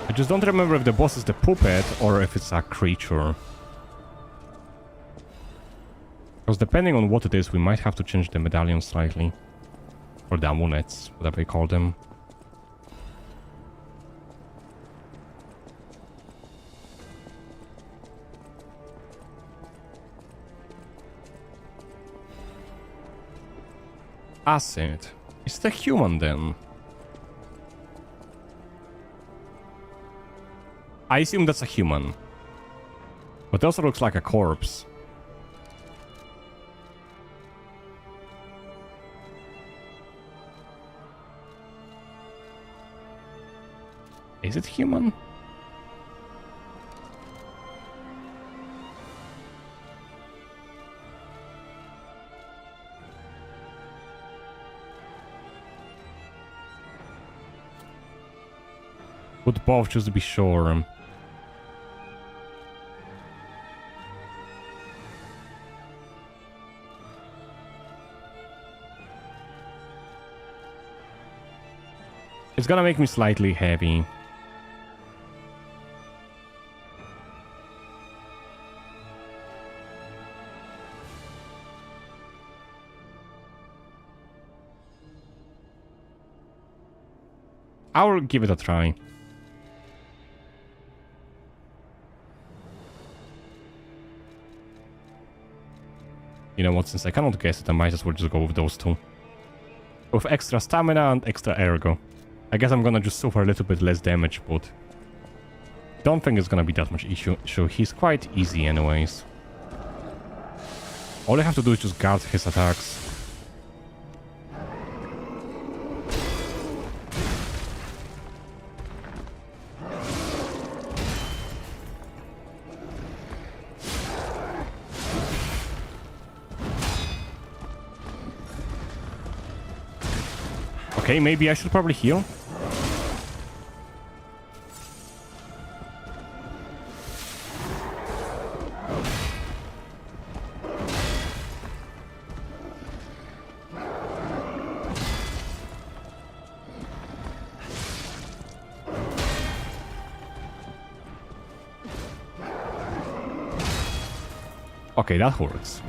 I just don't remember if the boss is the puppet or if it's a creature. Because depending on what it is, we might have to change the medallion slightly. Or the amulets, whatever you call them. Acid. Is it a human then? I assume that's a human. But it also looks like a corpse. Is it human? Would both, just to be sure. It's gonna make me slightly heavy. I'll give it a try. You know what, since I cannot guess it, I might as well just go with those two. With extra stamina and extra ergo. I guess I'm gonna just suffer a little bit less damage, but don't think it's gonna be that much issue. He's quite easy anyways. All I have to do is just guard his attacks. Okay, maybe I should probably heal. Okay, that hurts.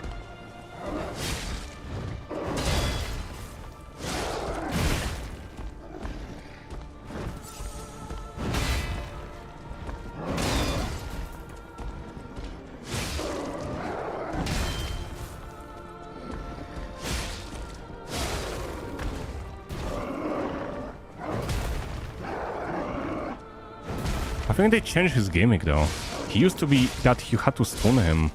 I think they changed his gimmick though. He used to be that you had to stun him.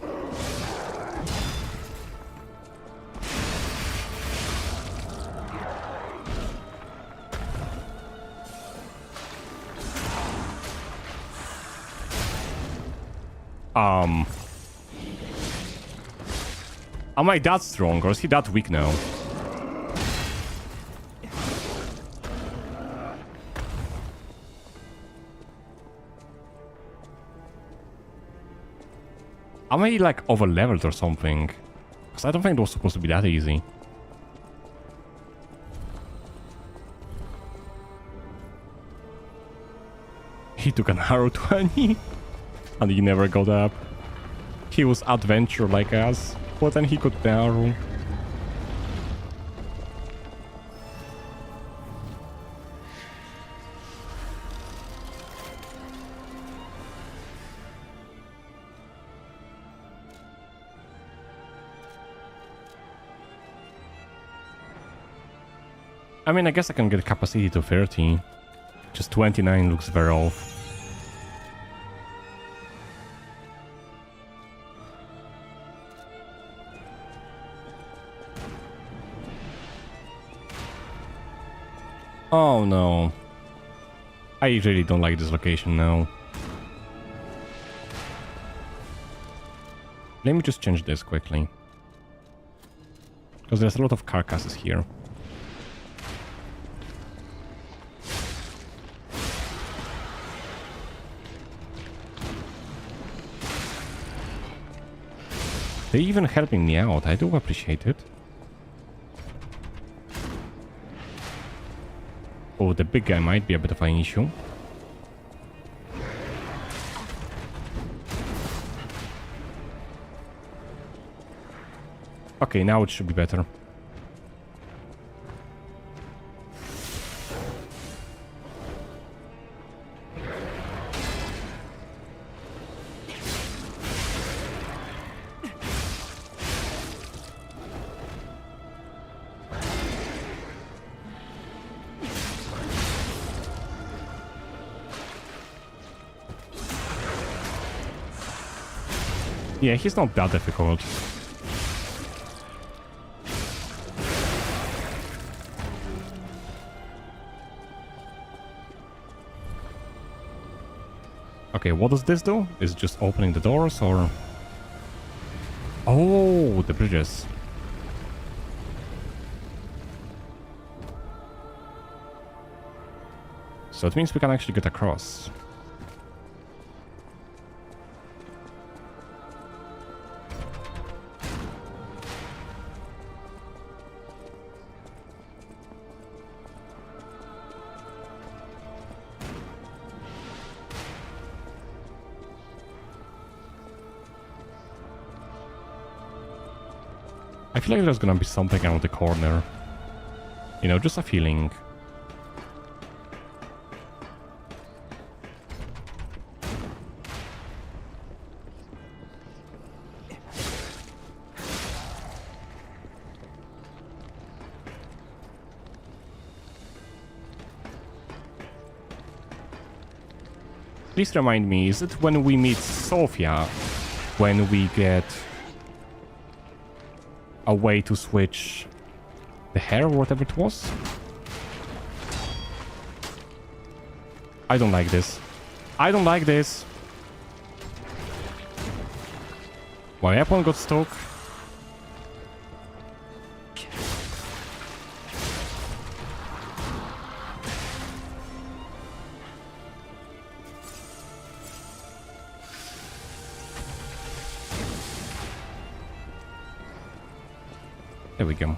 Am I that strong or is he that weak now? Am I like over leveled or something? Because I don't think it was supposed to be that easy. He took an arrow 20 and he never got up. He was adventure like us, but then he got the arrow. I mean, I guess I can get capacity to 30. Just 29 looks very off. Oh no. I really don't like this location now. Let me just change this quickly. Because there's a lot of carcasses here. They're even helping me out. I do appreciate it. Oh, the big guy might be a bit of an issue. Okay, now it should be better. Yeah, he's not that difficult. Okay, what does this do? Is it just opening the doors or... Oh, the bridges. So it means we can actually get across. I feel like there's gonna be something around the corner. You know, just a feeling. Please remind me, is it when we meet Sophia when we get a way to switch the hair or whatever it was? I don't like this. I don't like this. My weapon got stuck. There we go.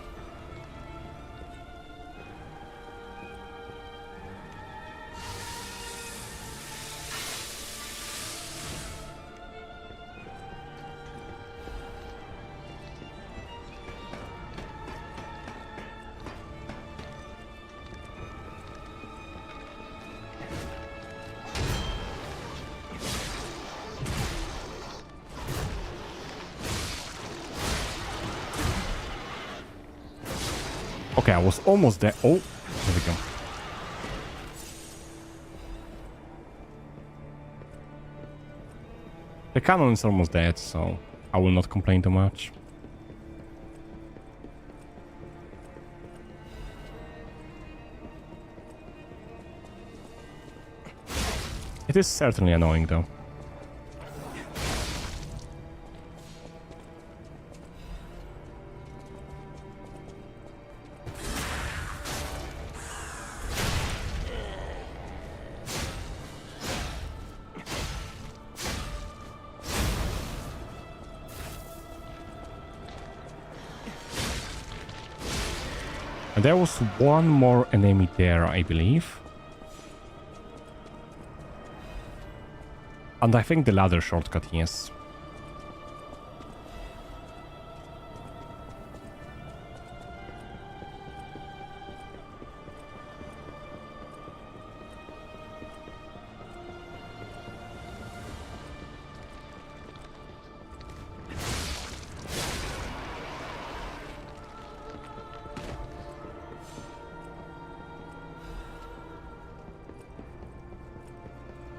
Okay, I was almost there. Oh, there we go. The cannon is almost dead, so I will not complain too much. It is certainly annoying though. And there was one more enemy there, I believe. And I think the ladder shortcut, yes.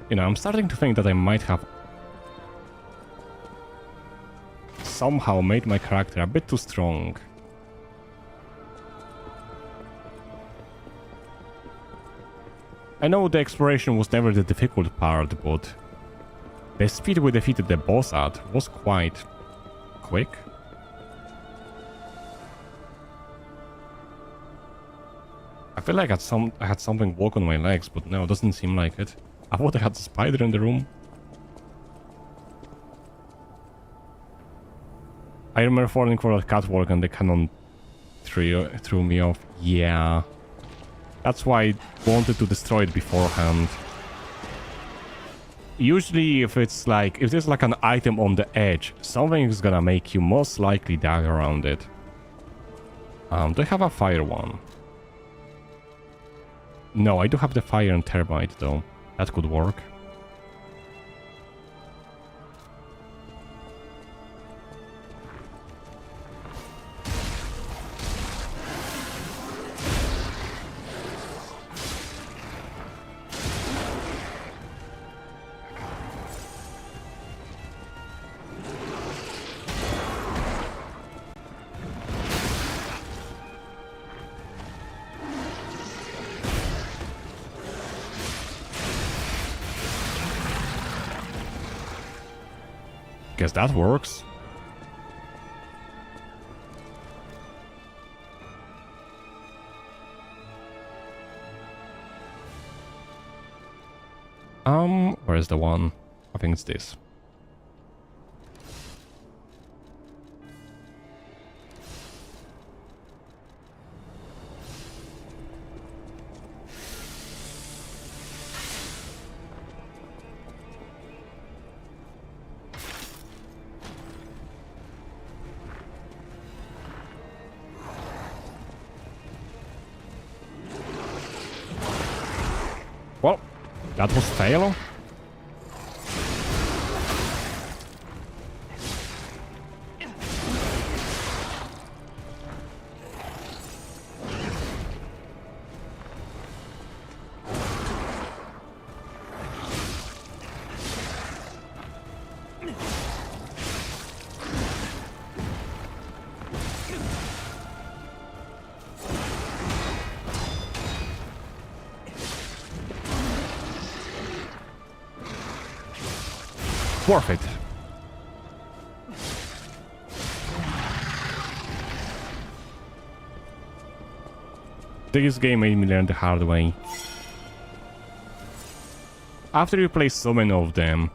You know, I'm starting to think that I might have somehow made my character a bit too strong. I know the exploration was never the difficult part, but the speed we defeated the boss at was quite quick. I feel like I had something walk on my legs, but no, it doesn't seem like it. I thought I had a spider in the room. I remember falling for that catwalk and the cannon threw me off. Yeah. That's why I wanted to destroy it beforehand. Usually if there's like an item on the edge, something is gonna make you most likely dive around it. Do I have a fire one? No, I do have the fire and termite though. That could work. Guess that works. Where's the one? I think it's this. Well, that was fail. Worth it. This game made me learn the hard way. After you play so many of them,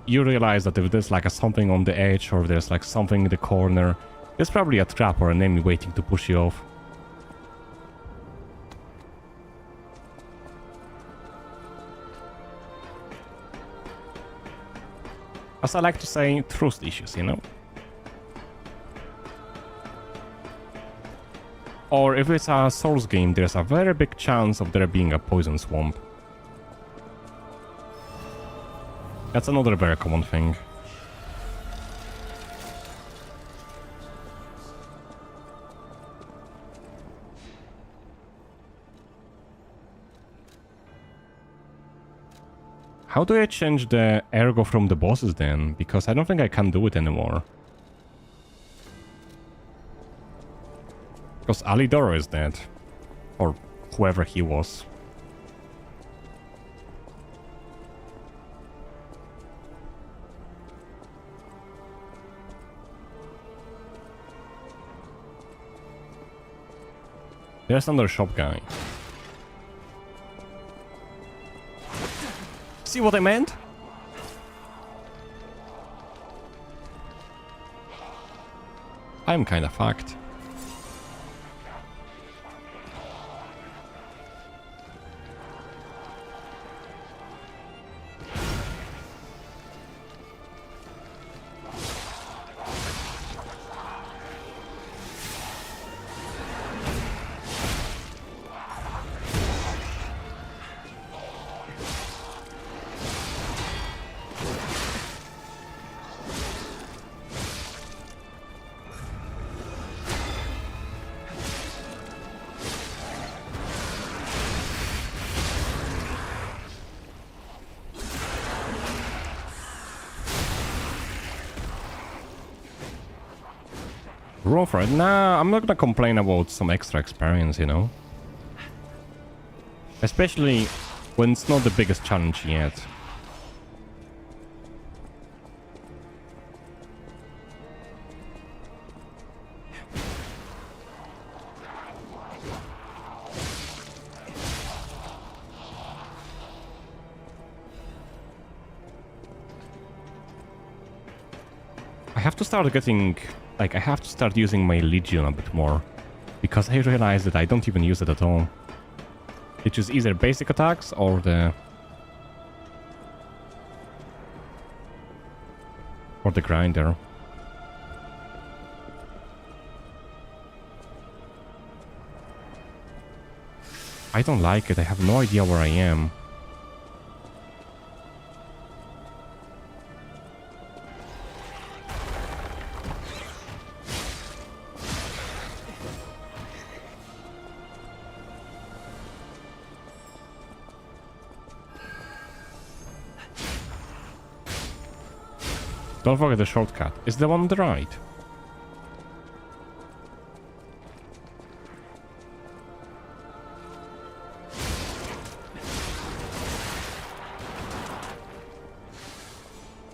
you realize that if there's like something on the edge or there's like something in the corner, there's probably a trap or an enemy waiting to push you off. As I like to say, trust issues, you know? Or if it's a Souls game, there's a very big chance of there being a poison swamp. That's another very common thing. How do I change the ergo from the bosses then? Because I don't think I can do it anymore. Because Alidoro is dead. Or whoever he was. There's another shop guy. See what I meant? I'm kinda fucked. Roll for it. Nah, I'm not gonna complain about some extra experience, you know? Especially when it's not the biggest challenge yet. I have to start getting... Like, I have to start using my Legion a bit more. Because I realize that I don't even use it at all. It's just either basic attacks or the... Or the grinder. I don't like it. I have no idea where I am. Don't forget the shortcut. Is the one on the right?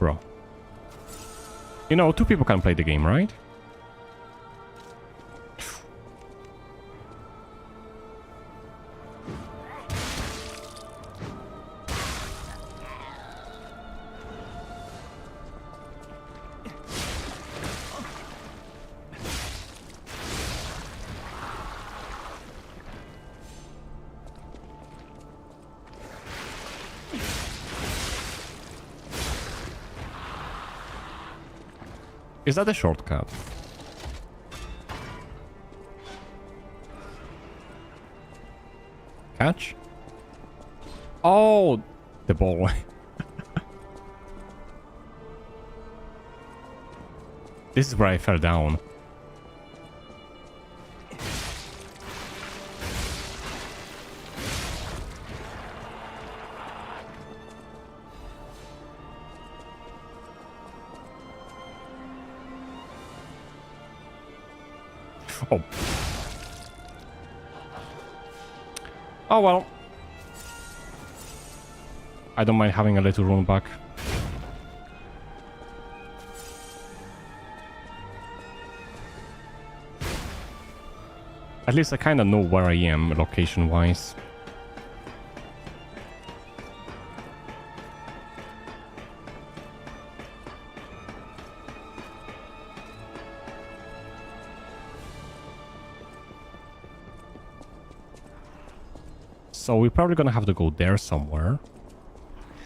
Bro. You know, 2 people can play the game, right? Is that a shortcut? Catch? Oh, the ball. This is where I fell down. Oh. Oh well. I don't mind having a little run back. At least I kind of know where I am location-wise. So we're probably gonna have to go there somewhere.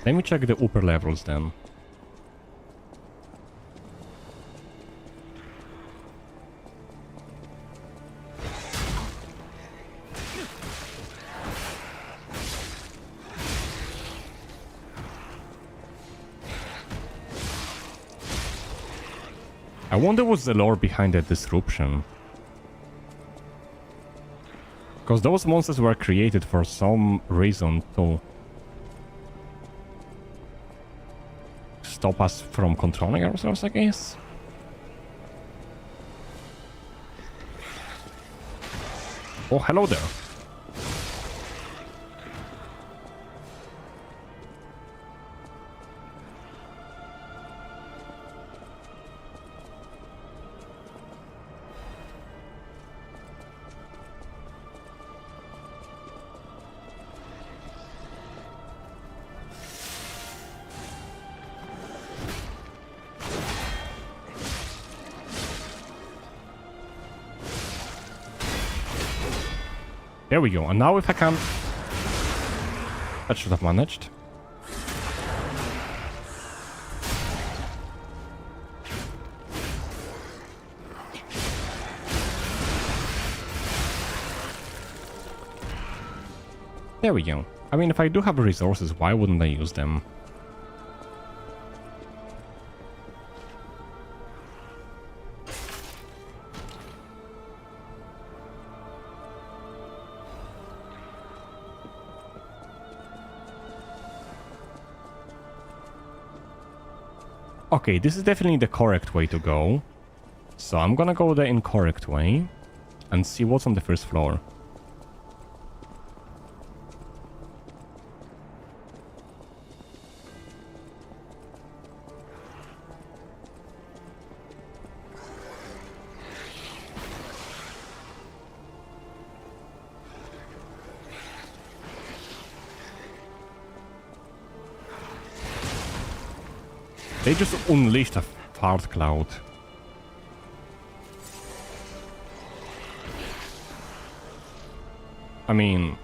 Let me check the upper levels then. I wonder what's the lore behind that disruption. Because those monsters were created for some reason to stop us from controlling ourselves, I guess. Oh, hello there. There we go. And now if I can... That should have managed. There we go. I mean, if I do have resources, why wouldn't I use them? Okay, this is definitely the correct way to go. So I'm gonna go the incorrect way and see what's on the first floor. They just unleashed a fart cloud. I mean...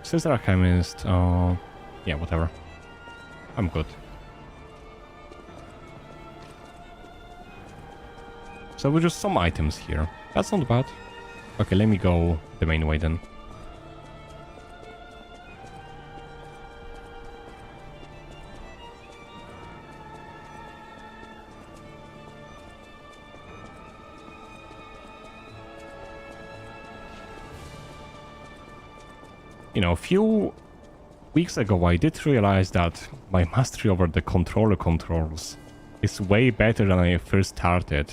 Sister Alchemist, yeah, whatever. I'm good. So with just some items here. That's not bad. Okay, let me go the main way then. You know, a few weeks ago I did realize that my mastery over the controller controls is way better than I first started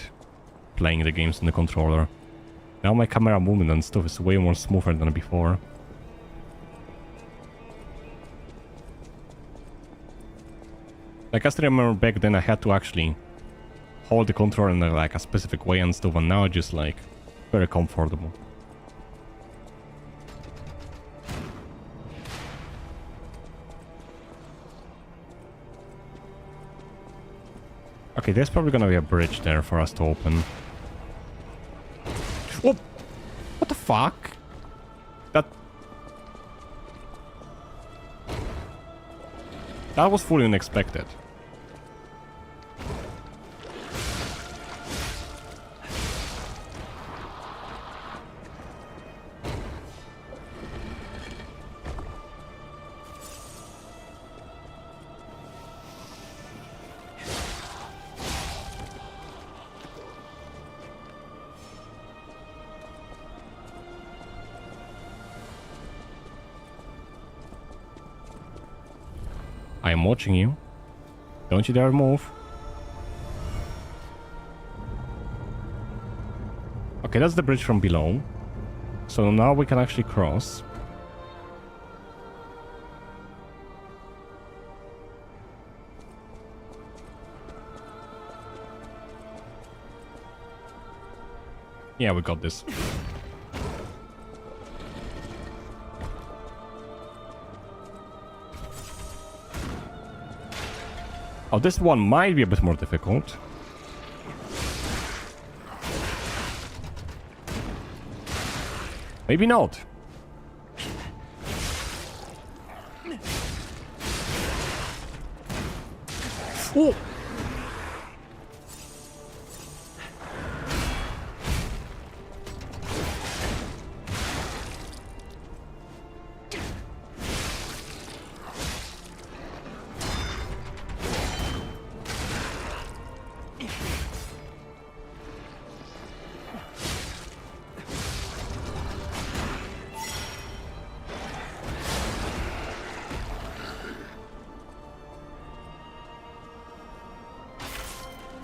playing the games on the controller. Now my camera movement and stuff is way more smoother than before. Like I still remember back then I had to actually hold the controller in like a specific way and stuff, and now it's just like very comfortable. Okay, there's probably gonna be a bridge there for us to open. Oh! What the fuck? That was fully unexpected. I am watching you. Don't you dare move. Okay, that's the bridge from below. So now we can actually cross. Yeah, we got this. Oh, this one might be a bit more difficult. Maybe not. Oh!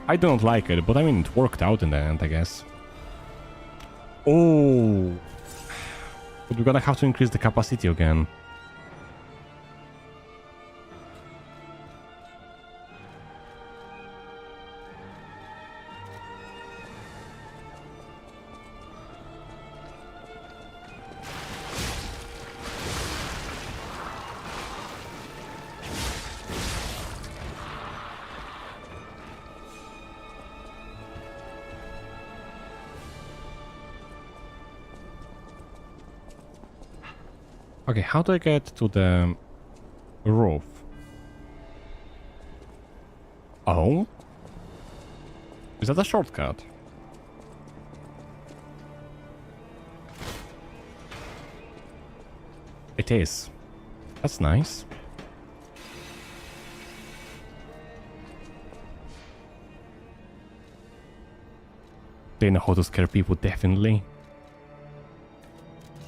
I don't like it, but I mean, it worked out in the end, I guess. Oh! But we're gonna have to increase the capacity again. Okay, how do I get to the roof? Oh? Is that a shortcut? It is. That's nice. They know how to scare people, definitely.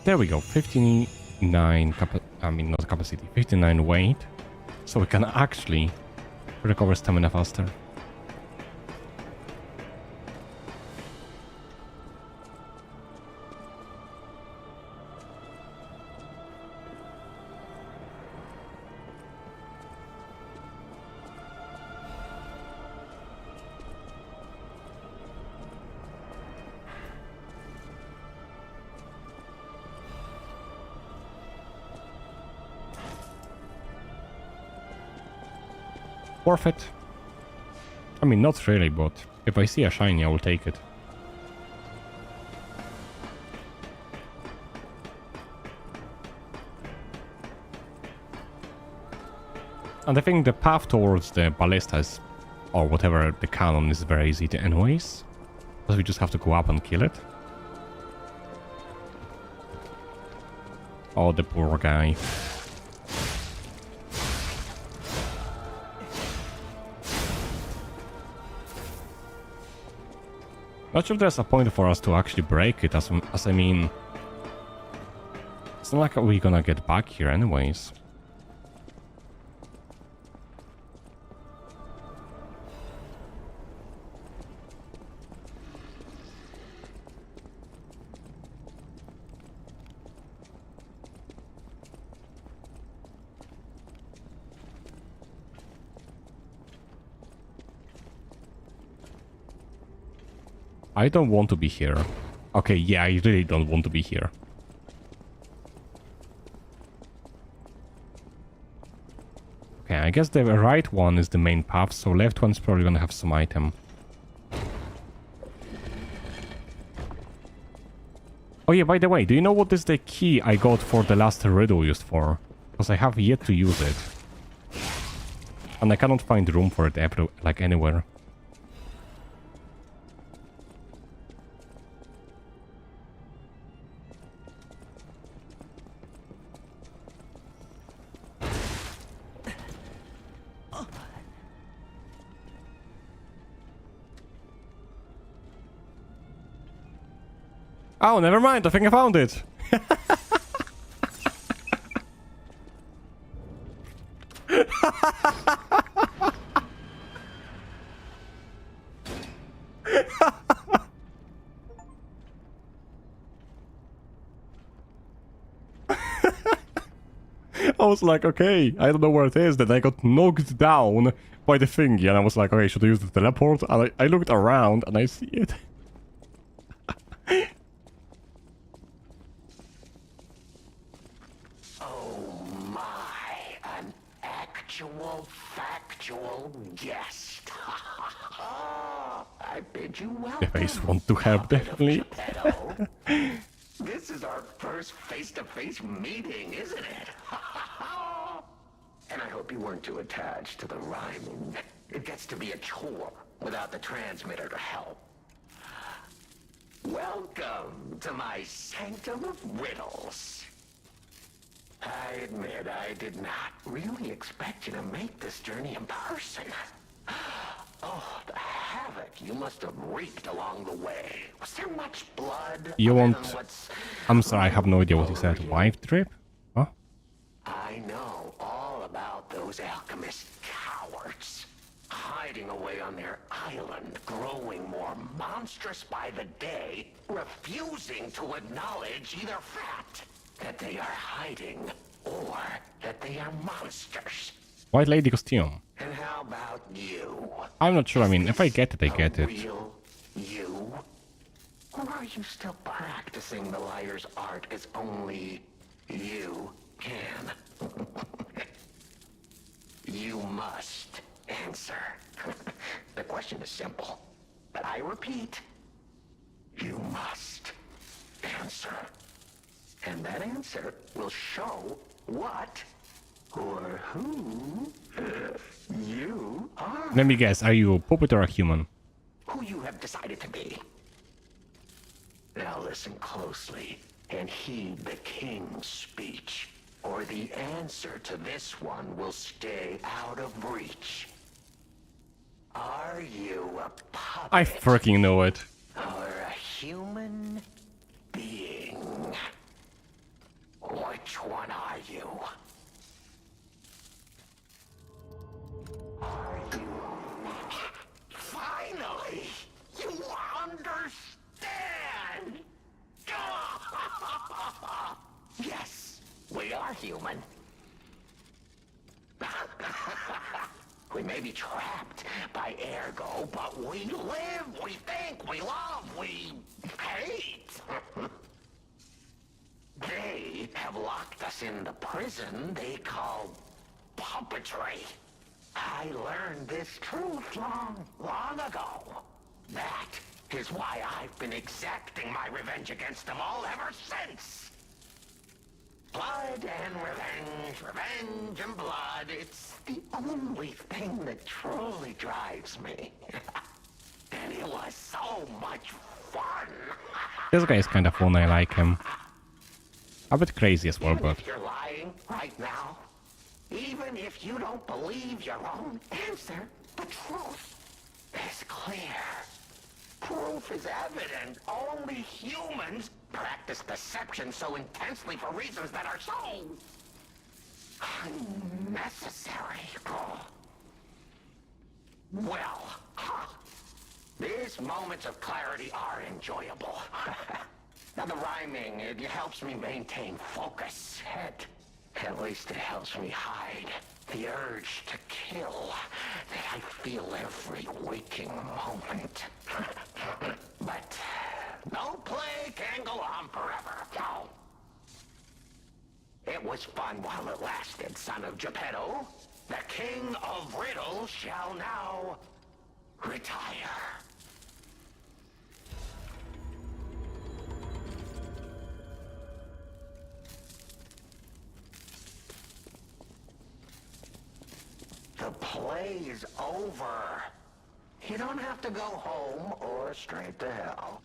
There we go, 59 not capacity, 59 weight. So we can actually recover stamina faster. Worth it. I mean, not really, but if I see a shiny, I will take it. And I think the path towards the ballistas, or whatever the cannon, is very easy to anyways. Because we just have to go up and kill it. Oh, the poor guy. Not sure if there's a point for us to actually break it, as I mean... It's not like we're gonna get back here anyways. I don't want to be here. Okay, yeah, I really don't want to be here. Okay, I guess the right one is the main path, so left one's probably gonna have some item. Oh yeah, by the way, do you know what is the key I got for the last riddle used for? Because I have yet to use it. And I cannot find room for it anywhere. Oh, never mind. I think I found it. I was like, okay, I don't know where it is. Then I got knocked down by the thingy, and I was like, okay, should I use the teleport? And I looked around, and I see it. Factual guest. I bid you welcome. The face want to help, definitely. This is our first face-to-face meeting, isn't it? And I hope you weren't too attached to the rhyming. It gets to be a chore without the transmitter to help. Welcome to my sanctum of riddles. I admit I did not really expect you to make this journey in person. Oh, the havoc you must have wreaked along the way. Was there much blood? You want... I'm sorry, I have no idea what you said. Wife trip? Huh? I know all about those alchemist cowards. Hiding away on their island, growing more monstrous by the day, refusing to acknowledge either fact that they are hiding, or that they are monsters. White lady costume. And how about you? I'm not sure. I mean, if I get it, I get it. Real you? Or are you still practicing the liar's art as only you can? You must answer. The question is simple, but I repeat, you must answer. And that answer will show what or who you are. Let me guess, are you a puppet or a human? Who you have decided to be. Now listen closely and heed the king's speech, or the answer to this one will stay out of reach. Are you a puppet? I freaking know it. Or a human being? Which one are you? Are you... Finally! You understand! Yes, we are human. We may be trapped by ergo, but we live, we think, we love, we hate. They have locked us in the prison they call puppetry. I learned this truth long ago. That is why I've been exacting my revenge against them all ever since. Blood and revenge, revenge and blood. It's the only thing that truly drives me. And it was so much fun. This guy is kind of fun, I like him. A bit crazy as well, Even but... if you're lying right now, even if you don't believe your own answer, the truth is clear. Proof is evident. Only humans practice deception so intensely for reasons that are so unnecessary. Well, these moments of clarity are enjoyable. Now the rhyming, it helps me maintain focus. At least it helps me hide the urge to kill that I feel every waking moment. But no play can go on forever. No. It was fun while it lasted, son of Geppetto. The king of riddles shall now retire. The play is over. You don't have to go home or straight to hell.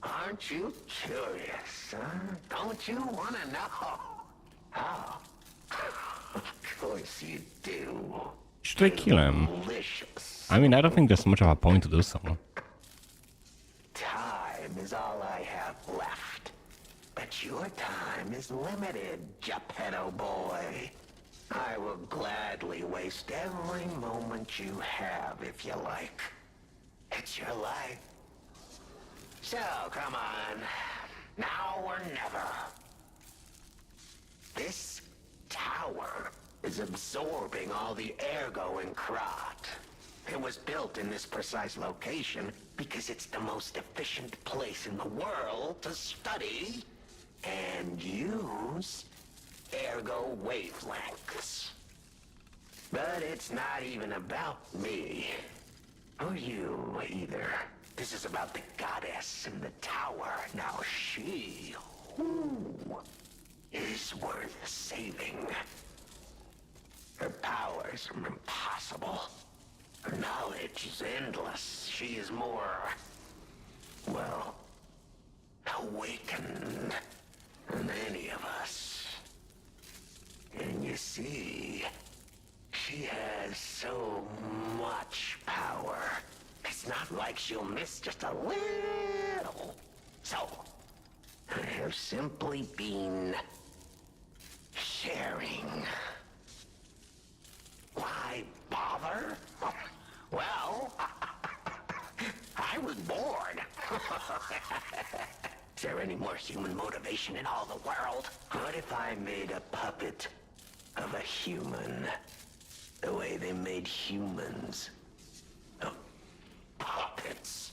Aren't you curious, huh? Don't you want to know? How? Of course you do. Should I kill him? Delicious. I mean, I don't think there's much of a point to do so. Time is all I have left. But your time is limited, Geppetto boy. I will gladly waste every moment you have if you like. It's your life. So, come on. Now or never. This tower is absorbing all the ergo in Krat. It was built in this precise location because it's the most efficient place in the world to study and use ergo wavelengths. But it's not even about me. Or you, either. This is about the goddess in the tower. Now she, is worth saving. Her powers are impossible. Her knowledge is endless. She is more, well, awakened than any of us. And you see, she has so much power. It's not like she'll miss just a little. So, I have simply been sharing. Why bother? Well, I was bored. Is there any more human motivation in all the world? What if I made a puppet of a human? The way they made humans of puppets.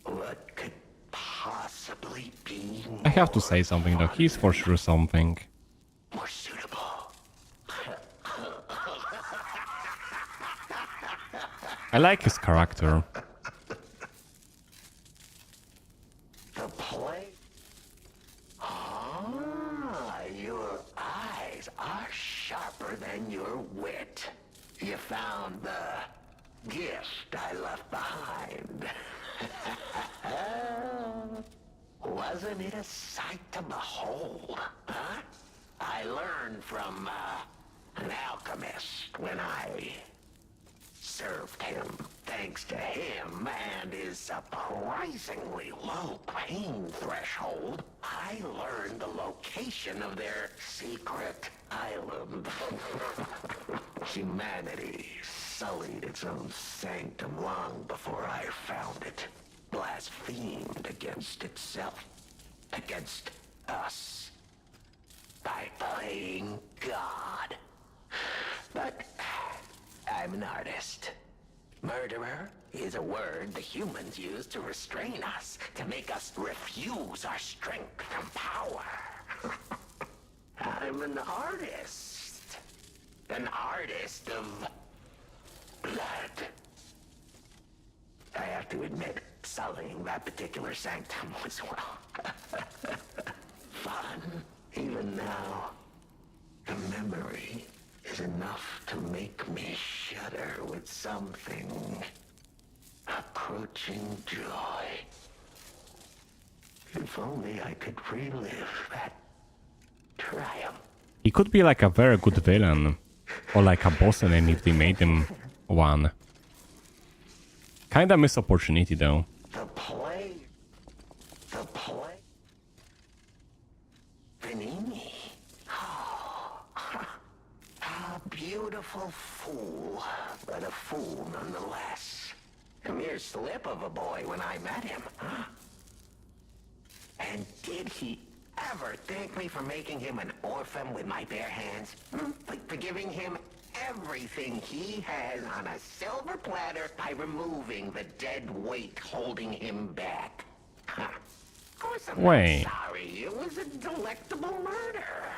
What could possibly be more I have to say something though, he's for sure something. more suitable? I like his character. The play? Ah, your eyes are sharper than your wit. You found the gift I left behind. Wasn't it a sight to behold, huh? I learned from an alchemist when I served him. Thanks to him and his surprisingly low pain threshold, I learned the location of their secret island. Humanity sullied its own sanctum long before I found it. Blasphemed against itself, against us, by playing God. But I'm an artist. Murderer is a word the humans use to restrain us, to make us refuse our strength and power. I'm an artist. An artist of blood. I have to admit, sullying that particular sanctum was, well, fun. Even now, the memory is enough to make me shudder with something approaching joy. If only I could relive that triumph. He could be like a very good villain, or like a boss enemy if they made him one. Kinda missed opportunity though. The play. Vanini. Oh, a beautiful fool, but a fool nonetheless. A mere slip of a boy when I met him. And did he ever thank me for making him an orphan with my bare hands? For giving him everything he has on a silver platter by removing the dead weight holding him back. Of course I'm Wait. not sorry. It was a delectable murder.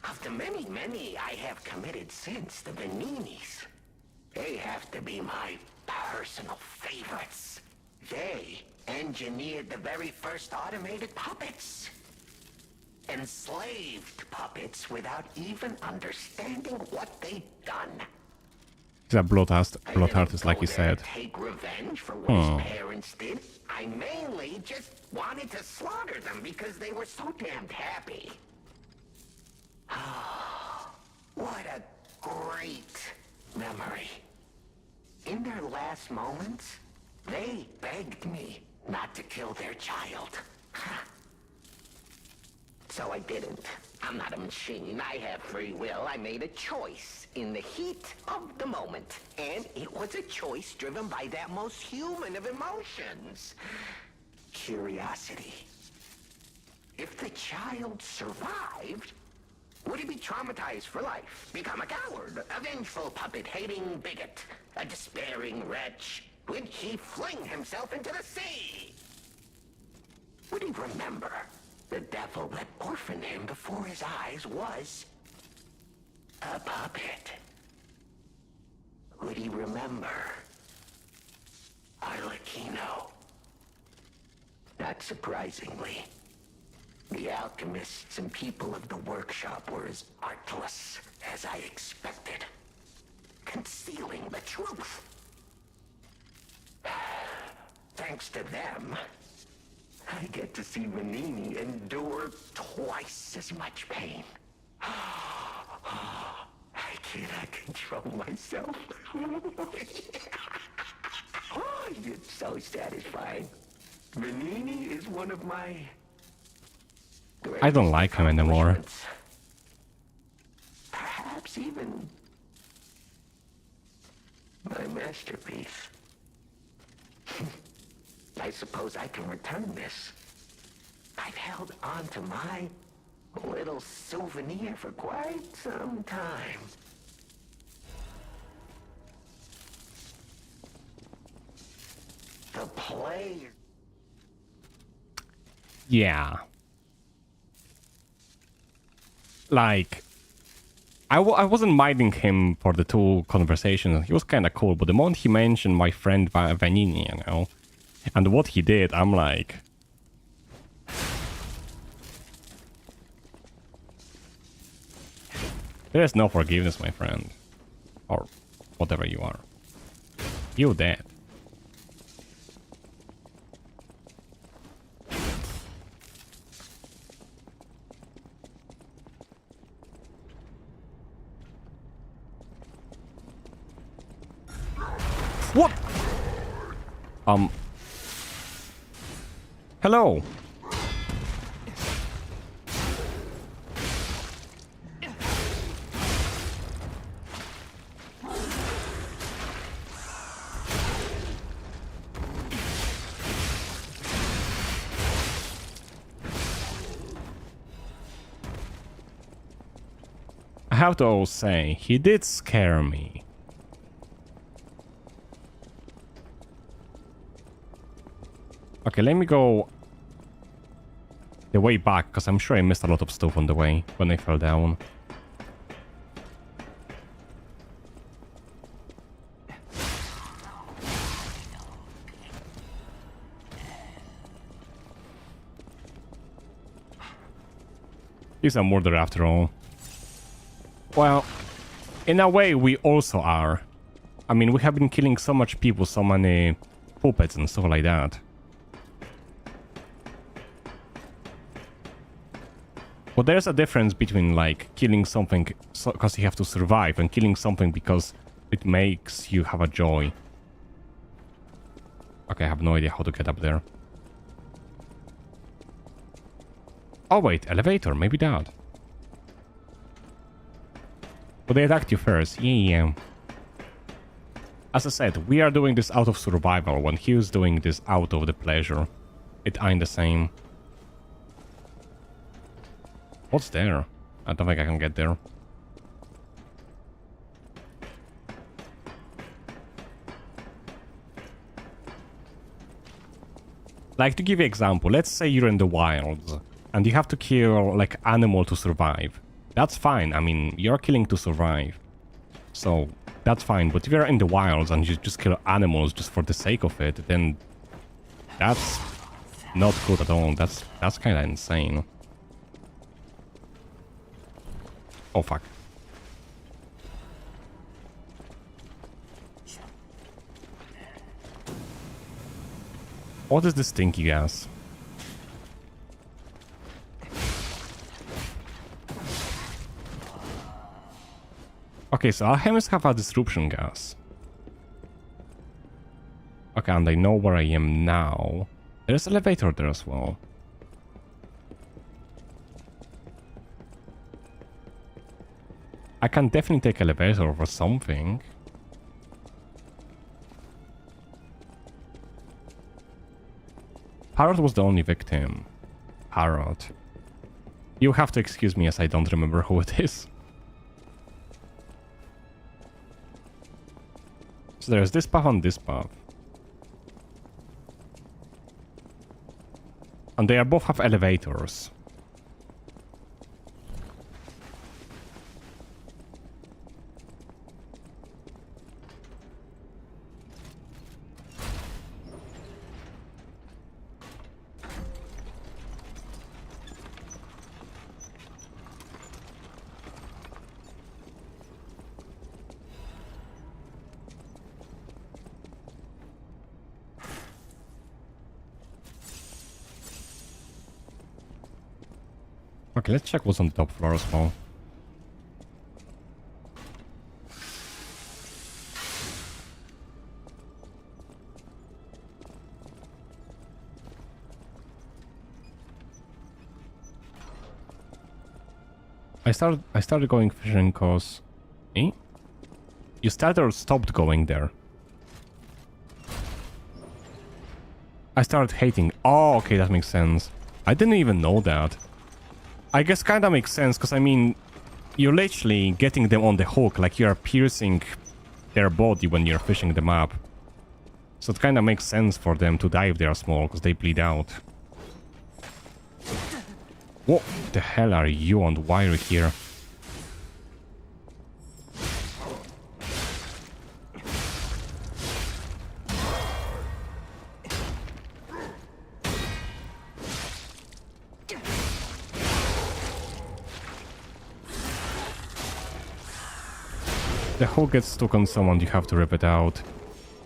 Of the many I have committed since, the Vaninis, they have to be my personal favorites. They engineered the very first automated puppets. Enslaved puppets without even understanding what they'd done. He's a blood artist, like you said. Take revenge for what his parents did. I mainly just wanted to slaughter them because they were so damned happy. What a great memory. In their last moments, they begged me not to kill their child. So I didn't. I'm not a machine. I have free will. I made a choice in the heat of the moment. And it was a choice driven by that most human of emotions. Curiosity. If the child survived, would he be traumatized for life? Become a coward, a vengeful puppet-hating bigot, a despairing wretch? Would he fling himself into the sea? Would he remember the devil that orphaned him before his eyes was a puppet? Would he remember Arlecchino? Not surprisingly, the alchemists and people of the workshop were as artless as I expected, concealing the truth. Thanks to them, I get to see Vanini endure twice as much pain. I cannot control myself. Oh, it's so satisfying. Vanini is one of my... I don't like him anymore. Perhaps even my masterpiece. I suppose I can return this. I've held on to my little souvenir for quite some time. The play. Yeah. Like, I wasn't minding him for the two conversations. He was kind of cool, but the moment he mentioned my friend Vanini, you know, and what he did, I'm like... There's no forgiveness, my friend. Or whatever you are. You dead. What? Hello. I have to say, he did scare me. Okay, let me go the way back, because I'm sure I missed a lot of stuff on the way when I fell down. He's a murderer after all. Well, in a way we also are. I mean, we have been killing so much people, so many puppets and stuff like that. But there's a difference between, like, killing something because you have to survive and killing something because it makes you have a joy. Okay, I have no idea how to get up there. Oh wait, elevator, maybe that. But they attacked you first, yeah. As I said, we are doing this out of survival, when he was doing this out of the pleasure. It ain't the same. What's there? I don't think I can get there. Like, to give you an example, let's say you're in the wilds and you have to kill, like, animal to survive. That's fine. I mean, you're killing to survive. So, that's fine. But if you're in the wilds and you just kill animals just for the sake of it, then that's not good at all. That's kind of insane. Oh, fuck. What is this stinky gas? Okay, so alchemists have a disruption gas. Okay, and I know where I am now. There's an elevator there as well. I can definitely take elevator or something. Parrot was the only victim. Parrot. You have to excuse me as I don't remember who it is. So there's this path and this path. And they are both have elevators. Okay, let's check what's on the top floor as well. I started going fishing cause... Eh? You started or stopped going there? I started hating. Oh, okay, that makes sense. I didn't even know that. I guess kinda makes sense, because I mean, you're literally getting them on the hook, like you're piercing their body when you're fishing them up. So it kinda makes sense for them to die if they are small, because they bleed out. What the hell are you and why are you here? The hook gets stuck on someone, you have to rip it out.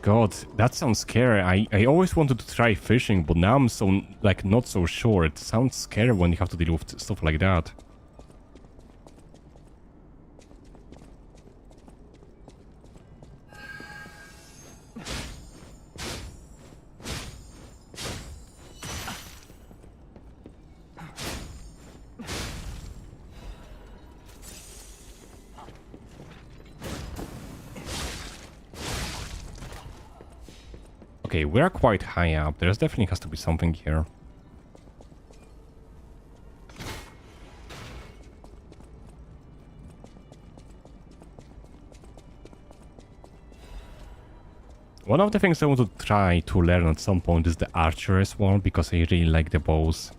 God, that sounds scary. I always wanted to try fishing, but now I'm so, like, not so sure. It sounds scary when you have to deal with stuff like that. Okay, we're quite high up. There's definitely has to be something here. One of the things I want to try to learn at some point is the archer as well, because I really like the bows.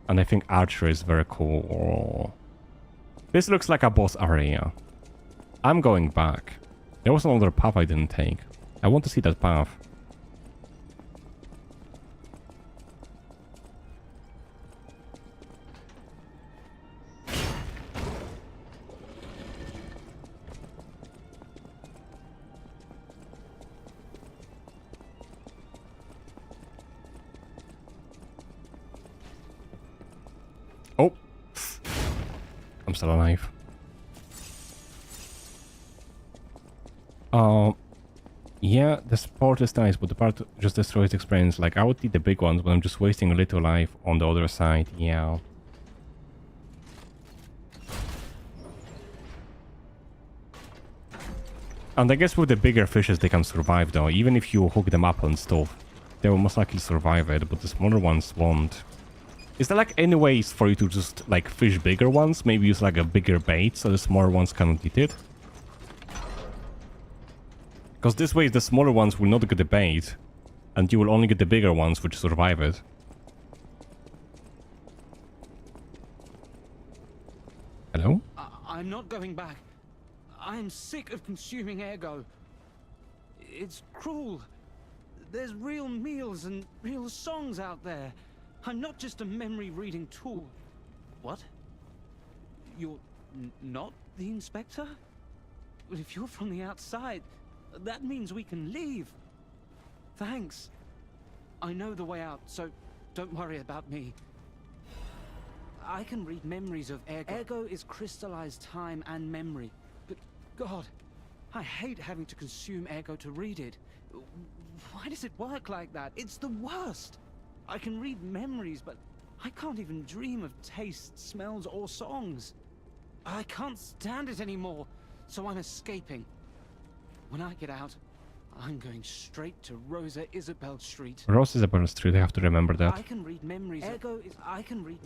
And I think archer is very cool. This looks like a boss area. I'm going back. There was another path I didn't take. I want to see that path. Oh! I'm still alive. Yeah, the sport is nice, but the part just destroys the experience. Like, I would eat the big ones, but I'm just wasting a little life on the other side. Yeah. And I guess with the bigger fishes, they can survive, though. Even if you hook them up and stuff, they will most likely survive it, but the smaller ones won't. Is there, like, any ways for you to just, like, fish bigger ones? Maybe use, like, a bigger bait so the smaller ones cannot eat it? Because this way the smaller ones will not get the bait, and you will only get the bigger ones which survive it. Hello? I'm not going back. I'm sick of consuming ergo. It's cruel. There's real meals and real songs out there. I'm not just a memory-reading tool. What? You're not the inspector? Well, if you're from the outside, that means we can leave. Thanks. I know the way out, so don't worry about me. I can read memories of ergo. Ergo is crystallized time and memory. But God, I hate having to consume ergo to read it. Why does it work like that? It's the worst. I can read memories, but I can't even dream of tastes, smells, or songs. I can't stand it anymore, so I'm escaping. When I get out, I'm going straight to Rosa Isabel Street. Rosa Isabel Street, I have to remember that. I can read memories. Ergo is... I can read...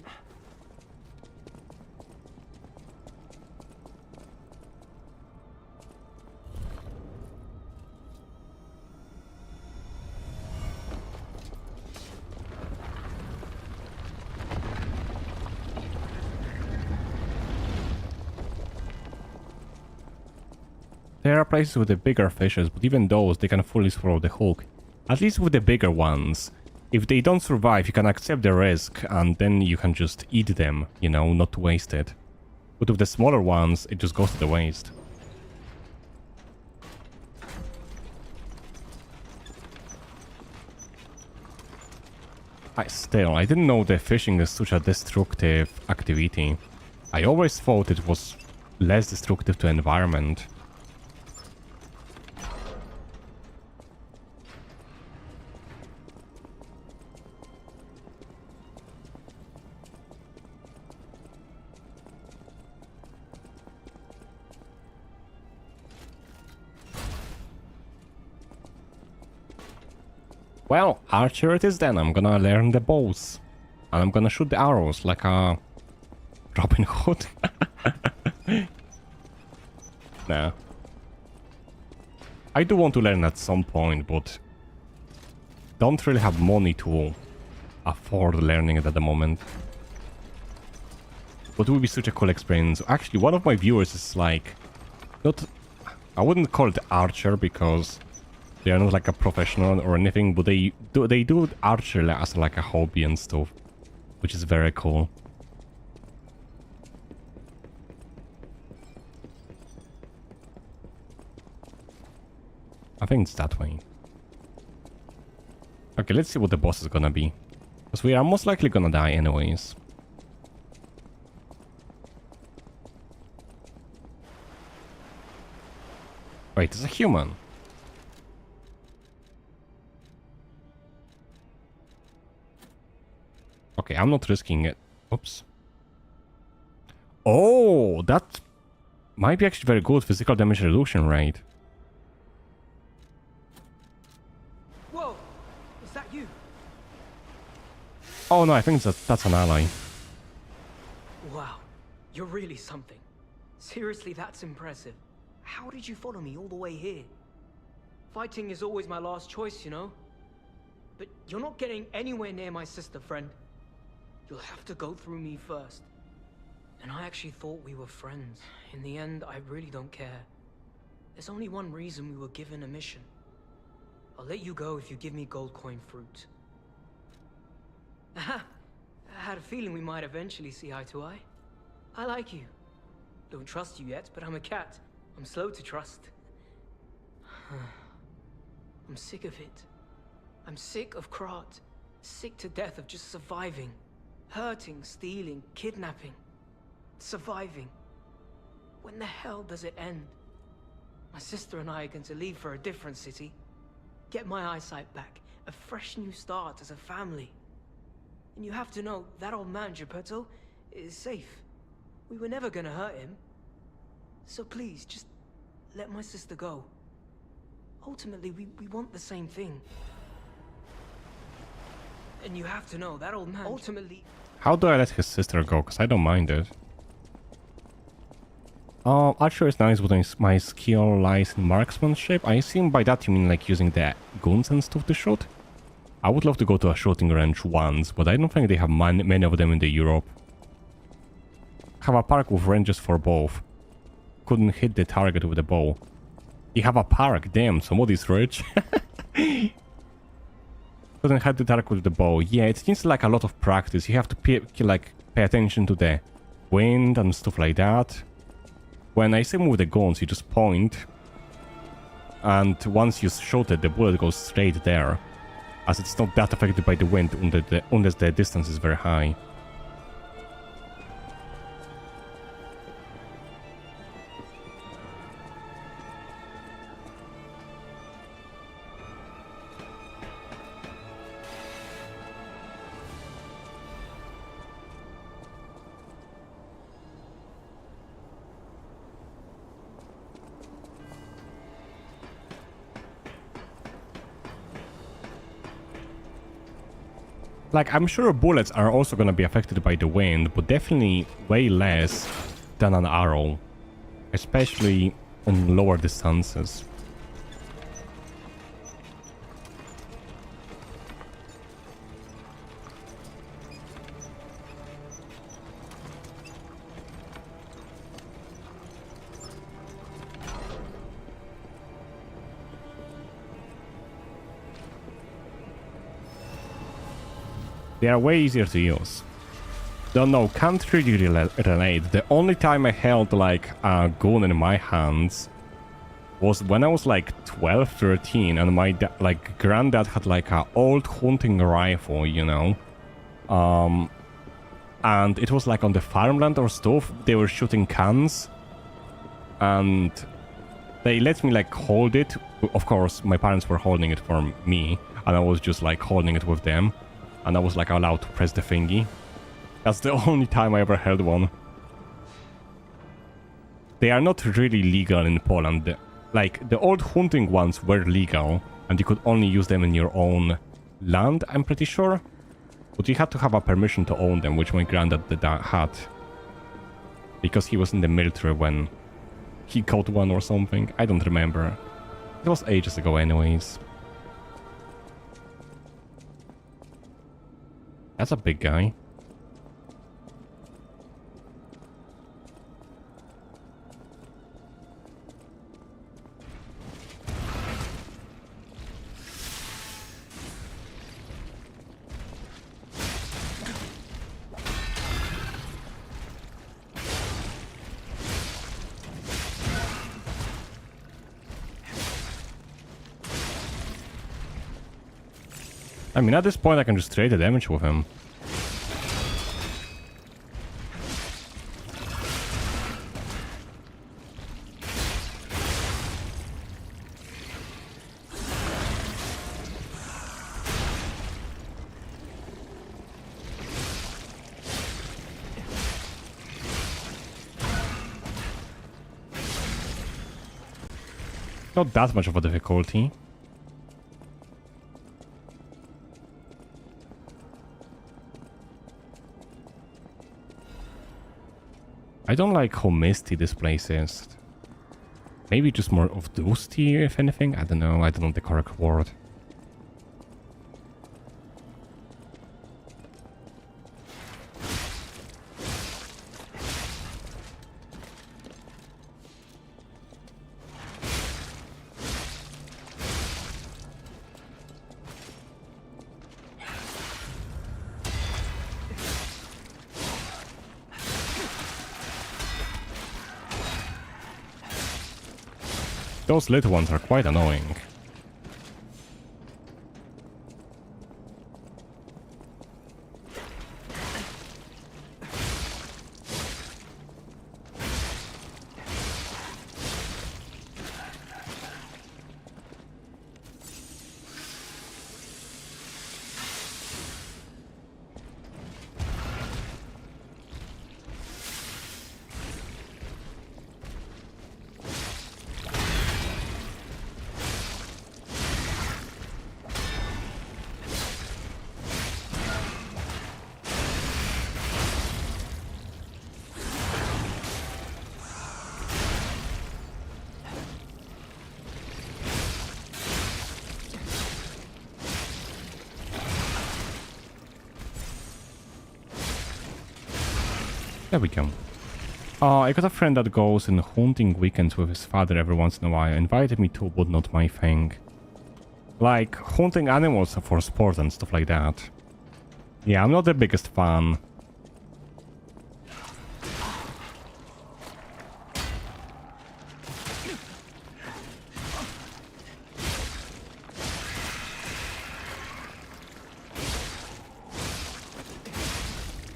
There are places with the bigger fishes, but even those, they can fully swallow the hook. At least with the bigger ones. If they don't survive, you can accept the risk, and then you can just eat them, you know, not to waste it. But with the smaller ones, it just goes to the waste. I didn't know that fishing is such a destructive activity. I always thought it was less destructive to environment. Well, archer it is then. I'm gonna learn the bows. And I'm gonna shoot the arrows like a Robin Hood. Nah. I do want to learn at some point, but don't really have money to afford learning it at the moment. But it would be such a cool experience. Actually, one of my viewers is like... I wouldn't call it archer because... they are not like a professional or anything, but they do archery as like a hobby and stuff, which is very cool. I think it's that way. Okay, let's see what the boss is gonna be. Because we are most likely gonna die anyways. Wait, it's a human. Okay, I'm not risking it. Oops. Oh, that might be actually very good. Physical damage reduction rate. Whoa! Oh no, I think that's an ally. Wow, you're really something. Seriously, that's impressive. How did you follow me all the way here? Fighting is always my last choice, you know? But you're not getting anywhere near my sister, friend. You'll have to go through me first. And I actually thought we were friends. In the end, I really don't care. There's only one reason we were given a mission. I'll let you go if you give me gold coin fruit. Aha! I had a feeling we might eventually see eye to eye. I like you. Don't trust you yet, but I'm a cat. I'm slow to trust. I'm sick of it. I'm sick of Krat. Sick to death of just surviving. Hurting, stealing, kidnapping. Surviving. When the hell does it end? My sister and I are going to leave for a different city. Get my eyesight back. A fresh new start as a family. And you have to know, that old man, Geppetto, is safe. We were never gonna hurt him. So please, just let my sister go. Ultimately, we want the same thing. And you have to know, that old man ultimately... How do I let his sister go? Because I don't mind it. Archer is nice, but my skill lies in marksmanship. I assume by that you mean like using the guns and stuff to shoot? I would love to go to a shooting range once, but I don't think they have many of them in the Europe. Have a park with ranges for both. Couldn't hit the target with a bow. You have a park, damn, somebody's rich. Couldn't hit the target with the bow. Yeah, it needs like a lot of practice. You have to pay attention to the wind and stuff like that. When I say with the guns, you just point. And once you shoot it, the bullet goes straight there. As it's not that affected by the wind unless the distance is very high. Like, I'm sure bullets are also gonna be affected by the wind, but definitely way less than an arrow. Especially on lower distances. They are way easier to use. Don't know, can't really relate. The only time I held like a gun in my hands was when I was like 12, 13 and my granddad had like an old hunting rifle, you know. And it was like on the farmland or stuff. They were shooting cans. And they let me like hold it. Of course, my parents were holding it for me. And I was just like holding it with them. And I was like allowed to press the thingy. That's the only time I ever held one. They are not really legal in Poland. Like, the old hunting ones were legal. And you could only use them in your own land, I'm pretty sure. But you had to have a permission to own them, which my granddad had. Because he was in the military when he caught one or something. I don't remember. It was ages ago anyways. That's a big guy. I mean, at this point I can just trade the damage with him. Not that much of a difficulty. I don't like how misty this place is. Maybe just more of dusty, if anything. I don't know the correct word. Those little ones are quite annoying. There we go. I got a friend that goes in hunting weekends with his father every once in a while. Invited me to, but not my thing. Like, hunting animals for sport and stuff like that. Yeah, I'm not the biggest fan.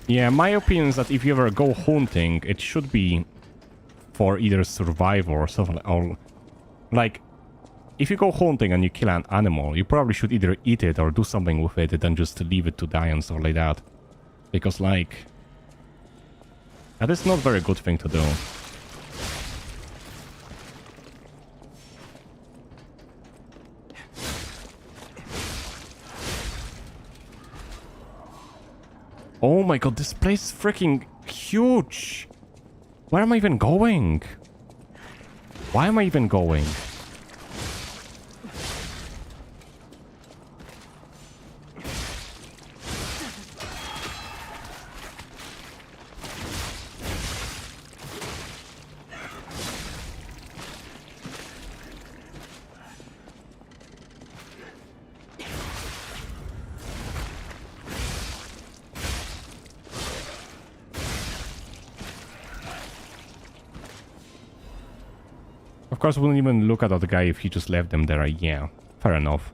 Yeah, my opinion is that if you ever go hunting, it should be for either survival or something, or like, if you go hunting and you kill an animal, you probably should either eat it or do something with it than just leave it to die and stuff like that. Because, like, that is not a very good thing to do. Oh my god, this place is freaking huge! Where am I even going? Why am I even going? Of course, we wouldn't even look at that guy if he just left them there. Yeah, fair enough.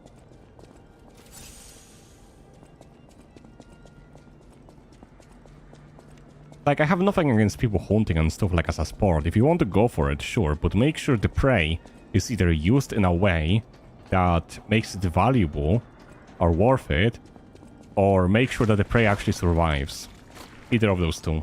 Like, I have nothing against people hunting and stuff like as a sport. If you want to go for it, sure, but make sure the prey is either used in a way that makes it valuable or worth it, or make sure that the prey actually survives. Either of those two.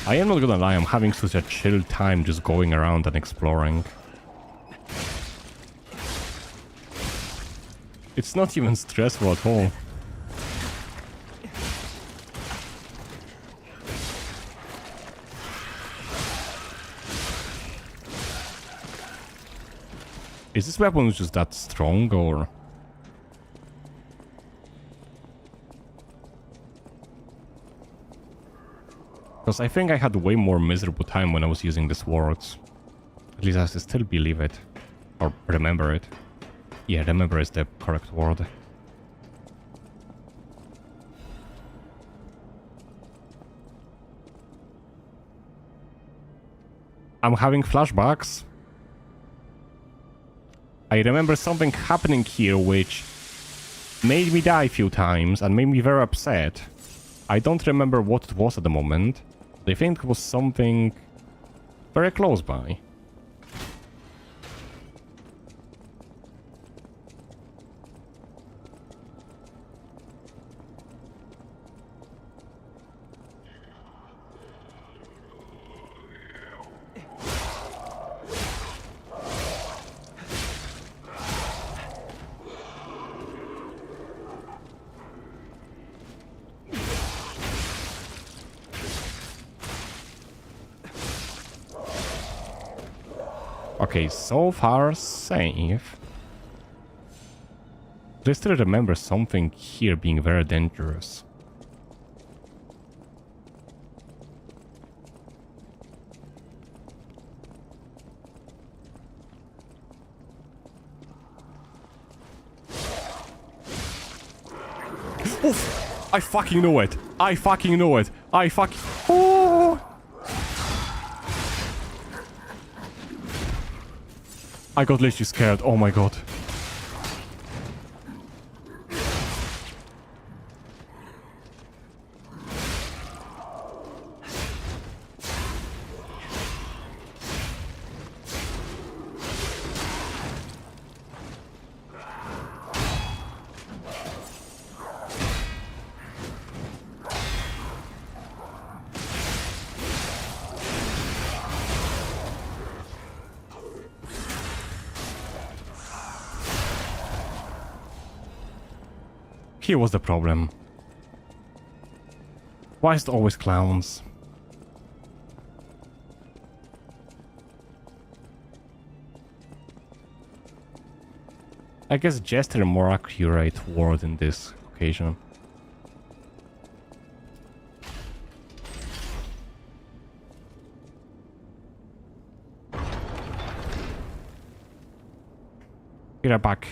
I am not gonna lie, I'm having such a chill time just going around and exploring. It's not even stressful at all. Is this weapon just that strong, or...? Because I think I had way more miserable time when I was using the swords. At least I still believe it. Or remember it. Yeah, remember is the correct word. I'm having flashbacks. I remember something happening here which made me die a few times and made me very upset. I don't remember what it was at the moment. I think it was something very close by. Okay, so far safe. But I still remember something here being very dangerous. Oof! I fucking knew it! I fucking knew it! I fucking... Oh! I got literally scared. Oh my god. Here was the problem. Why is it always clowns? I guess jester a more accurate word in this occasion. Here I'm back.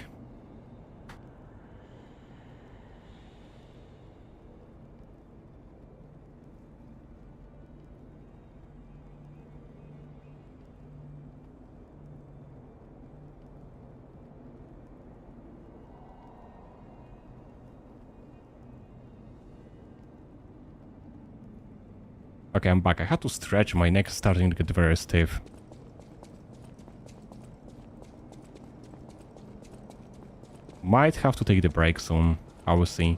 Okay, I'm back. I had to stretch. My neck is starting to get very stiff. Might have to take the break soon. I will see.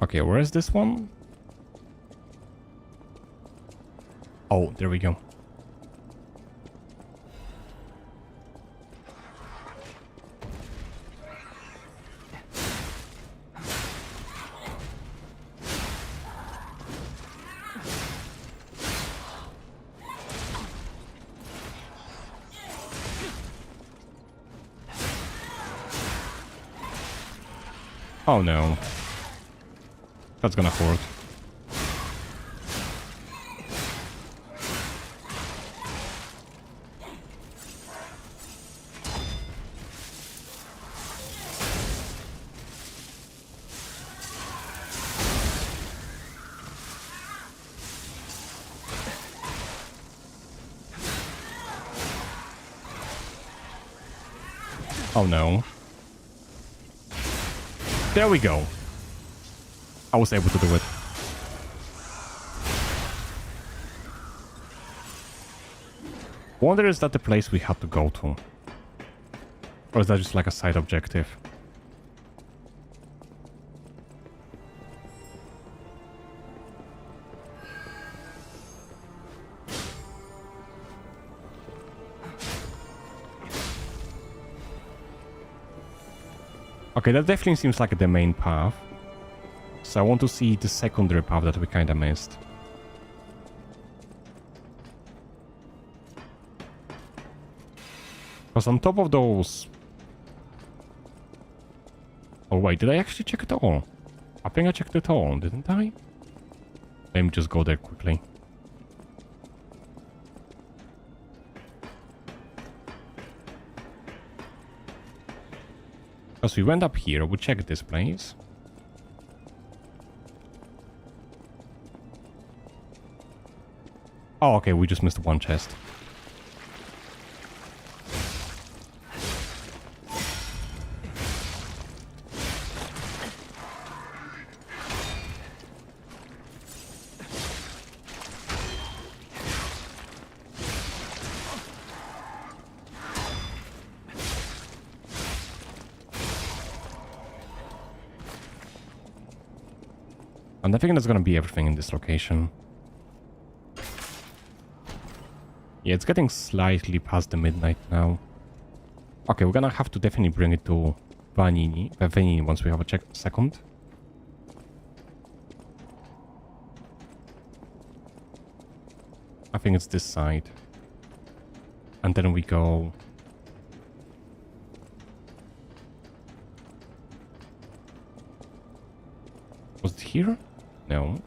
Okay, where is this one? Oh, there we go. Oh no. That's gonna hurt. Oh no. There we go. I was able to do it. Wonder, is that the place we have to go to? Or is that just like a side objective? Okay, that definitely seems like the main path. So I want to see the secondary path that we kinda missed. Because on top of those... Oh wait, did I actually check it all? I think I checked it all, didn't I? Let me just go there quickly. Because we went up here, we checked this place. Oh, okay, we just missed one chest. And I think that's gonna be everything in this location. Yeah, it's getting slightly past the midnight now. Okay, we're gonna have to definitely bring it to Vanini once we have a second. I think it's this side. And then we go... Was it here? No.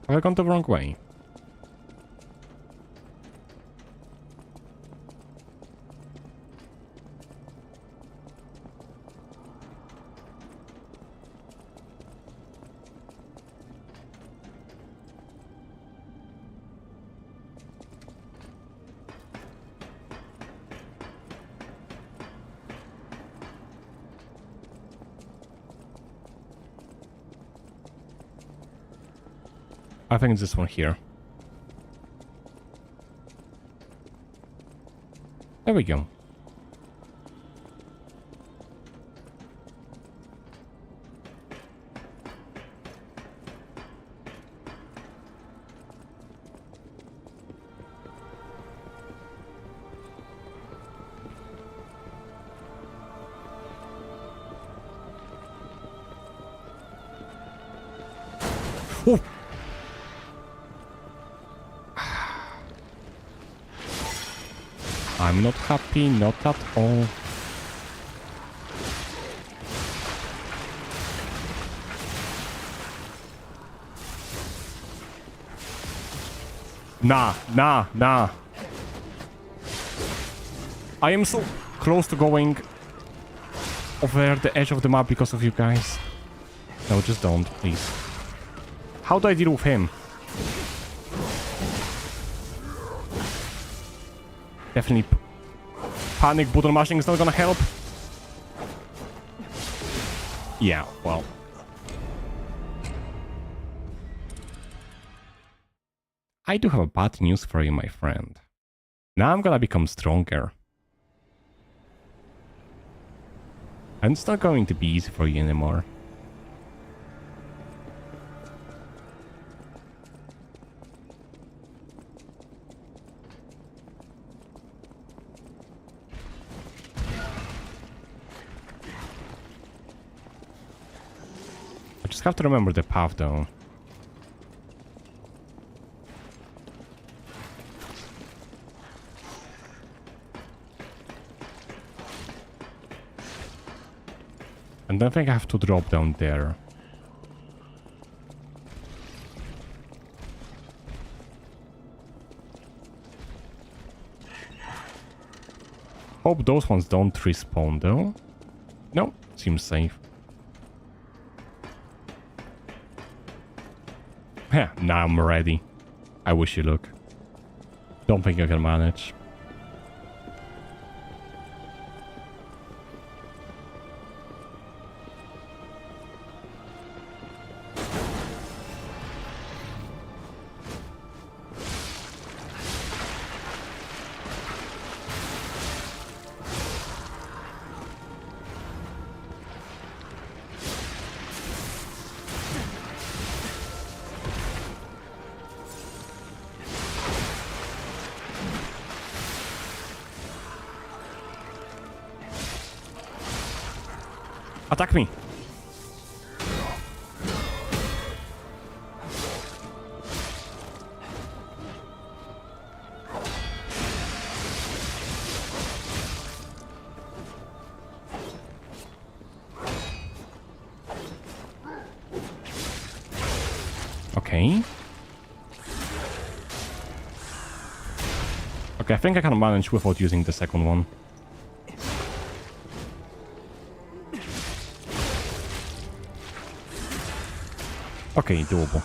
Have I gone the wrong way? I think it's this one here. There we go. Oh! I'm not happy, not at all. Nah. I am so close to going over the edge of the map because of you guys. No, just don't, please. How do I deal with him? Definitely panic button mashing is not gonna help. Yeah, well. I do have a bad news for you, my friend. Now I'm gonna become stronger. And it's not going to be easy for you anymore. Just have to remember the path though. And I think I have to drop down there. Hope those ones don't respawn though. No, seems safe. Yeah, now I'm ready. I wish you luck. Don't think I can manage. Attack me! Okay. Okay, I think I can manage without using the second one. Okay, doable.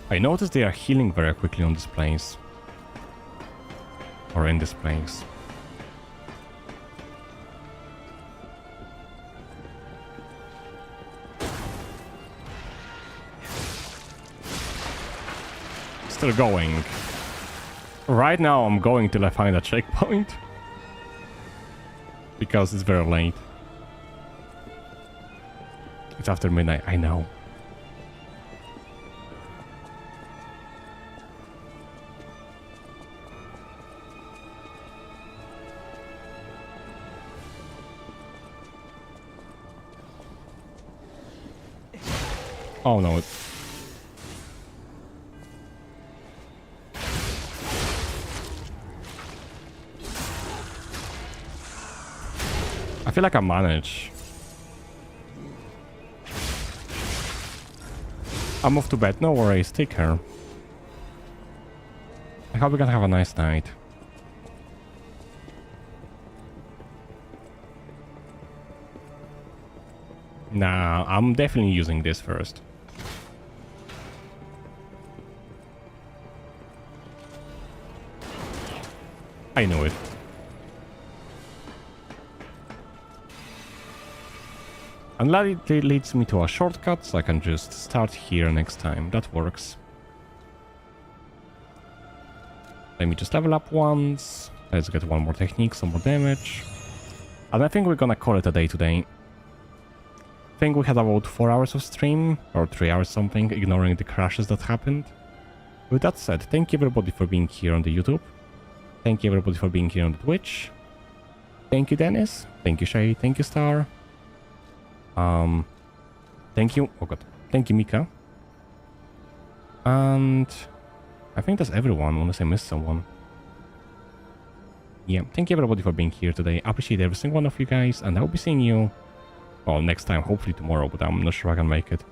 I noticed they are healing very quickly on this place. Or in this place. Still going. Right now I'm going till I find a checkpoint. Because it's very late. It's after midnight, I know. Oh no. I feel like I manage. I'm off to bed, no worries, take care. I hope we can have a nice night. Nah, I'm definitely using this first. I knew it. And that leads me to a shortcut, so I can just start here next time. That works. Let me just level up once. Let's get one more technique, some more damage. And I think we're gonna call it a day today. I think we had about 4 hours of stream, or 3 hours something, ignoring the crashes that happened. With that said, thank you everybody for being here on the YouTube. Thank you everybody for being here on the Twitch. Thank you Dennis, thank you Shay, thank you Star. Thank you, oh god, thank you Mika. And I think that's everyone, unless I missed someone. Yeah, thank you everybody for being here today. I appreciate every single one of you guys, and I'll be seeing you, well, next time, hopefully tomorrow, but I'm not sure I can make it.